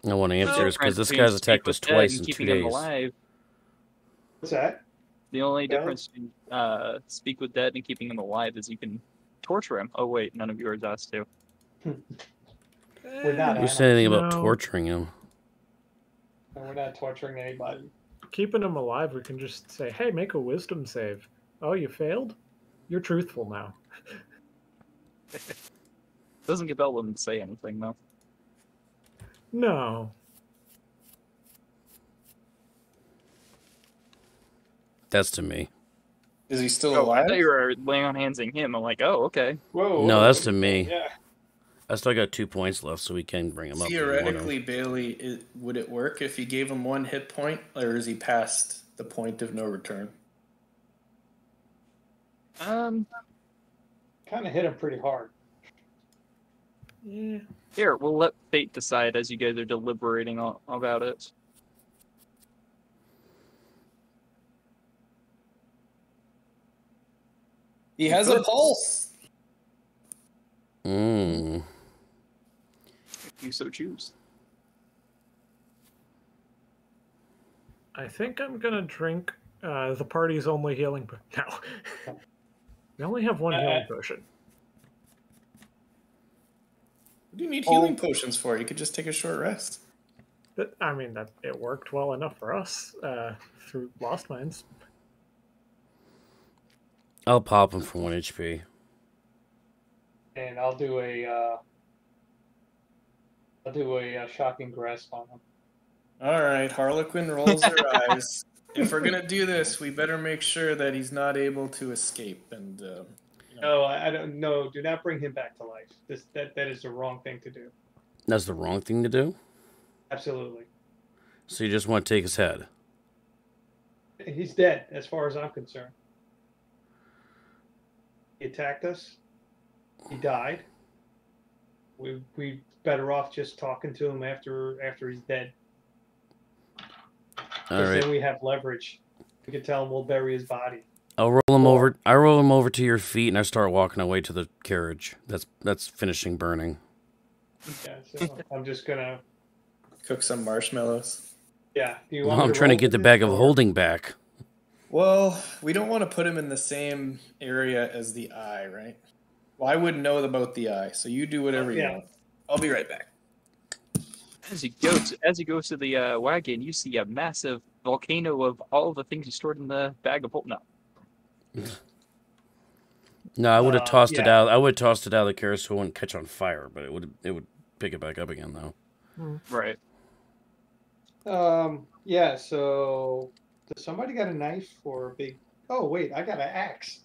Speaker 1: I want answers
Speaker 2: Difference
Speaker 1: because this
Speaker 2: between
Speaker 1: guy's attacked
Speaker 2: Speak
Speaker 1: us
Speaker 2: with Dead
Speaker 1: twice
Speaker 2: and
Speaker 1: in 2
Speaker 2: keeping him
Speaker 1: days.
Speaker 2: alive.
Speaker 3: What's that?
Speaker 2: The only
Speaker 3: Yeah.
Speaker 2: difference between Speak with Dead and keeping him alive is you can torture him. Oh wait, none of you are asked to.
Speaker 3: We're not.
Speaker 1: Who said anything about
Speaker 4: No.
Speaker 1: torturing him?
Speaker 3: And we're not torturing anybody.
Speaker 4: Keeping him alive, we can just say, "Hey, make a wisdom save." Oh, you failed? You're truthful now.
Speaker 2: Doesn't compel them to say anything though.
Speaker 4: No.
Speaker 1: That's to me.
Speaker 5: Is he still
Speaker 2: Oh, I
Speaker 5: alive?
Speaker 2: thought you were laying on handsing him. I'm like, oh, okay.
Speaker 3: Whoa.
Speaker 1: No,
Speaker 3: whoa,
Speaker 1: that's to me.
Speaker 3: Yeah.
Speaker 1: I still got 2 points left, so we can bring him up. if we want to.
Speaker 5: Theoretically, Bailey, would it work if you gave him 1 hit point, or is he past the point of no return?
Speaker 3: Kind of hit him pretty hard.
Speaker 4: Yeah.
Speaker 2: Here, we'll let fate decide as you guys are deliberating about it.
Speaker 5: He has a pulse.
Speaker 1: Mm.
Speaker 2: If you so choose.
Speaker 4: I think I'm gonna drink the party's only healing. No, we only have one healing potion.
Speaker 5: What do you need healing potions for? You could just take a short rest.
Speaker 4: But, I mean, that it worked well enough for us through Lost Mines.
Speaker 1: I'll pop him for 1 HP.
Speaker 3: And I'll do a shocking grasp on him.
Speaker 5: All right, Harlequin rolls her eyes. If we're gonna do this, we better make sure that he's not able to escape. And
Speaker 3: No, I don't. No, do not bring him back to life. That is the wrong thing to do.
Speaker 1: That's the wrong thing to do?
Speaker 3: Absolutely.
Speaker 1: So you just want to take his head?
Speaker 3: He's dead, as far as I'm concerned. He attacked us. He died. We better off just talking to him after he's dead.
Speaker 1: All
Speaker 3: Because
Speaker 1: right.
Speaker 3: then we have leverage. We can tell him we'll bury his body.
Speaker 1: I'll roll him over. I roll him over to your feet, and I start walking away to the carriage. That's finishing burning.
Speaker 3: Yeah, so I'm just gonna.
Speaker 5: cook some marshmallows.
Speaker 3: Yeah. Do you
Speaker 1: No,
Speaker 3: want me
Speaker 1: I'm
Speaker 3: to
Speaker 1: trying to
Speaker 3: roll
Speaker 1: get the
Speaker 3: with
Speaker 1: bag
Speaker 3: it,
Speaker 1: of
Speaker 3: or-
Speaker 1: holding back.
Speaker 5: Well, we don't want to put him in the same area as the eye, right? Well, I wouldn't know about the eye, so you do whatever you
Speaker 3: Yeah.
Speaker 5: want. I'll be right back.
Speaker 2: As you go to the wagon, you see a massive volcano of all the things you stored in the bag of No.
Speaker 1: No, I would have tossed it
Speaker 3: yeah.
Speaker 1: out. I would have tossed it out of the carriage so it wouldn't catch on fire, but it would pick it back up again though.
Speaker 2: Right.
Speaker 3: Yeah. So, does somebody got a knife or a big? Oh wait, I got an axe.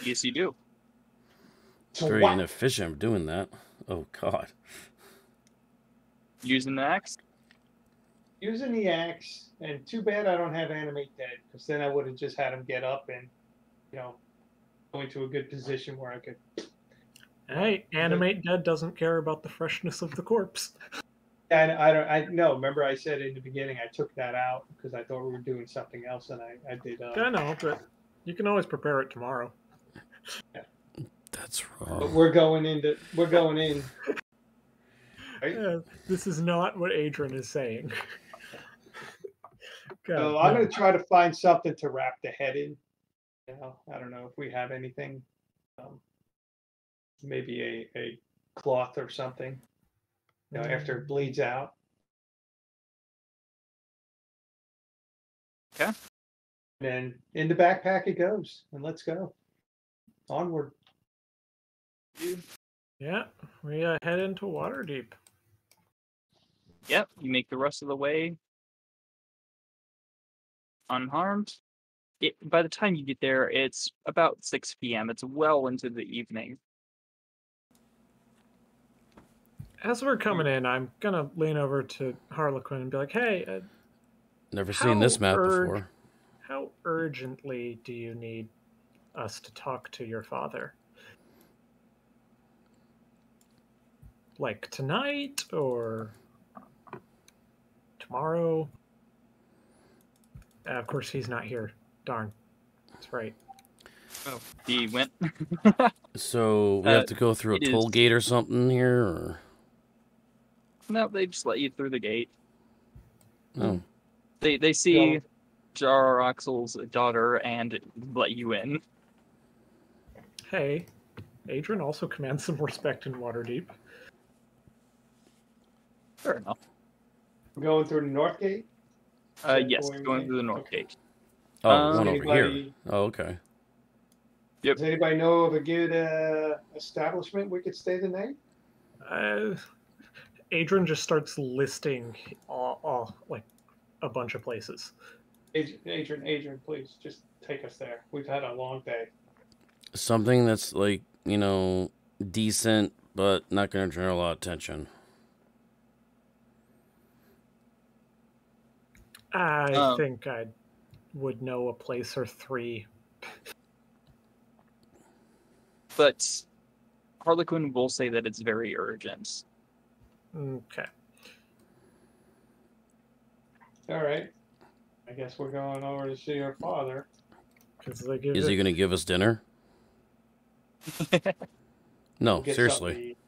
Speaker 2: Yes, you do.
Speaker 1: It's very
Speaker 3: What?
Speaker 1: inefficient doing that. Oh God.
Speaker 2: Using the axe.
Speaker 3: Using the axe, and too bad I don't have animate dead, because then I would have just had him get up and, go into a good position where I could
Speaker 4: Hey, animate dead doesn't care about the freshness of the corpse.
Speaker 3: And I know. Remember, I said in the beginning I took that out because I thought we were doing something else, and I did.
Speaker 4: I know, but you can always prepare it tomorrow.
Speaker 1: That's
Speaker 3: But
Speaker 1: wrong.
Speaker 3: we're going in. Right?
Speaker 4: Yeah, this is not what Adrian is saying. God,
Speaker 3: So I'm
Speaker 4: no.
Speaker 3: going to try to find something to wrap the head in. You know, I don't know if we have anything. Maybe a cloth or something. You know, after it bleeds out.
Speaker 2: Okay.
Speaker 3: And then in the backpack it goes, and let's go onward.
Speaker 4: Yeah, we head into Waterdeep.
Speaker 2: Yep, you make the rest of the way unharmed. By the time you get there, it's about 6 p.m. It's well into the evening.
Speaker 4: As we're coming in, I'm gonna lean over to Harlequin and be like, "Hey,
Speaker 1: Never seen this map
Speaker 4: How
Speaker 1: before.
Speaker 4: how urgently do you need us to talk to your father? Like tonight or tomorrow?" Of course, he's not here. Darn. That's right.
Speaker 2: Oh, he went.
Speaker 1: So we have to go through a
Speaker 2: it is-
Speaker 1: toll gate or something here, or
Speaker 2: No, they just let you through the gate.
Speaker 1: oh,
Speaker 2: They see Jar Axel's daughter and let you in.
Speaker 4: Hey, Adrian also commands some respect in Waterdeep.
Speaker 2: Fair enough.
Speaker 3: We're going through the north gate. that
Speaker 2: Yes,
Speaker 3: going
Speaker 2: going
Speaker 3: in?
Speaker 2: through the north
Speaker 3: Okay.
Speaker 2: gate.
Speaker 1: oh, one over here.
Speaker 3: Anybody-
Speaker 1: Oh, okay.
Speaker 2: Yep.
Speaker 3: Does anybody know of a good establishment we could stay the night?
Speaker 4: Adrian just starts listing all like a bunch of places.
Speaker 3: Adrian, please just take us there. We've had a long day.
Speaker 1: Something that's like, you know, decent, but not going to draw a lot of attention.
Speaker 4: I think I would know a place or three.
Speaker 2: But Harlequin will say that it's very urgent.
Speaker 4: Okay.
Speaker 3: All right. I guess we're going over to see your father.
Speaker 1: Is he going to give us dinner? No,
Speaker 3: Get
Speaker 1: seriously.
Speaker 3: something to eat.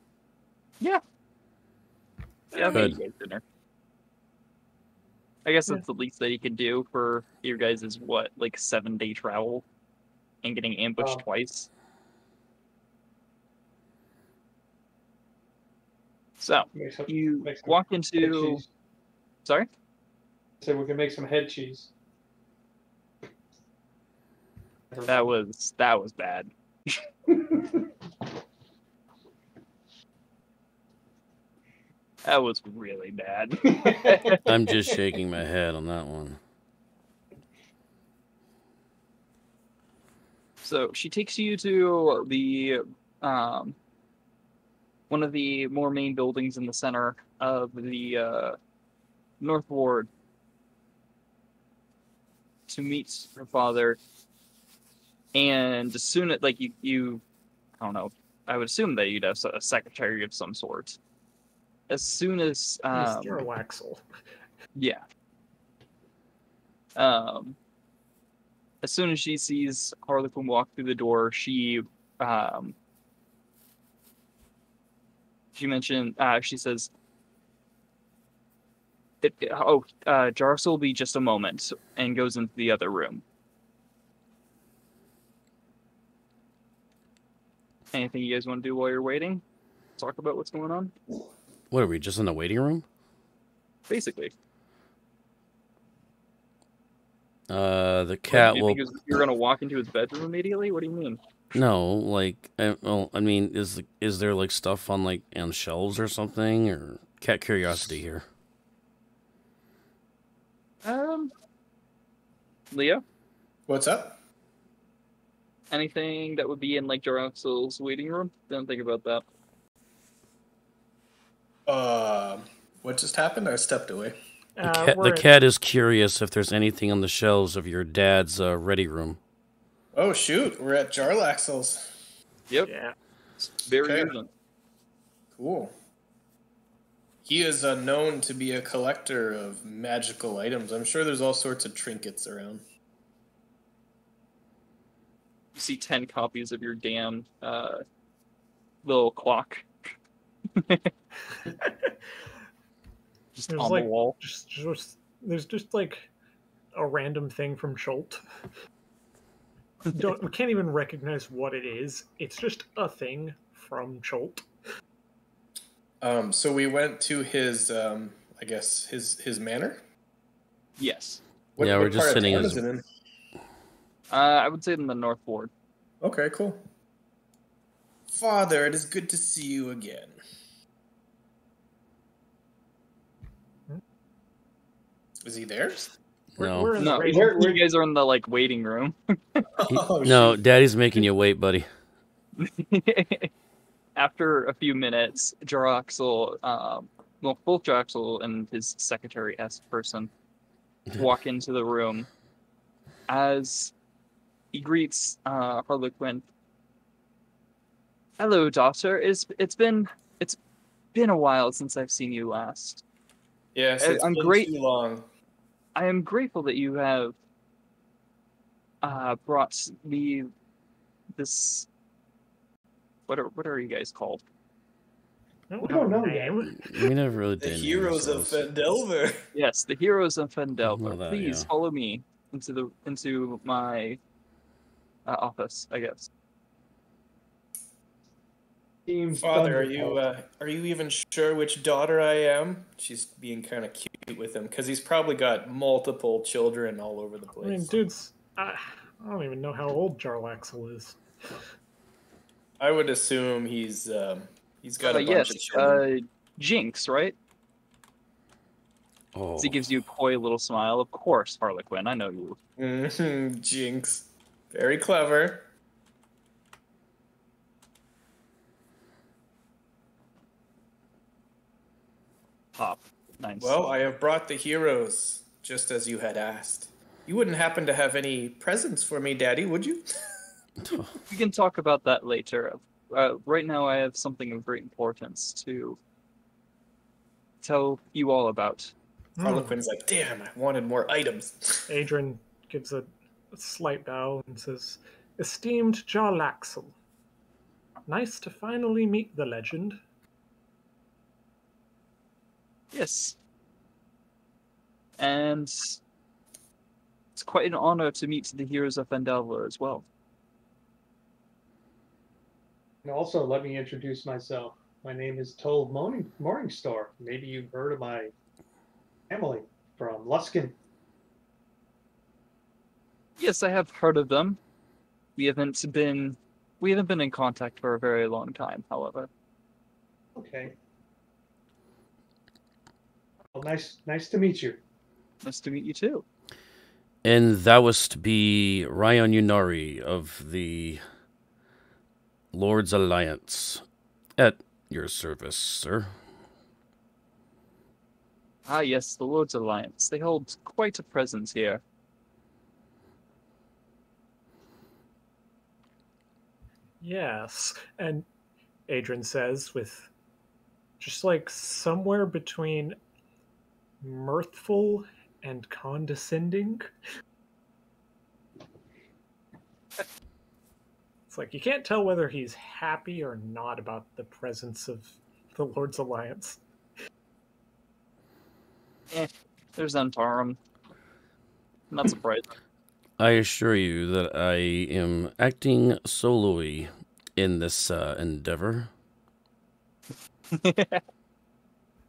Speaker 2: Yeah,
Speaker 1: Good.
Speaker 2: maybe you guys dinner. I guess that's the least that he can do for your guys' what, like 7-day travel and getting ambushed twice. So you walk into. Sorry?
Speaker 3: So we can make some head cheese.
Speaker 2: That was bad. That was really bad.
Speaker 1: I'm just shaking my head on that one.
Speaker 2: So she takes you to the one of the more main buildings in the center of the North Ward to meet her father. And as soon as, like, you I don't know, I would assume that you'd have a secretary of some sort. As soon as
Speaker 4: Mr. Waxel.
Speaker 2: Yeah. As soon as she sees Harlequin walk through the door, she mentioned, she says, Jarvis will be just a moment, and goes into the other room. Anything you guys want to do while you're waiting? Talk about what's going on?
Speaker 1: What are we, just in the waiting room?
Speaker 2: Basically.
Speaker 1: The cat will...
Speaker 2: Because you're going to walk into his bedroom immediately? What do you mean?
Speaker 1: No, like, well, I mean, is there, like, stuff on, like, on shelves or something? Or cat curiosity here?
Speaker 2: Leo?
Speaker 5: What's up?
Speaker 2: Anything that would be in, like, Jaraxel's waiting room? Don't think about that.
Speaker 5: What just happened? I stepped away.
Speaker 1: The cat is curious if there's anything on the shelves of your dad's ready room.
Speaker 5: Oh, shoot. We're at Jarlaxle's.
Speaker 2: Yep.
Speaker 4: Yeah.
Speaker 2: It's very
Speaker 5: Okay.
Speaker 2: urgent.
Speaker 5: Cool. He is known to be a collector of magical items. I'm sure there's all sorts of trinkets around.
Speaker 2: You see 10 copies of your damn little clock just
Speaker 4: There's
Speaker 2: on
Speaker 4: like
Speaker 2: the wall.
Speaker 4: there's just like a random thing from Cholt. We can't even recognize what it is. It's just a thing from Cholt.
Speaker 5: So we went to his, I guess his manor.
Speaker 2: Yes.
Speaker 1: Yeah, we're just
Speaker 5: part of
Speaker 1: sitting
Speaker 5: town
Speaker 1: as-
Speaker 5: is it in?
Speaker 2: I would say in the North Ward.
Speaker 5: Okay, cool. Father, it is good to see you again. Is he there?
Speaker 1: No.
Speaker 4: We're in the
Speaker 2: No,
Speaker 4: raid.
Speaker 2: you guys are in the like waiting room.
Speaker 5: Oh,
Speaker 1: No,
Speaker 5: shoot.
Speaker 1: Daddy's making you wait, buddy.
Speaker 2: After a few minutes, Jaraxel, both Jaraxel and his secretary S person walk into the room as he greets Harlequin. Hello, daughter. It's been a while since I've seen you last.
Speaker 5: Yes,
Speaker 2: I'm
Speaker 5: been
Speaker 2: great.
Speaker 5: too long.
Speaker 2: I am grateful that you have brought me this. What are you guys called?
Speaker 4: I
Speaker 3: We don't know yet.
Speaker 1: We never really
Speaker 5: The
Speaker 1: did.
Speaker 5: Heroes of Phandelver.
Speaker 2: Yes, the Heroes of Phandelver.
Speaker 1: Well, that,
Speaker 2: Please
Speaker 1: yeah.
Speaker 2: follow me into my office, I guess.
Speaker 3: Team
Speaker 5: Father,
Speaker 3: Thunderbolt.
Speaker 5: are you even sure which daughter I am? She's being kind of cute with him because he's probably got multiple children all over the
Speaker 4: I mean,
Speaker 5: place.
Speaker 4: dude's. I don't even know how old Jarlaxle is.
Speaker 5: I would assume he's got a bunch
Speaker 2: Yes,
Speaker 5: of children.
Speaker 2: Jinx, right?
Speaker 1: Oh.
Speaker 2: He gives you a coy little smile. Of course, Harlequin, I know you.
Speaker 5: Jinx, very clever.
Speaker 2: Pop. Nice.
Speaker 5: Well, I have brought the heroes, just as you had asked. You wouldn't happen to have any presents for me, Daddy, would you?
Speaker 2: we can talk about that later. Right now, I have something of great importance to tell you all about.
Speaker 5: Harlequin's like, damn, I wanted more items.
Speaker 4: Adrian gives a slight bow and says, "Esteemed Jarlaxle, nice to finally meet the legend."
Speaker 2: Yes. And it's quite an honor to meet the Heroes of Phandelver as well.
Speaker 3: And also, let me introduce myself. My name is Told Morningstar. Maybe you've heard of my family from Luskin.
Speaker 2: Yes, I have heard of them. We haven't been in contact for a very long time, however.
Speaker 3: Okay. Well, nice to meet you.
Speaker 2: Nice to meet you too.
Speaker 1: And thou wast to be Ryan Yunari of the Lord's Alliance. At your service, sir.
Speaker 2: Ah, yes, the Lord's Alliance. They hold quite a presence here.
Speaker 4: Yes, and Adrian says, with just like somewhere between mirthful and condescending. It's like you can't tell whether he's happy or not about the presence of the Lord's Alliance.
Speaker 2: There's Antarum. Not surprising.
Speaker 1: I assure you that I am acting sololy in this endeavor.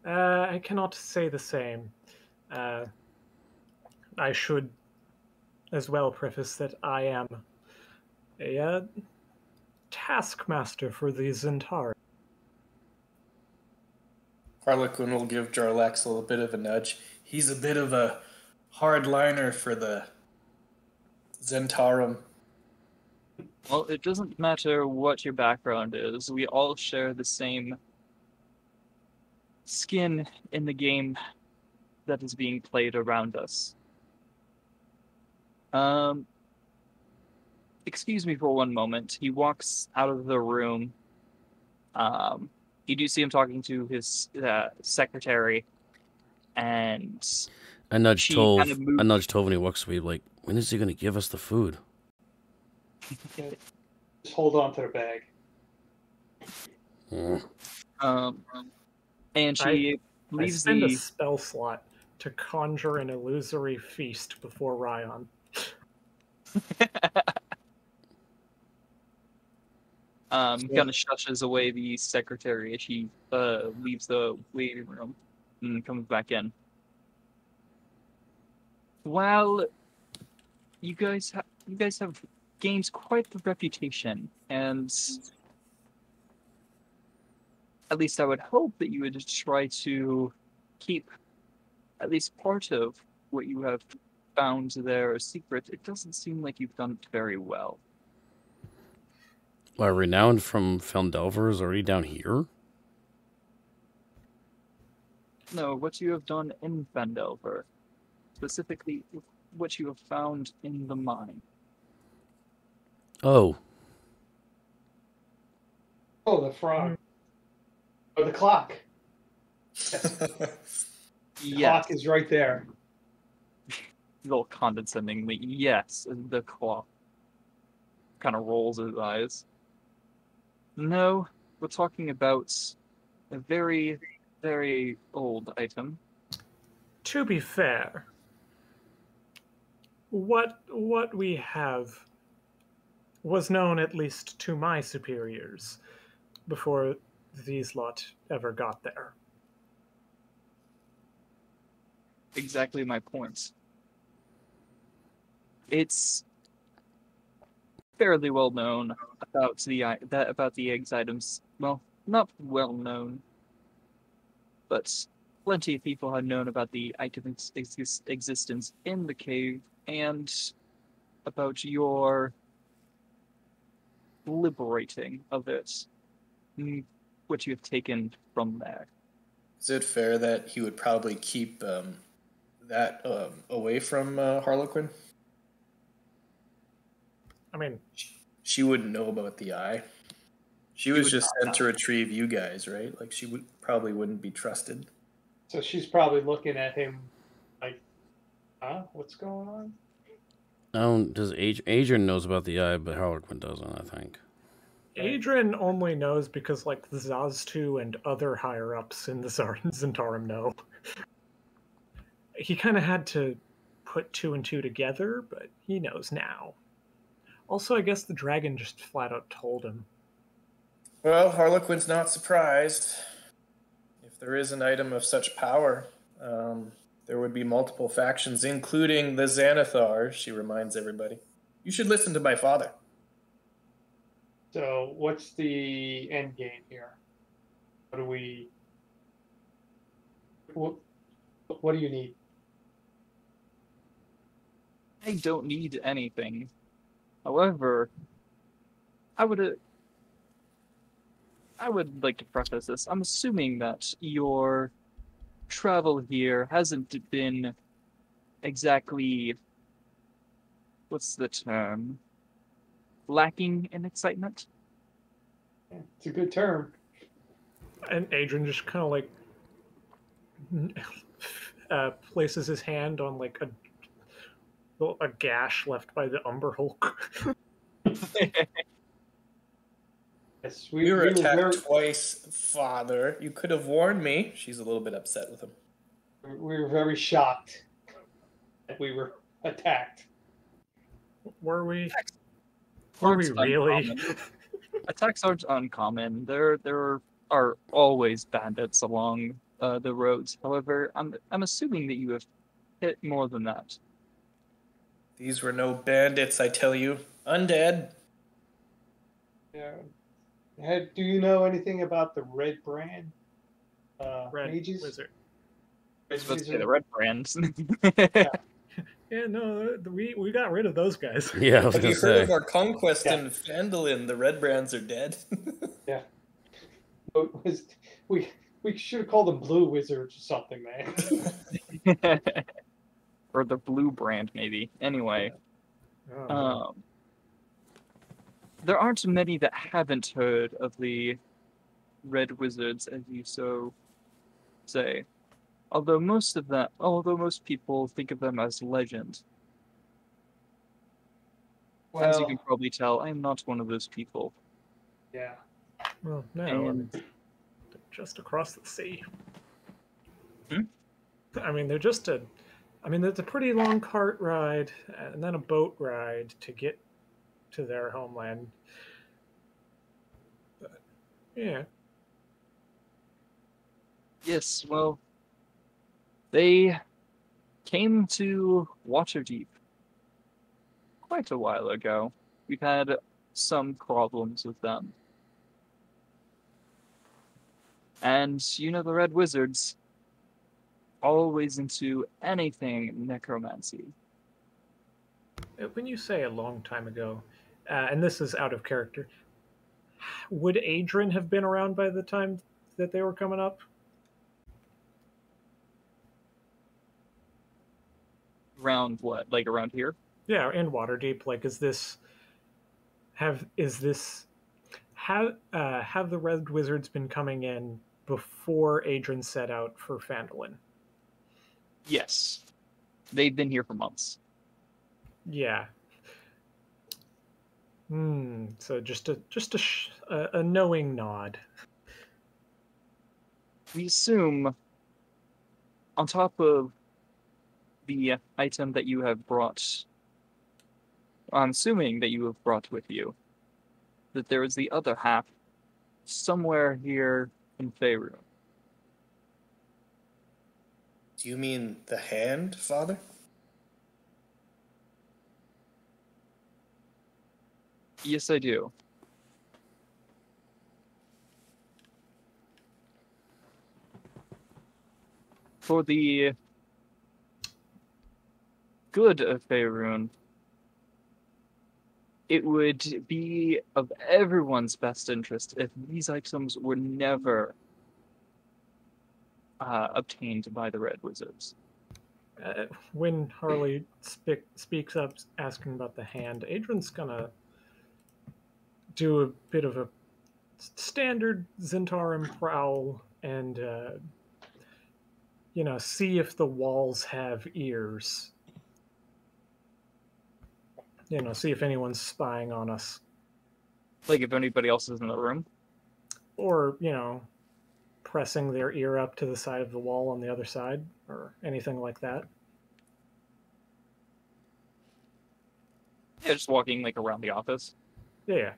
Speaker 4: I cannot say the same. I should as well preface that I am a taskmaster for the Zentari.
Speaker 5: Harlequin will give Jarlaxle a bit of a nudge. He's a bit of a hardliner for the Zentarum.
Speaker 2: Well, it doesn't matter what your background is. We all share the same skin in the game that is being played around us. Excuse me for one moment. He walks out of the room You do see him talking to his secretary, and
Speaker 1: I nudged
Speaker 2: she
Speaker 1: Tove.
Speaker 2: kind of moved.
Speaker 1: I nudged Tove and he walks away like, when is he going to give us the food?
Speaker 3: Just hold on to the bag.
Speaker 2: And she
Speaker 4: I
Speaker 2: leaves
Speaker 4: spend a
Speaker 2: the.
Speaker 4: spell slot to conjure an illusory feast before Ryan.
Speaker 2: Kind of shushes away the secretary as she leaves the waiting room and comes back in. Well, you guys have gained quite the reputation, and at least I would hope that you would try to keep at least part of what you have found there a secret. It doesn't seem like you've done it very well.
Speaker 1: Well, Renowned from Phandelver is already down here?
Speaker 2: No, what you have done in Phandelver, specifically what you have found in the mine.
Speaker 1: Oh.
Speaker 3: Oh, the frog. Or the clock. The clock is right there.
Speaker 2: A little condescendingly, yes, the clock. Kind of rolls his eyes. No, we're talking about a very, very old item.
Speaker 4: To be fair, what we have was known at least to my superiors before these lot ever got there.
Speaker 2: Exactly my point. It's fairly well known about the eggs items. Well, not well known, but plenty of people had known about the item's existence in the cave and about your liberating of it, what you have taken from there.
Speaker 5: Is it fair that he would probably keep that away from Harlequin?
Speaker 4: I mean,
Speaker 5: she wouldn't know about the eye. She was just sent to retrieve you guys, right? Like she probably wouldn't be trusted.
Speaker 3: So she's probably looking at him like, huh? What's going on?
Speaker 1: Does Adrian knows about the eye, but Harlequin doesn't, I think.
Speaker 4: Adrian only knows because, like, the Zaz2 and other higher-ups in the Zentarum know. He kind of had to put two and two together, but he knows now. Also, I guess the dragon just flat out told him.
Speaker 5: Well, Harlequin's not surprised. If there is an item of such power, there would be multiple factions, including the Xanathar, she reminds everybody. You should listen to my father.
Speaker 3: So what's the end game here? What do we... What do you need?
Speaker 2: I don't need anything. However, I would like to preface this. I'm assuming that your travel here hasn't been exactly, what's the term? Lacking in excitement?
Speaker 3: Yeah, it's a good term.
Speaker 4: And Adrian just kind of like places his hand on like a gash left by the Umber Hulk.
Speaker 3: Yes,
Speaker 5: we were attacked twice, Father. You could have warned me. She's a little bit upset with him.
Speaker 3: We were very shocked that we were attacked.
Speaker 4: Were we? Were we really?
Speaker 2: Attacks aren't uncommon. There are always bandits along the roads. However, I'm assuming that you have hit more than that.
Speaker 5: These were no bandits, I tell you. Undead.
Speaker 3: Yeah. Do you know anything about the Red Brand?
Speaker 4: Red
Speaker 3: mages?
Speaker 4: Wizard.
Speaker 2: I was supposed to say the Red Brand.
Speaker 4: Yeah, no, we got rid of those guys.
Speaker 1: Yeah, I was
Speaker 5: Have
Speaker 1: going
Speaker 5: you
Speaker 1: to
Speaker 5: heard
Speaker 1: say.
Speaker 5: of our conquest in Phandelver? The Red Brands are dead.
Speaker 3: Yeah. We should have called them Blue Wizards or something, man.
Speaker 2: Or the Blue Brand, maybe. Anyway. There aren't many that haven't heard of the red wizards, as you so say. Although most people think of them as legend. As you can
Speaker 3: Well,
Speaker 2: probably tell, I am not one of those people.
Speaker 3: yeah.
Speaker 4: Well, no, I
Speaker 2: And
Speaker 4: mean, they're just across the sea.
Speaker 2: Hmm?
Speaker 4: I mean, it's a pretty long cart ride and then a boat ride to get to their homeland. But, yeah.
Speaker 2: yes, well, they came to Waterdeep quite a while ago. We've had some problems with them. And you know the Red Wizards, always into anything necromancy.
Speaker 4: When you say a long time ago, and this is out of character, would Adrian have been around by the time that they were coming up?
Speaker 2: Around what? Like around here?
Speaker 4: Yeah, in Waterdeep. Like, have the Red Wizards been coming in before Adrian set out for Phandelver?
Speaker 2: Yes. They've been here for months.
Speaker 4: Yeah. So just a knowing nod.
Speaker 2: We assume, on top of the item that you have brought, I'm assuming that you have brought with you, that there is the other half somewhere here in Faerun.
Speaker 5: Do you mean the hand, Father?
Speaker 2: Yes, I do. For the good of Faerun, it would be of everyone's best interest if these items were never obtained by the Red Wizards.
Speaker 4: When Harley speaks up asking about the hand, Adrian's gonna do a bit of a standard Zentarum prowl and see if the walls have ears. See if anyone's spying on us,
Speaker 2: Like if anybody else is in the room.
Speaker 4: or pressing their ear up to the side of the wall on the other side, or anything like that.
Speaker 2: Yeah, just walking like around the office.
Speaker 4: Yeah.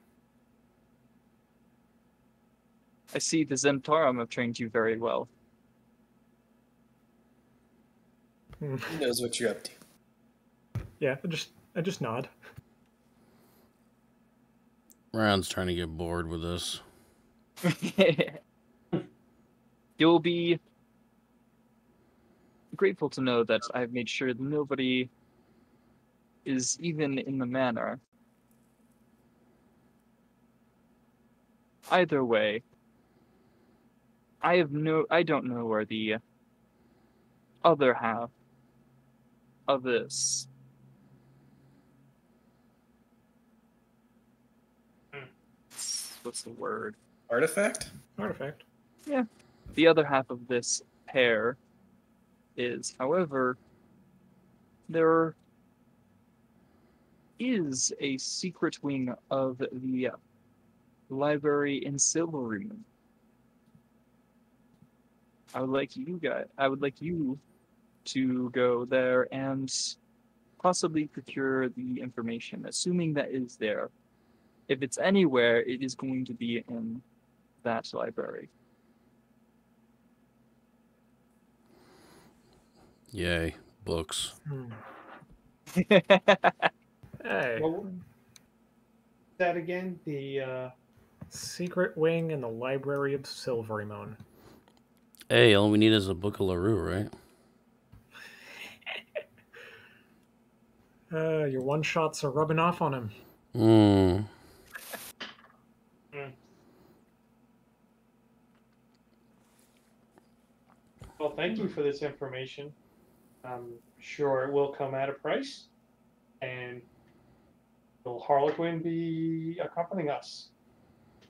Speaker 2: I see the Zentarum have trained you very well.
Speaker 5: He knows what you're up to.
Speaker 4: Yeah, I just nod.
Speaker 1: Ryan's trying to get bored with this.
Speaker 2: You'll be grateful to know that I've made sure that nobody is even in the manor. Either way, I don't know where the other half of this what's the word?
Speaker 5: Artifact?
Speaker 4: Artifact.
Speaker 2: Yeah. The other half of this pair is, however, there is a secret wing of the library in Silvermoon. I would like you to go there and possibly procure the information, assuming that is there. If it's anywhere, it is going to be in that library.
Speaker 1: Yay, books.
Speaker 4: Hey.
Speaker 3: What was that again? The
Speaker 4: Secret wing in the library of Silvermoon.
Speaker 1: Hey, all we need is a book of LaRue, right?
Speaker 4: Your one shots are rubbing off on him.
Speaker 3: Well, thank you for this information. I'm sure it will come at a price, and will Harlequin be accompanying us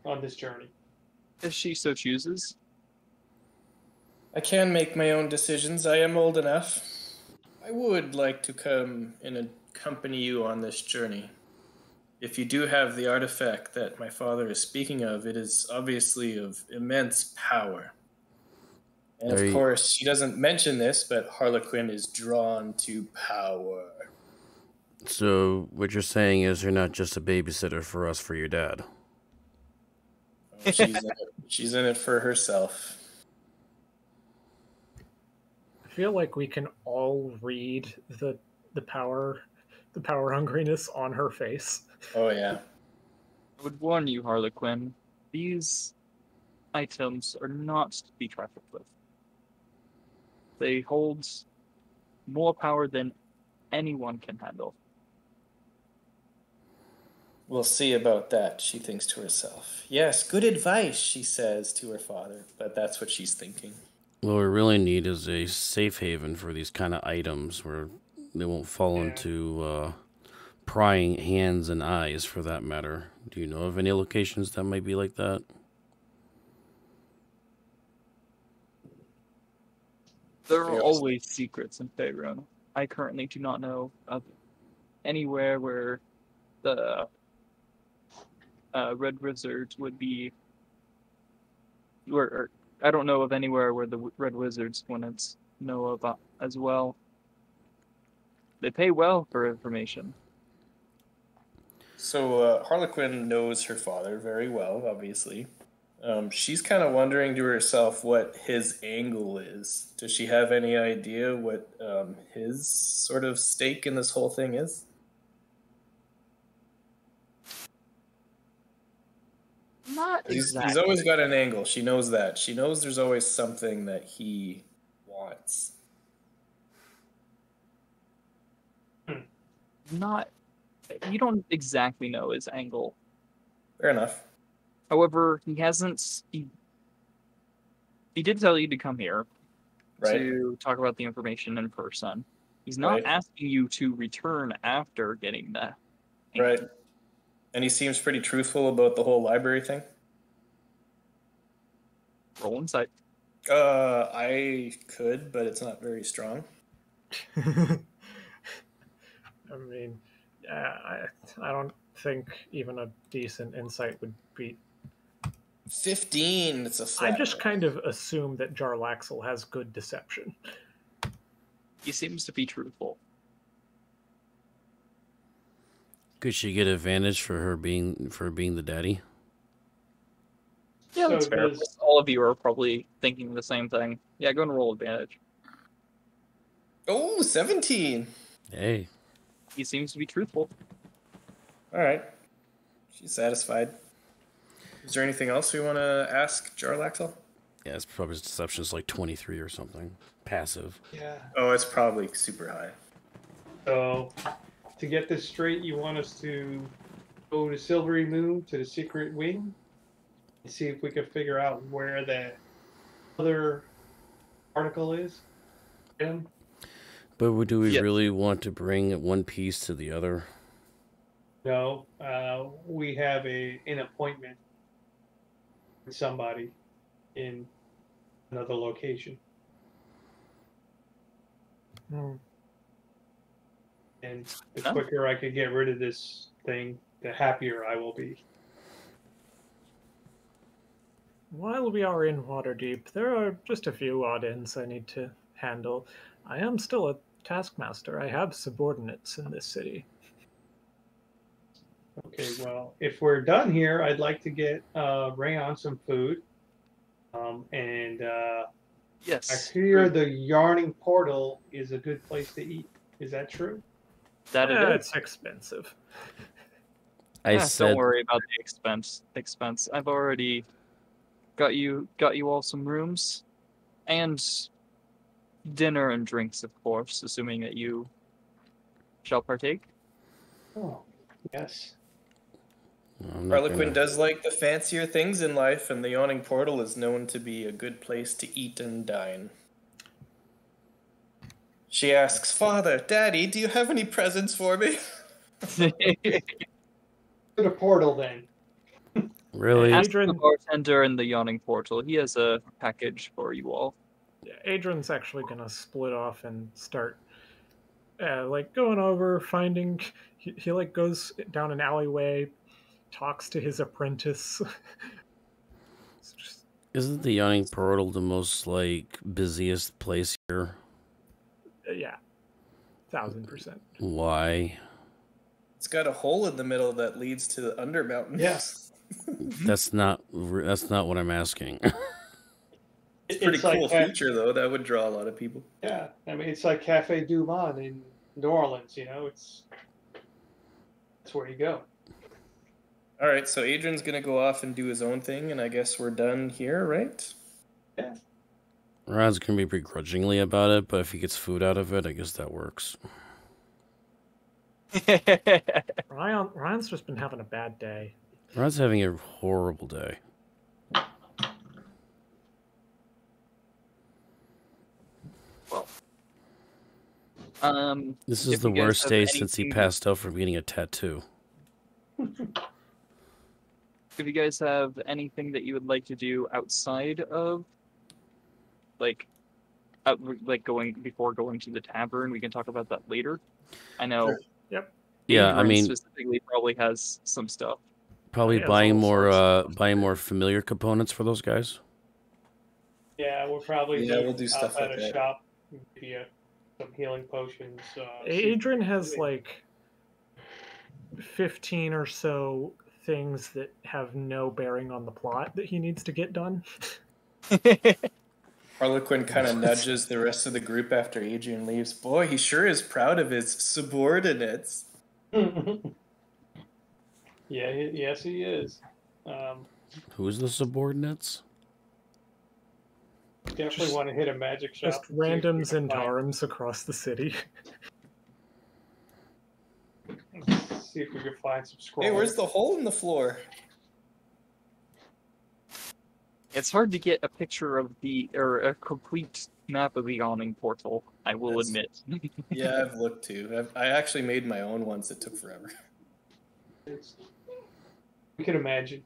Speaker 3: on this journey?
Speaker 2: if she so chooses.
Speaker 5: I can make my own decisions. I am old enough. I would like to come and accompany you on this journey. If you do have the artifact that my father is speaking of, it is obviously of immense power. And of course, she doesn't mention this, but Harlequin is drawn to power.
Speaker 1: So what you're saying is you're not just a babysitter for us, for your dad.
Speaker 5: Oh, she's in it for herself.
Speaker 4: I feel like we can all read the power hungriness on her face.
Speaker 5: Oh yeah.
Speaker 2: I would warn you, Harlequin, these items are not to be trifled with. They hold more power than anyone can handle.
Speaker 5: We'll see about that, she thinks to herself. Yes, good advice, she says to her father, but that's what she's thinking.
Speaker 1: What we really need is a safe haven for these kind of items where they won't fall into prying hands and eyes, for that matter. Do you know of any locations that might be like that?
Speaker 2: There are always secrets in Faerun. I currently do not know of anywhere where the Red Wizards would be... Or I don't know of anywhere where the Red Wizards wouldn't know about as well. They pay well for information.
Speaker 5: So Harlequin knows her father very well, obviously. She's kind of wondering to herself what his angle is. Does she have any idea what his sort of stake in this whole thing is?
Speaker 2: Not exactly.
Speaker 5: He's always got an angle. She knows that. She knows there's always something that he wants.
Speaker 2: You don't exactly know his angle.
Speaker 5: Fair enough.
Speaker 2: However, he hasn't... He did tell you to come here to talk about the information in person. He's not asking you to return after getting that.
Speaker 5: Right. And he seems pretty truthful about the whole library thing?
Speaker 2: Roll insight.
Speaker 5: I could, but it's not very strong.
Speaker 4: I mean, I don't think even a decent insight would beat
Speaker 5: 15. It's a flat.
Speaker 4: I just kind of assume that Jarlaxle has good deception.
Speaker 2: He seems to be truthful.
Speaker 1: Could she get advantage for being the daddy?
Speaker 2: Yeah, that's fair. All of you are probably thinking the same thing. Yeah, go and roll advantage.
Speaker 5: Oh, 17.
Speaker 1: Hey.
Speaker 2: He seems to be truthful.
Speaker 5: All right. She's satisfied. Is there anything else we want to ask Jarlaxle?
Speaker 1: Yeah, it's probably his deception is like 23 or something. Passive.
Speaker 3: Yeah.
Speaker 5: Oh, it's probably super high.
Speaker 3: So, to get this straight, you want us to go to Silvery Moon, to the secret wing, and see if we can figure out where that other article is?
Speaker 1: But do we really want to bring one piece to the other?
Speaker 3: No, we have an appointment with somebody in another location. And the quicker I can get rid of this thing, the happier I will be.
Speaker 4: While we are in Waterdeep, there are just a few odd ends I need to handle. I am still a taskmaster. I have subordinates in this city.
Speaker 3: Okay, well, if we're done here, I'd like to get Rayon some food.
Speaker 2: Yes.
Speaker 3: I hear the Yarning Portal is a good place to eat. Is that true?
Speaker 4: It's expensive.
Speaker 2: Don't worry about the expense. I've already got you all some rooms and dinner and drinks, of course, assuming that you shall partake.
Speaker 3: Oh, yes.
Speaker 5: Harlequin does like the fancier things in life, and the Yawning Portal is known to be a good place to eat and dine. She asks, Father, Daddy, do you have any presents for me?
Speaker 3: To the portal, then.
Speaker 1: Really?
Speaker 2: Ask the
Speaker 4: Adrian-
Speaker 2: bartender in the yawning portal. He has a package for you all.
Speaker 4: Yeah, Adrian's actually gonna split off and start like going over finding. He like goes down an alleyway, talks to his apprentice. It's just,
Speaker 1: Isn't the Yawning Portal the most, like, busiest place here?
Speaker 4: yeah, 1000%.
Speaker 1: Why?
Speaker 5: It's got a hole in the middle that leads to the Undermountain.
Speaker 3: Yes.
Speaker 1: That's not what I'm asking.
Speaker 5: It's a pretty
Speaker 3: like
Speaker 5: cool feature, though. That would draw a lot of people.
Speaker 3: Yeah, I mean, it's like Cafe Du Monde in New Orleans. You know, it's where you go.
Speaker 5: All right, so Adrian's going to go off and do his own thing, and I guess we're done here, right?
Speaker 3: Yeah.
Speaker 1: Rod's gonna be begrudgingly about it, but if he gets food out of it, I guess that works.
Speaker 4: Ryan's just been having a bad day.
Speaker 1: Rod's having a horrible day. This is
Speaker 2: if
Speaker 1: the
Speaker 2: you guys
Speaker 1: worst
Speaker 2: have
Speaker 1: day since he
Speaker 2: anything-
Speaker 1: passed out from getting a tattoo.
Speaker 2: If you guys have anything that you would like to do outside of, like going before going to the tavern, we can talk about that later. I know.
Speaker 5: Sure.
Speaker 4: Yep.
Speaker 1: Yeah, I
Speaker 2: Adrian
Speaker 1: mean,
Speaker 2: specifically probably has some stuff.
Speaker 1: probably
Speaker 4: Yeah,
Speaker 1: buying
Speaker 4: it's all
Speaker 1: more
Speaker 4: sorts
Speaker 1: buying more familiar components for those guys.
Speaker 3: Yeah, we'll probably
Speaker 5: Yeah,
Speaker 3: be
Speaker 5: we'll do stuff
Speaker 3: outside
Speaker 5: like
Speaker 3: a
Speaker 5: that.
Speaker 3: shop. Maybe some healing potions.
Speaker 4: Adrian has like 15 or so things that have no bearing on the plot that he needs to get done.
Speaker 5: Harlequin kind of nudges the rest of the group after Adrian leaves. Boy, he sure is proud of his subordinates.
Speaker 3: Yes, he is.
Speaker 1: Who's the subordinates?
Speaker 3: Definitely
Speaker 4: Just-
Speaker 3: want to hit a magic shop.
Speaker 4: Just
Speaker 3: and see if we
Speaker 4: random
Speaker 3: can find-
Speaker 4: Zentaurums across the city.
Speaker 3: See if we can find some scrolls.
Speaker 5: Hey, where's the hole in the floor?
Speaker 2: It's hard to get a picture of a complete map of the yawning portal, I will
Speaker 5: That's-
Speaker 2: admit.
Speaker 5: Yeah, I've looked too. I actually made my own ones that took forever.
Speaker 3: We can imagine.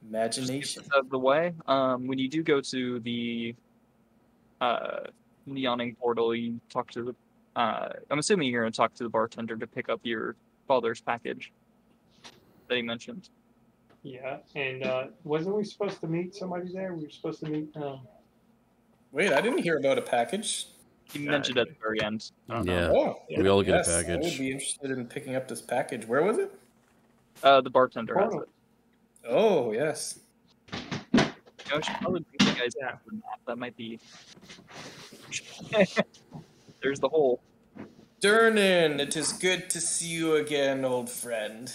Speaker 5: Imagination.
Speaker 2: Out of the way. When you do go to the yawning portal, you talk to the. I'm assuming you're going to talk to the bartender to pick up your father's package that he mentioned.
Speaker 3: Yeah, and wasn't we supposed to meet somebody there? We were supposed to meet.
Speaker 5: Wait, I didn't hear about a package.
Speaker 2: He mentioned at the very end.
Speaker 1: Yeah,
Speaker 5: Oh,
Speaker 1: we all get
Speaker 5: yes,
Speaker 1: a
Speaker 5: I would
Speaker 1: package.
Speaker 5: be interested in picking up this package. Where was it?
Speaker 2: The bartender has it.
Speaker 5: Oh, yes.
Speaker 2: You know, I should probably bring you guys back the map. That might be. There's the hole.
Speaker 5: Durnan, it is good to see you again, old friend.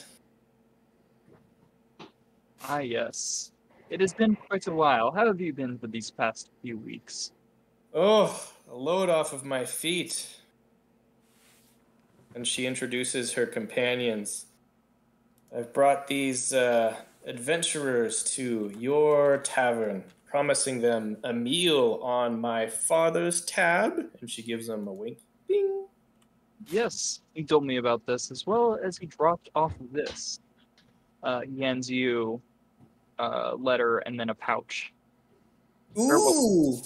Speaker 2: Ah, yes. It has been quite a while. How have you been for these past few weeks?
Speaker 5: Oh, a load off of my feet. And she introduces her companions. I've brought these adventurers to your tavern, promising them a meal on my father's tab. And she gives them a wink. Bing.
Speaker 2: Yes, he told me about this, as well as he dropped off this. He hands you a letter and then a pouch.
Speaker 5: Ooh!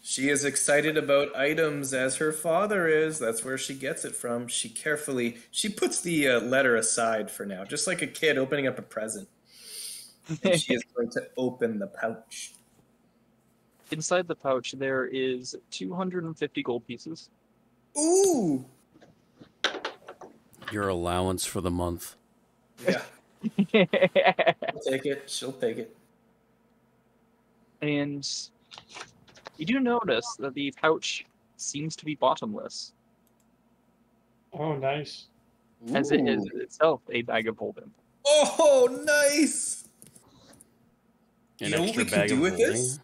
Speaker 5: She is excited about items as her father is. That's where she gets it from. She puts the letter aside for now, just like a kid opening up a present. And she is going to open the pouch.
Speaker 2: Inside the pouch, there is 250 gold pieces.
Speaker 5: Ooh!
Speaker 1: Your allowance for the month.
Speaker 5: Yeah,
Speaker 2: And
Speaker 5: I'll take it. She'll take it.
Speaker 2: you do notice that the pouch seems to be bottomless,
Speaker 3: Oh, nice.
Speaker 2: as it is
Speaker 5: Ooh.
Speaker 2: itself a bag of holding.
Speaker 5: Oh, nice!
Speaker 1: An
Speaker 5: You know what
Speaker 1: extra
Speaker 5: we can
Speaker 1: bag
Speaker 5: do
Speaker 1: of
Speaker 5: with
Speaker 1: holding?
Speaker 5: this?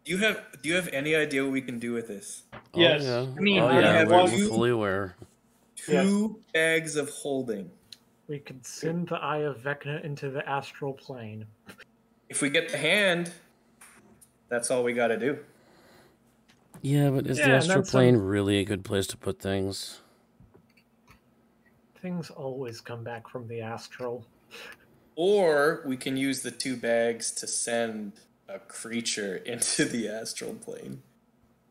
Speaker 5: Do you have any idea what we can do with this?
Speaker 1: Oh,
Speaker 3: Yes.
Speaker 1: yeah.
Speaker 2: I mean,
Speaker 1: oh,
Speaker 2: we
Speaker 1: yeah,
Speaker 5: have
Speaker 1: we're
Speaker 5: one-
Speaker 1: fully aware.
Speaker 5: Two bags of holding.
Speaker 4: We could send the Eye of Vecna into the astral plane.
Speaker 5: If we get the hand, that's all we got to do.
Speaker 1: Yeah, but is
Speaker 4: Yeah,
Speaker 1: the
Speaker 4: and
Speaker 1: astral
Speaker 4: that's
Speaker 1: plane really a good place to put things?
Speaker 4: Things always come back from the astral.
Speaker 5: Or we can use the 2 bags to send a creature into the astral plane.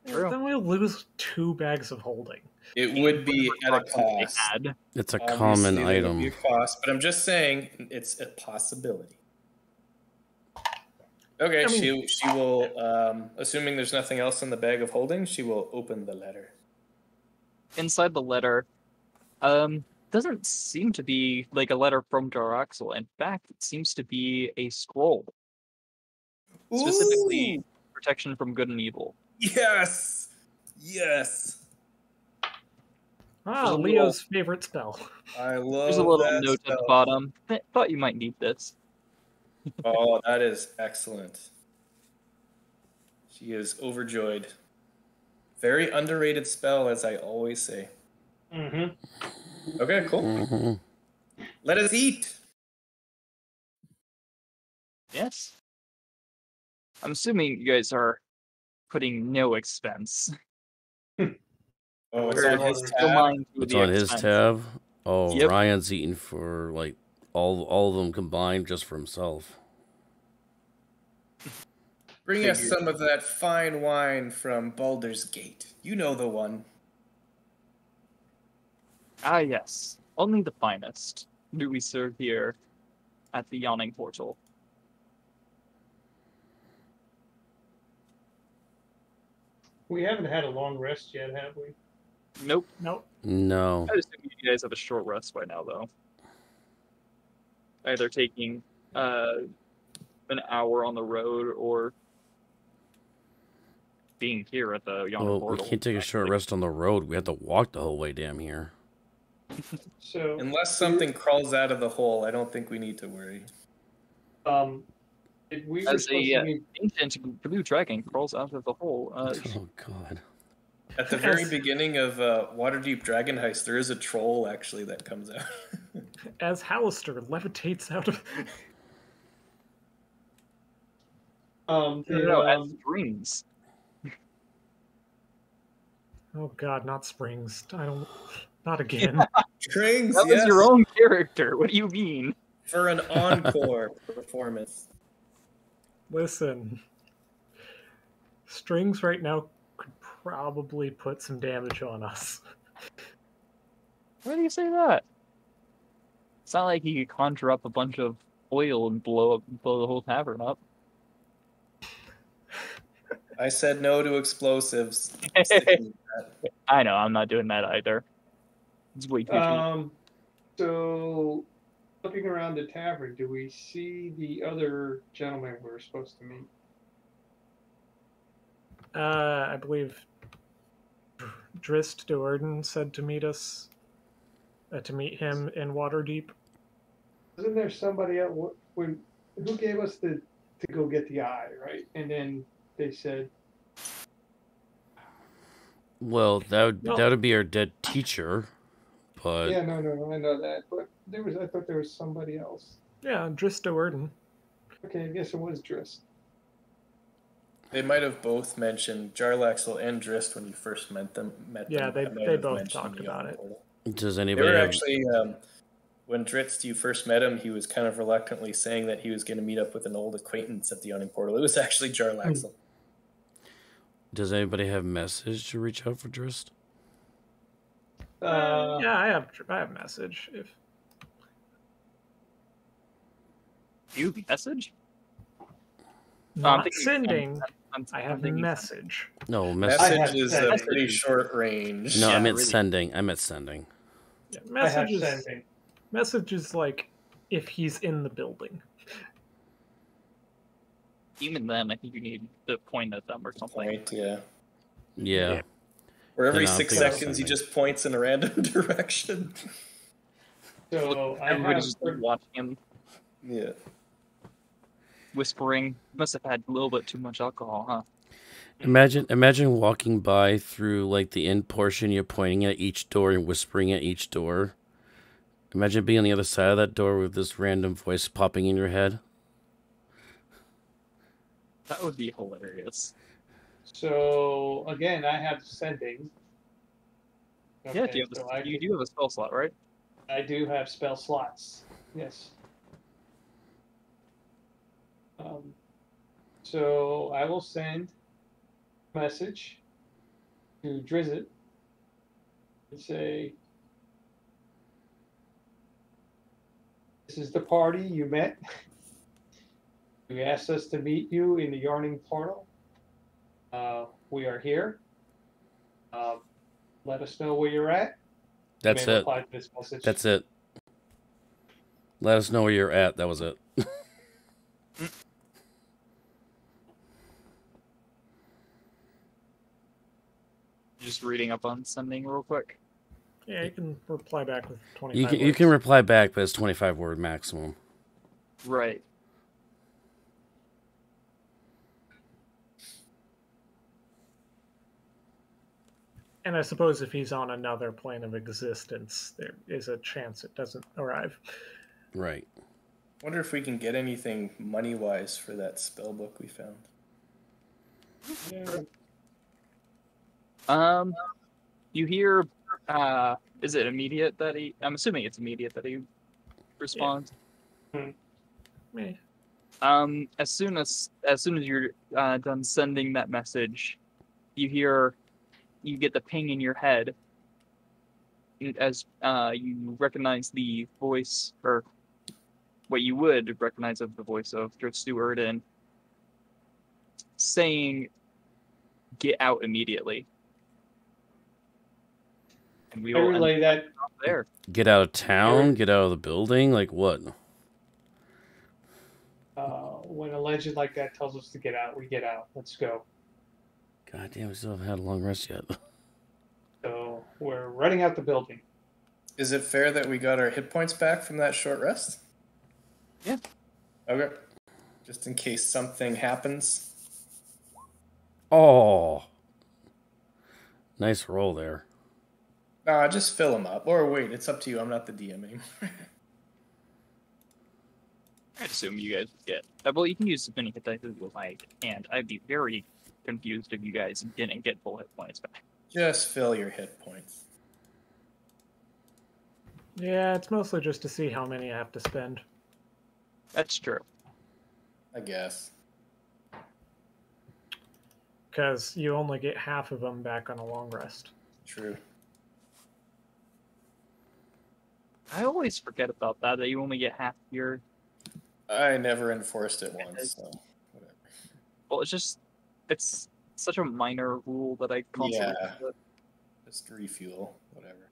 Speaker 2: True.
Speaker 4: Then we'll lose 2 bags of holding.
Speaker 5: It would be at a cost.
Speaker 1: It's a
Speaker 5: Obviously,
Speaker 1: common
Speaker 5: there would be
Speaker 1: item.
Speaker 5: a cost, but I'm just saying it's a possibility. Okay,
Speaker 4: I mean-
Speaker 5: she will, assuming there's nothing else in the bag of holding, she will open the letter.
Speaker 2: Inside the letter, doesn't seem to be like a letter from Jaraxel. In fact, it seems to be a scroll. Specifically,
Speaker 5: Ooh,
Speaker 2: protection from good and evil.
Speaker 5: yes! Yes!
Speaker 2: There's a
Speaker 4: Leo's favorite spell.
Speaker 5: I love
Speaker 2: There's a little
Speaker 5: that
Speaker 2: note at the
Speaker 5: spell.
Speaker 2: bottom. Thought you might need this.
Speaker 5: Oh, that is excellent. She is overjoyed. Very underrated spell, as I always say.
Speaker 3: Mm-hmm.
Speaker 5: Okay, cool.
Speaker 1: Mm-hmm.
Speaker 5: Let us eat.
Speaker 2: Yes. I'm assuming you guys are putting no expense.
Speaker 5: Oh, it's
Speaker 3: We're
Speaker 5: on his
Speaker 3: still
Speaker 2: Still
Speaker 5: tab.
Speaker 2: mind through
Speaker 1: It's
Speaker 2: the
Speaker 1: on his
Speaker 2: expense.
Speaker 1: tab. Oh,
Speaker 2: Yep.
Speaker 1: Ryan's eating for like all of them combined just for himself.
Speaker 5: Bring us
Speaker 2: Figured.
Speaker 5: some of that fine wine from Baldur's Gate. You know the one.
Speaker 2: Ah, yes. Only the finest do we serve here at the Yawning Portal.
Speaker 3: We haven't had a long rest yet, have we?
Speaker 2: Nope.
Speaker 4: Nope.
Speaker 1: No.
Speaker 2: I assume you guys have a short rest by now, though. Either taking an hour on the road or being here at the Yawning
Speaker 1: Well, we
Speaker 2: Portal.
Speaker 1: can't take a short rest on the road. We have to walk the whole way damn here.
Speaker 3: So,
Speaker 5: Unless something crawls out of the hole, I don't think we need to worry.
Speaker 3: we were
Speaker 2: As
Speaker 3: supposed
Speaker 2: a
Speaker 3: to be.
Speaker 2: ancient blue dragon crawls out of the hole.
Speaker 1: Oh God.
Speaker 5: At the very
Speaker 4: Yes.
Speaker 5: beginning of Waterdeep Dragon Heist, there is a troll actually that comes out.
Speaker 4: As Hallister levitates out of...
Speaker 2: No, as strings.
Speaker 4: Oh god, not springs. I don't... Not again.
Speaker 5: Strings,
Speaker 2: That was
Speaker 5: yes,
Speaker 2: your own character. What do you mean?
Speaker 5: for an encore performance.
Speaker 4: Listen. Strings right now could probably put some damage on us.
Speaker 2: Why do you say that? It's not like you could conjure up a bunch of oil and blow the whole tavern up.
Speaker 5: I said no to explosives. Sticking with that.
Speaker 2: I know, I'm not doing that either. It's way too cheap.
Speaker 3: So, looking around the tavern, do we see the other gentleman we were supposed to meet?
Speaker 4: I believe Drist de Orden said to meet us, to meet him in Waterdeep.
Speaker 3: Isn't there somebody else? Who gave us to go get the eye, right? And then they said,
Speaker 1: Well, that
Speaker 4: No.
Speaker 1: would be our dead teacher, but
Speaker 3: "Yeah, no, I know that." But I thought there was somebody else.
Speaker 4: Yeah, Drist de Orden.
Speaker 3: Okay, I guess it was Drist.
Speaker 5: They might have both mentioned Jarlaxle and Drist when you first met them.
Speaker 4: Yeah,
Speaker 5: I
Speaker 4: they
Speaker 5: might have
Speaker 4: both
Speaker 5: mentioned
Speaker 4: talked
Speaker 5: the
Speaker 4: about
Speaker 5: Yawning
Speaker 4: it.
Speaker 5: Portal.
Speaker 1: does
Speaker 5: They
Speaker 1: anybody
Speaker 5: were
Speaker 1: have?
Speaker 5: actually, when Dritz, you first met him, he was kind of reluctantly saying that he was going to meet up with an old acquaintance at the Yawning Portal. It was actually Jarlaxle.
Speaker 1: Does anybody have message to reach out for Drist?
Speaker 4: Yeah, I have message. If
Speaker 2: You message?
Speaker 4: not
Speaker 2: thinking-
Speaker 4: sending,
Speaker 2: I'm
Speaker 4: I have
Speaker 2: thinking-
Speaker 4: message.
Speaker 1: No,
Speaker 3: I
Speaker 1: message.
Speaker 3: have
Speaker 5: Message is
Speaker 3: sent
Speaker 5: a
Speaker 3: it.
Speaker 5: pretty short range.
Speaker 1: No, I
Speaker 2: Yeah,
Speaker 1: meant
Speaker 2: really.
Speaker 1: sending. I meant sending.
Speaker 4: Yeah,
Speaker 3: I have
Speaker 4: message is
Speaker 3: sending.
Speaker 4: message is like if he's in the building.
Speaker 2: Even then, I think you need to point at them or something.
Speaker 5: Point, yeah.
Speaker 1: Yeah.
Speaker 5: Where every
Speaker 1: Then I'll
Speaker 5: 6
Speaker 1: think of
Speaker 5: seconds he
Speaker 1: something.
Speaker 5: just points in a random direction.
Speaker 3: So I have
Speaker 2: Everybody's just like, watching him,
Speaker 5: Yeah.
Speaker 2: whispering. Must have had a little bit too much alcohol, huh?
Speaker 1: Imagine walking by through like the end portion. You're pointing at each door and whispering at each door. Imagine being on the other side of that door with this random voice popping in your head.
Speaker 2: That would be hilarious.
Speaker 3: So again, I have sending.
Speaker 2: Yeah,
Speaker 3: Okay,
Speaker 2: do you, have
Speaker 3: so
Speaker 2: you do have a spell slot, right?
Speaker 3: I do have spell slots. Yes. So I will send a message to Drizzt and say, "This is the party you met. You asked us to meet you in the Yarning Portal. We are here. Let us know where you're at."
Speaker 1: That's
Speaker 3: you may
Speaker 1: it.
Speaker 3: reply to this message.
Speaker 1: That's it. Let us know where you're at. That was it.
Speaker 2: Just reading up on sending real quick.
Speaker 4: Yeah, you can reply back with 25
Speaker 1: You
Speaker 4: words.
Speaker 1: can reply back, but it's 25 word maximum.
Speaker 2: Right.
Speaker 4: And I suppose if he's on another plane of existence, there is a chance it doesn't arrive.
Speaker 1: Right.
Speaker 5: Wonder if we can get anything money-wise for that spell book we found.
Speaker 2: You hear, is it immediate that he, I'm assuming it's immediate that he responds.
Speaker 4: Yeah.
Speaker 2: As soon as you're done sending that message, you get the ping in your head as you recognize the voice, or what you would recognize of the voice of S2E19 saying, "Get out immediately." And we
Speaker 3: I
Speaker 2: will
Speaker 3: relay that.
Speaker 2: there.
Speaker 1: Get out of town? Get out of the building? Like what?
Speaker 3: When a legend like that tells us to get out, we get out. Let's go.
Speaker 1: God damn, we still haven't had a long rest yet.
Speaker 3: So we're running out the building.
Speaker 5: Is it fair that we got our hit points back from that short rest?
Speaker 2: Yeah.
Speaker 5: Okay. Just in case something happens.
Speaker 1: Oh. Nice roll there.
Speaker 5: Nah, just fill them up. Or wait, it's up to you. I'm not the DM anymore.
Speaker 2: I'd assume you guys would get. Well, you can use as many hit dice as you like, and I'd be very confused if you guys didn't get full hit points back.
Speaker 5: Just fill your hit points.
Speaker 4: Yeah, it's mostly just to see how many I have to spend.
Speaker 2: That's true.
Speaker 5: I guess.
Speaker 4: Because you only get half of them back on a long rest.
Speaker 5: True.
Speaker 2: I always forget about that you only get half your.
Speaker 5: I never enforced it once, so whatever.
Speaker 2: Well, it's such a minor rule that I constantly.
Speaker 5: Yeah. Just refuel, whatever.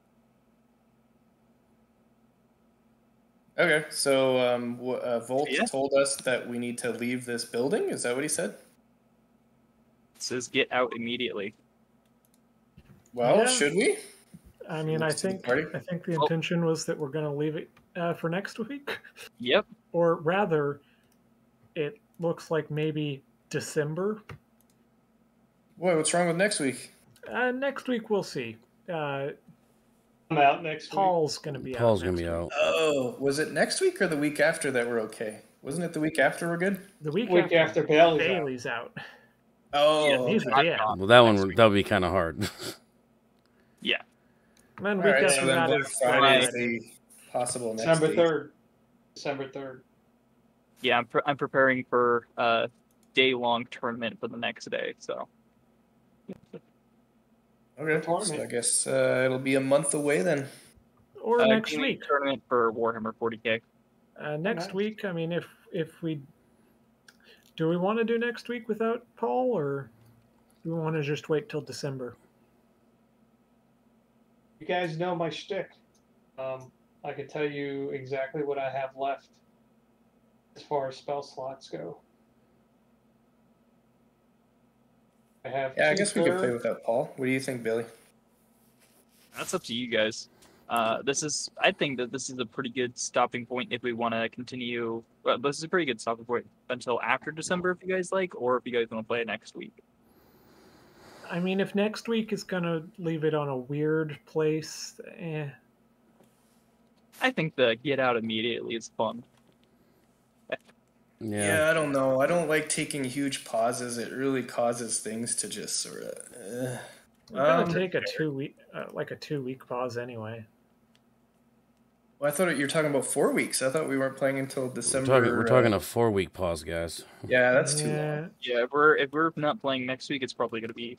Speaker 5: Okay, so Volt told us that we need to leave this building. Is that what he said?
Speaker 2: It says get out immediately.
Speaker 5: Well,
Speaker 4: Yeah.
Speaker 5: should we?
Speaker 4: I mean, I think the intention was that we're going to leave it for next week.
Speaker 2: Yep.
Speaker 4: Or rather, it looks like maybe December.
Speaker 5: Boy, what's wrong with next week?
Speaker 4: Next week we'll see.
Speaker 3: I'm out next week.
Speaker 4: Paul's going to be out.
Speaker 1: Paul's going to be out.
Speaker 5: Oh, was it next week or the week after that we're okay? Wasn't it the week after we're good?
Speaker 4: The week
Speaker 3: after
Speaker 4: Bailey's out.
Speaker 5: Oh,
Speaker 4: he's dead.
Speaker 1: Well, that would be kind of hard.
Speaker 2: Yeah.
Speaker 4: And then week after that is
Speaker 5: Friday. The possible next
Speaker 3: December
Speaker 5: week.
Speaker 3: 3rd. December 3rd.
Speaker 2: Yeah, I'm preparing for a day-long tournament for the next day, so.
Speaker 5: Okay, so I guess it'll be a month away then.
Speaker 4: Or next week.
Speaker 2: Tournament for Warhammer 40k.
Speaker 4: Next week, I mean, if we... Do we want to do next week without Paul, or do we want to just wait till December?
Speaker 3: You guys know my shtick. I can tell you exactly what I have left as far as spell slots go. I
Speaker 5: guess we could play without Paul. What do you think, Billy?
Speaker 2: That's up to you guys. I think that this is a pretty good stopping point if we want to continue. Well, this is a pretty good stopping point until after December, if you guys like, or if you guys want to play it next week.
Speaker 4: I mean, if next week is going to leave it on a weird place,
Speaker 2: I think the get out immediately is fun.
Speaker 5: Yeah, I don't know. I don't like taking huge pauses. It really causes things to just sort of.
Speaker 4: We're gonna take a 2 week, like a 2 week pause anyway.
Speaker 5: Well, I thought you were talking about 4 weeks. I thought we weren't playing until December.
Speaker 1: We're talking a 4-week pause, guys.
Speaker 5: Yeah, that's too long.
Speaker 2: Yeah, if we're not playing next week, it's probably going to be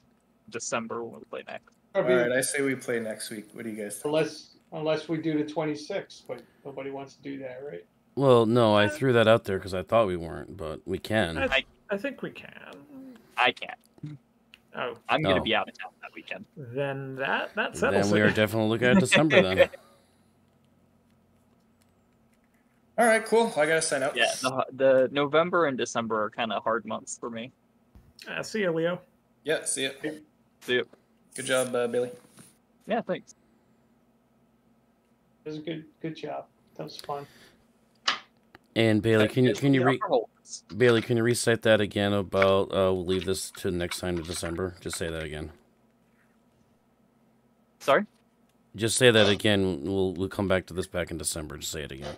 Speaker 2: December when we play next.
Speaker 5: All right, I say we play next week. What do you guys think?
Speaker 3: Unless we do the 26th, but nobody wants to do that, right?
Speaker 1: Well, no, I threw that out there because I thought we weren't, but we can.
Speaker 4: I think we can.
Speaker 2: I can't.
Speaker 4: Oh,
Speaker 2: I'm going to be out of town that weekend.
Speaker 4: then that settles
Speaker 1: Then we
Speaker 4: it.
Speaker 1: are definitely looking at December then.
Speaker 5: All right, cool. I gotta sign out.
Speaker 2: Yeah, the November and December are kind of hard months for me.
Speaker 4: See you, Leo.
Speaker 5: Yeah, see ya.
Speaker 2: See you.
Speaker 5: Good job, Billy.
Speaker 2: Yeah, thanks.
Speaker 3: It was a good job. That was fun.
Speaker 1: And Bailey, can you
Speaker 2: Bailey,
Speaker 1: can you recite that again about we'll leave this to next time to December? Just say that again.
Speaker 2: Sorry?
Speaker 1: Just say that again. We'll come back to this back in December. Just say it again.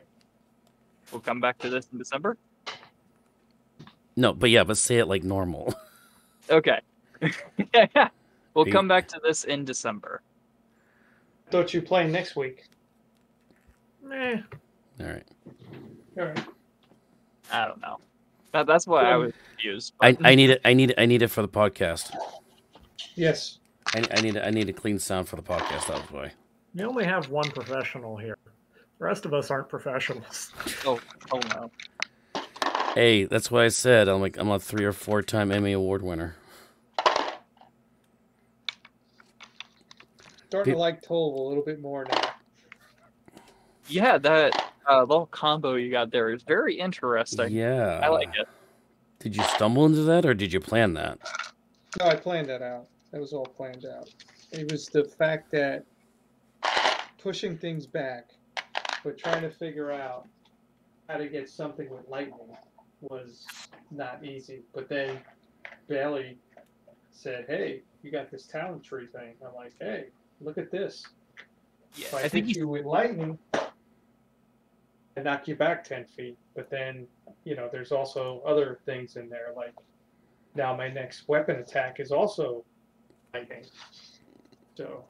Speaker 2: We'll come back to this in December?
Speaker 1: No, but say it like normal.
Speaker 2: Okay. We'll come back to this in December.
Speaker 3: Thought you playing next week.
Speaker 4: Meh.
Speaker 1: All right.
Speaker 3: All right.
Speaker 2: I don't know. That's why I was confused. But...
Speaker 1: I need it for the podcast.
Speaker 3: Yes.
Speaker 1: I need a clean sound for the podcast. That was why.
Speaker 4: We only have one professional here. The rest of us aren't professionals.
Speaker 2: Oh no.
Speaker 1: Hey, that's why I said I'm a 3 or 4 time Emmy Award winner.
Speaker 3: Starting to like Tove a little bit more now.
Speaker 2: Yeah, that little combo you got there is very interesting.
Speaker 1: Yeah.
Speaker 2: I like it.
Speaker 1: Did you stumble into that, or did you plan that?
Speaker 3: No, I planned that out. That was all planned out. It was the fact that pushing things back, but trying to figure out how to get something with lightning was not easy. But then Bailey said, "Hey, you got this talent tree thing." I'm like, "Hey, look at this.
Speaker 2: Yeah,
Speaker 3: If I think you with lightning, I knock you back 10 feet. But then, there's also other things in there. Like now, my next weapon attack is also lightning. So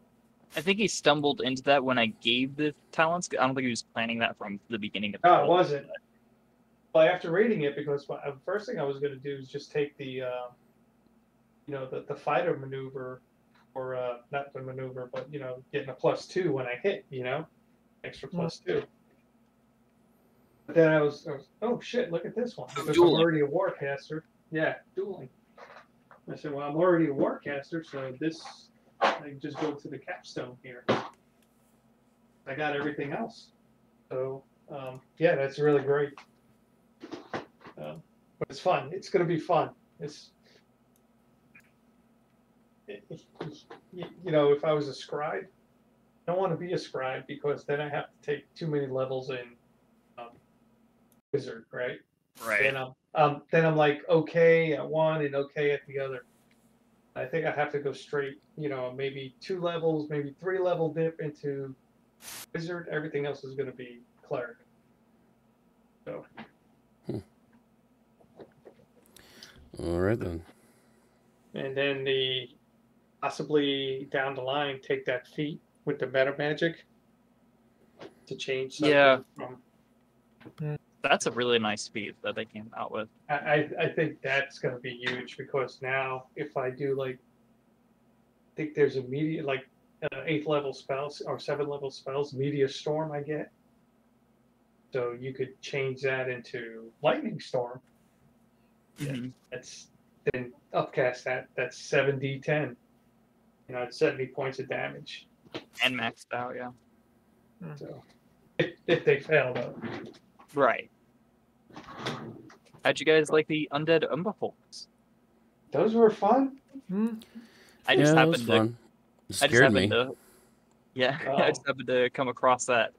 Speaker 2: I think he stumbled into that when I gave the talents. I don't think he was planning that from the beginning of the
Speaker 3: no, it wasn't. Well, after reading it, because the first thing I was going to do is just take the the fighter maneuver, or not the maneuver, but getting a +2 when I hit, extra +2. But then I was oh shit, look at this one, because I'm already a warcaster. Yeah, dueling. I said, well, I'm already a warcaster, so this I just go to the capstone here. I got everything else, so yeah, that's really great. But it's fun. It's going to be fun. If I was a scribe, I don't want to be a scribe because then I have to take too many levels in wizard, right?
Speaker 2: Right.
Speaker 3: Then I'm like okay at one and okay at the other. I think I have to go straight, maybe 2 levels, maybe 3 level dip into wizard. Everything else is going to be cleric. So.
Speaker 1: All right then.
Speaker 3: And then possibly down the line take that feat with the meta magic to change something.
Speaker 2: Yeah.
Speaker 3: From...
Speaker 2: That's a really nice feat that they came out with.
Speaker 3: I think that's going to be huge because now if I do I think there's immediate 8th level spells or 7th level spells, Meteor Storm I get. So you could change that into Lightning Storm.
Speaker 2: Mm-hmm.
Speaker 3: That's then upcast that's 7d10. It's 70 points of damage.
Speaker 2: And maxed out, yeah.
Speaker 3: So if they fail though.
Speaker 2: Right. How'd you guys like the Undead Umber Hulks?
Speaker 3: Those were fun.
Speaker 2: I just
Speaker 1: it
Speaker 2: happened
Speaker 1: was
Speaker 2: to
Speaker 1: fun. It scared me.
Speaker 2: Yeah, I just happened to come across that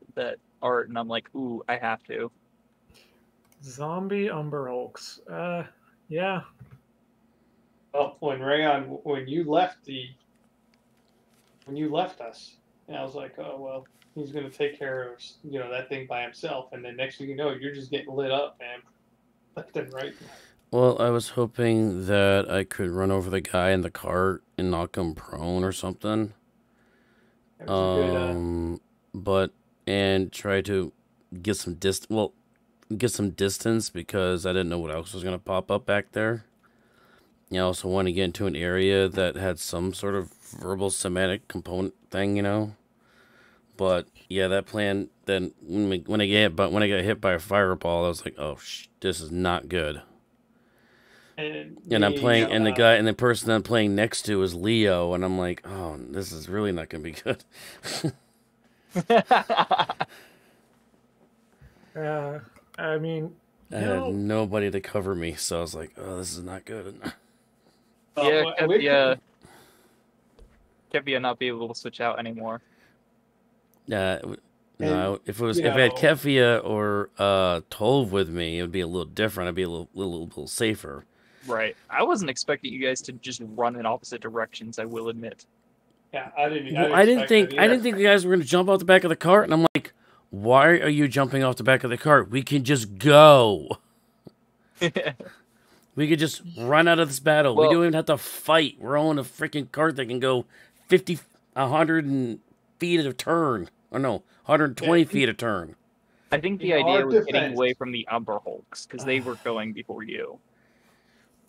Speaker 2: art and I'm like, ooh, I have to.
Speaker 4: Zombie Umber Hulks. Yeah.
Speaker 3: Well, when you left us, and I was like, oh well, he's gonna take care of that thing by himself, and then next thing you know, you're just getting lit up, man, left and right.
Speaker 1: Well, I was hoping that I could run over the guy in the cart and knock him prone or something.
Speaker 3: That was a good,
Speaker 1: But and try to get some distance because I didn't know what else was going to pop up back there. I also want to get into an area that had some sort of verbal semantic component thing. But yeah, that plan. Then when I got hit by a fireball, I was like, "Oh, this is not good." And I'm playing, and the person I'm playing next to is Leo, and I'm like, "Oh, this is really not going to be good."
Speaker 4: I mean,
Speaker 1: I had nobody to cover me, so I was like, "Oh, this is not good."
Speaker 2: Yeah, Kevia not be able to switch out anymore.
Speaker 1: No, if I had Kefia or Tolv with me, it would be a little different. I'd be a little safer.
Speaker 2: Right. I wasn't expecting you guys to just run in opposite directions, I will admit.
Speaker 3: Yeah, I didn't.
Speaker 1: I didn't think you guys were going to jump off the back of the cart, and I'm like, why are you jumping off the back of the cart? We can just go. We could just run out of this battle. We don't even have to fight. We're on a freaking cart that can go 50, 100 feet at a turn. Or no, 120 feet a turn.
Speaker 2: I think the idea was getting away from the Umber Hulks, because they were going before you.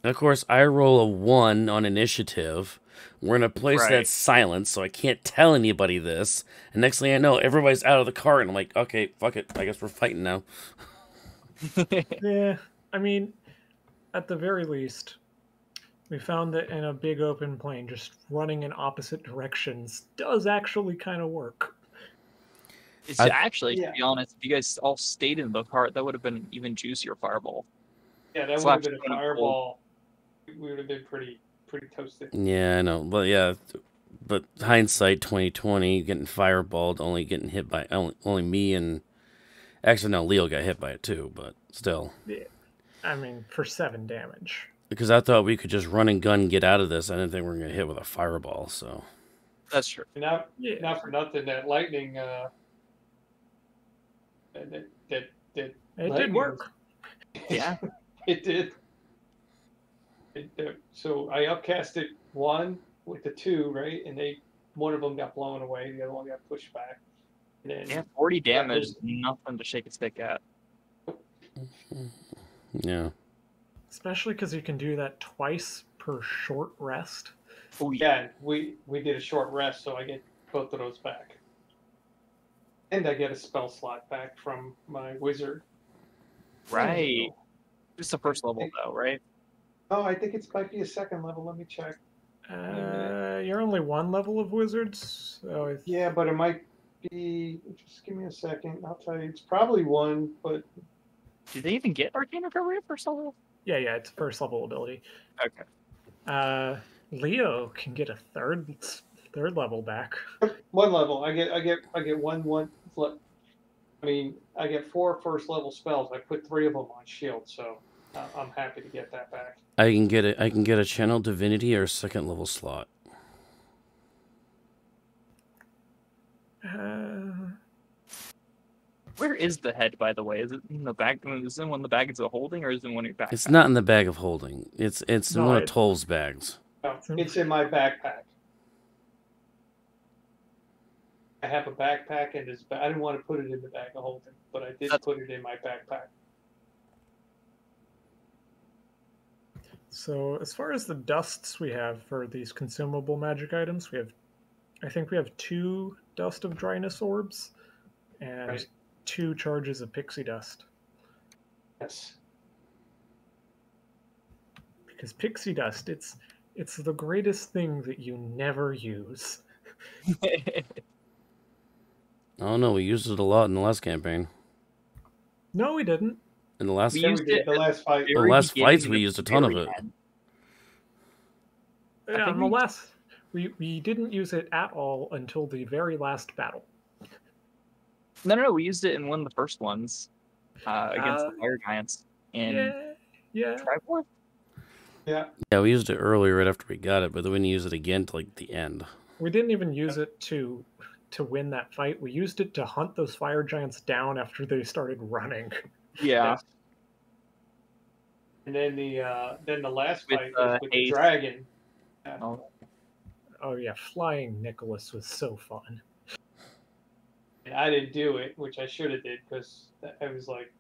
Speaker 1: And of course, I roll a 1 on initiative. We're in a place that's silent, so I can't tell anybody this. And next thing I know, everybody's out of the cart, and I'm like, okay, fuck it. I guess we're fighting now.
Speaker 4: Yeah, I mean, at the very least, we found that in a big open plain, just running in opposite directions does actually kind of work.
Speaker 2: It's actually, to be honest, if you guys all stayed in the cart, that would have been an even juicier fireball.
Speaker 3: Yeah, that would have been a fireball. We would have been pretty toasted.
Speaker 1: Yeah, I know. But hindsight 2020, getting fireballed, only getting hit by only me and actually no, Leo got hit by it too, but still.
Speaker 4: Yeah. I mean, for 7 damage.
Speaker 1: Because I thought we could just run and gun and get out of this. I didn't think we were going to hit with a fireball, so.
Speaker 2: That's true.
Speaker 3: Not for nothing, that lightning, it
Speaker 4: did work.
Speaker 2: Yeah.
Speaker 3: It did. So I upcasted 1 with the 2, right? And one of them got blown away, the other one got pushed back. And then
Speaker 2: 40 damage is nothing to shake a stick at.
Speaker 1: Yeah.
Speaker 4: Especially because you can do that twice per short rest.
Speaker 3: Oh yeah, we did a short rest, so I get both of those back. And I get a spell slot back from my wizard.
Speaker 2: Right. Just the first level, though, right?
Speaker 3: Oh, I think it might be a 2nd level. Let me check.
Speaker 4: You're only 1 level of wizards. So
Speaker 3: yeah, but it might be. Just give me a second. I'll tell you. It's probably 1, but.
Speaker 2: Did they even get Arcane Recovery at first level?
Speaker 4: Yeah, it's a 1st level ability.
Speaker 2: Okay.
Speaker 4: Leo can get a third level back.
Speaker 3: 1 level. I get one. I mean, I get 4 1st level spells. I put 3 of them on shield, so I'm happy to get that back.
Speaker 1: I can get a channel divinity or a 2nd level slot.
Speaker 2: Where is the head, by the way? Is it in the bag? Is it in one of the bags of holding, or is it in one of your backpacks?
Speaker 1: It's not in the bag of holding. It's in one of Tolv's bags.
Speaker 3: No, it's in my backpack. I have a backpack, and I didn't want to put it in the bag of holding, but I did put it in my backpack.
Speaker 4: So as far as the dusts we have for these consumable magic items, I think we have 2 Dust of Dryness orbs and 2 charges of pixie dust.
Speaker 3: Yes.
Speaker 4: Because pixie dust, it's the greatest thing that you never use.
Speaker 1: I don't know. We used it a lot in the last campaign.
Speaker 4: No, we didn't.
Speaker 1: In the last,
Speaker 3: the last fight.
Speaker 1: The last fights, we used a ton of it.
Speaker 4: Yeah, on the last, we didn't use it at all until the very last battle.
Speaker 2: No, we used it in one of the first ones against the fire giants in Tribor.
Speaker 3: Yeah,
Speaker 1: we used it earlier right after we got it, but then we didn't use it again till like the end.
Speaker 4: We didn't even use it to win that fight. We used it to hunt those fire giants down after they started running.
Speaker 2: Yeah.
Speaker 3: And then the last fight was with the dragon.
Speaker 4: Oh yeah, flying Nicholas was so fun.
Speaker 3: I didn't do it, which I should have did because I was like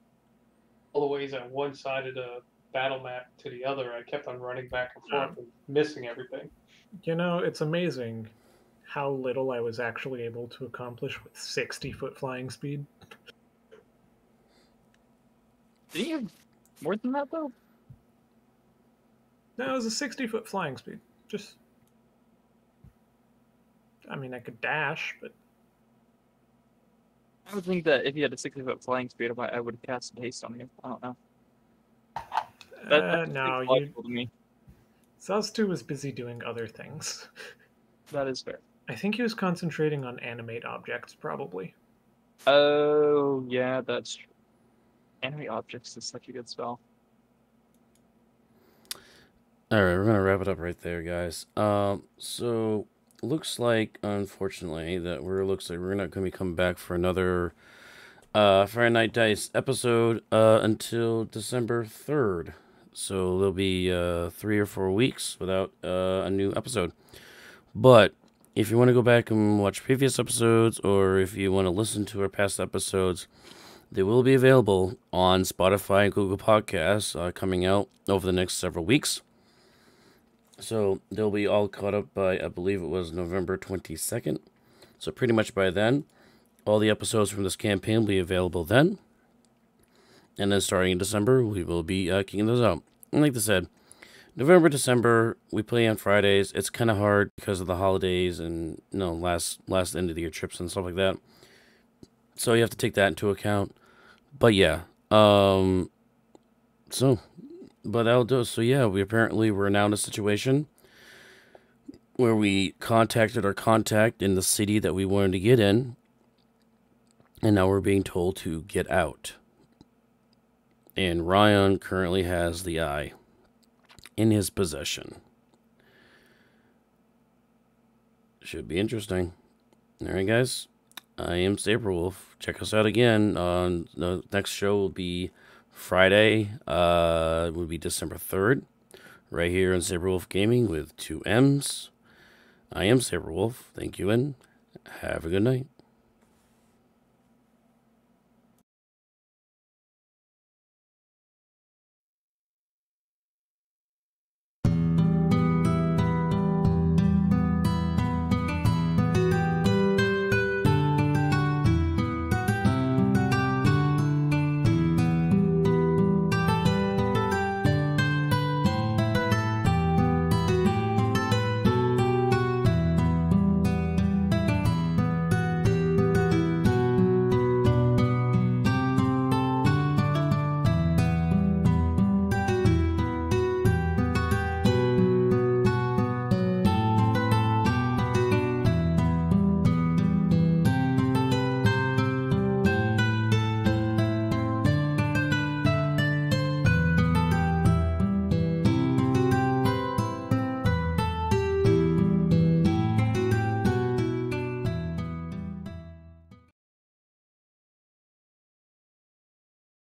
Speaker 3: all the ways on one side of the battle map to the other. I kept on running back and forth and missing everything.
Speaker 4: You know, it's amazing how little I was actually able to accomplish with 60-foot flying speed.
Speaker 2: Did you have more than that, though?
Speaker 4: No, it was a 60-foot flying speed. Just, I mean, I could dash, but
Speaker 2: I would think that if you had a 60-foot flying speed, I would have cast haste on you. I don't know. That
Speaker 4: no,
Speaker 2: seems logical to me.
Speaker 4: Zaz2 was busy doing other things.
Speaker 2: That is fair.
Speaker 4: I think he was concentrating on animate objects, probably.
Speaker 2: Oh, yeah, that's true. Animate objects is such a good spell.
Speaker 1: All right, we're gonna wrap it up right there, guys. So looks like, unfortunately, that we're not gonna be coming back for another Friday Night Dice episode until December 3rd. So there'll be 3 or 4 weeks without a new episode. But if you want to go back and watch previous episodes, or if you want to listen to our past episodes, they will be available on Spotify and Google Podcasts coming out over the next several weeks. So they'll be all caught up by, I believe it was November 22nd. So pretty much by then, all the episodes from this campaign will be available then. And then starting in December, we will be kicking those out. And like I said, November, December, we play on Fridays. It's kind of hard because of the holidays and last end of the year trips and stuff like that. So you have to take that into account. But yeah, but that'll do it. So yeah, we're now in a situation where we contacted our contact in the city that we wanted to get in, and now we're being told to get out. And Ryan currently has the eye in his possession. Should be interesting. All right, guys. I am Saberwolf. Check us out again. The next show will be Friday. It will be December 3rd. Right here on Saberwolf Gaming with 2 M's. I am Saberwolf. Thank you and have a good night.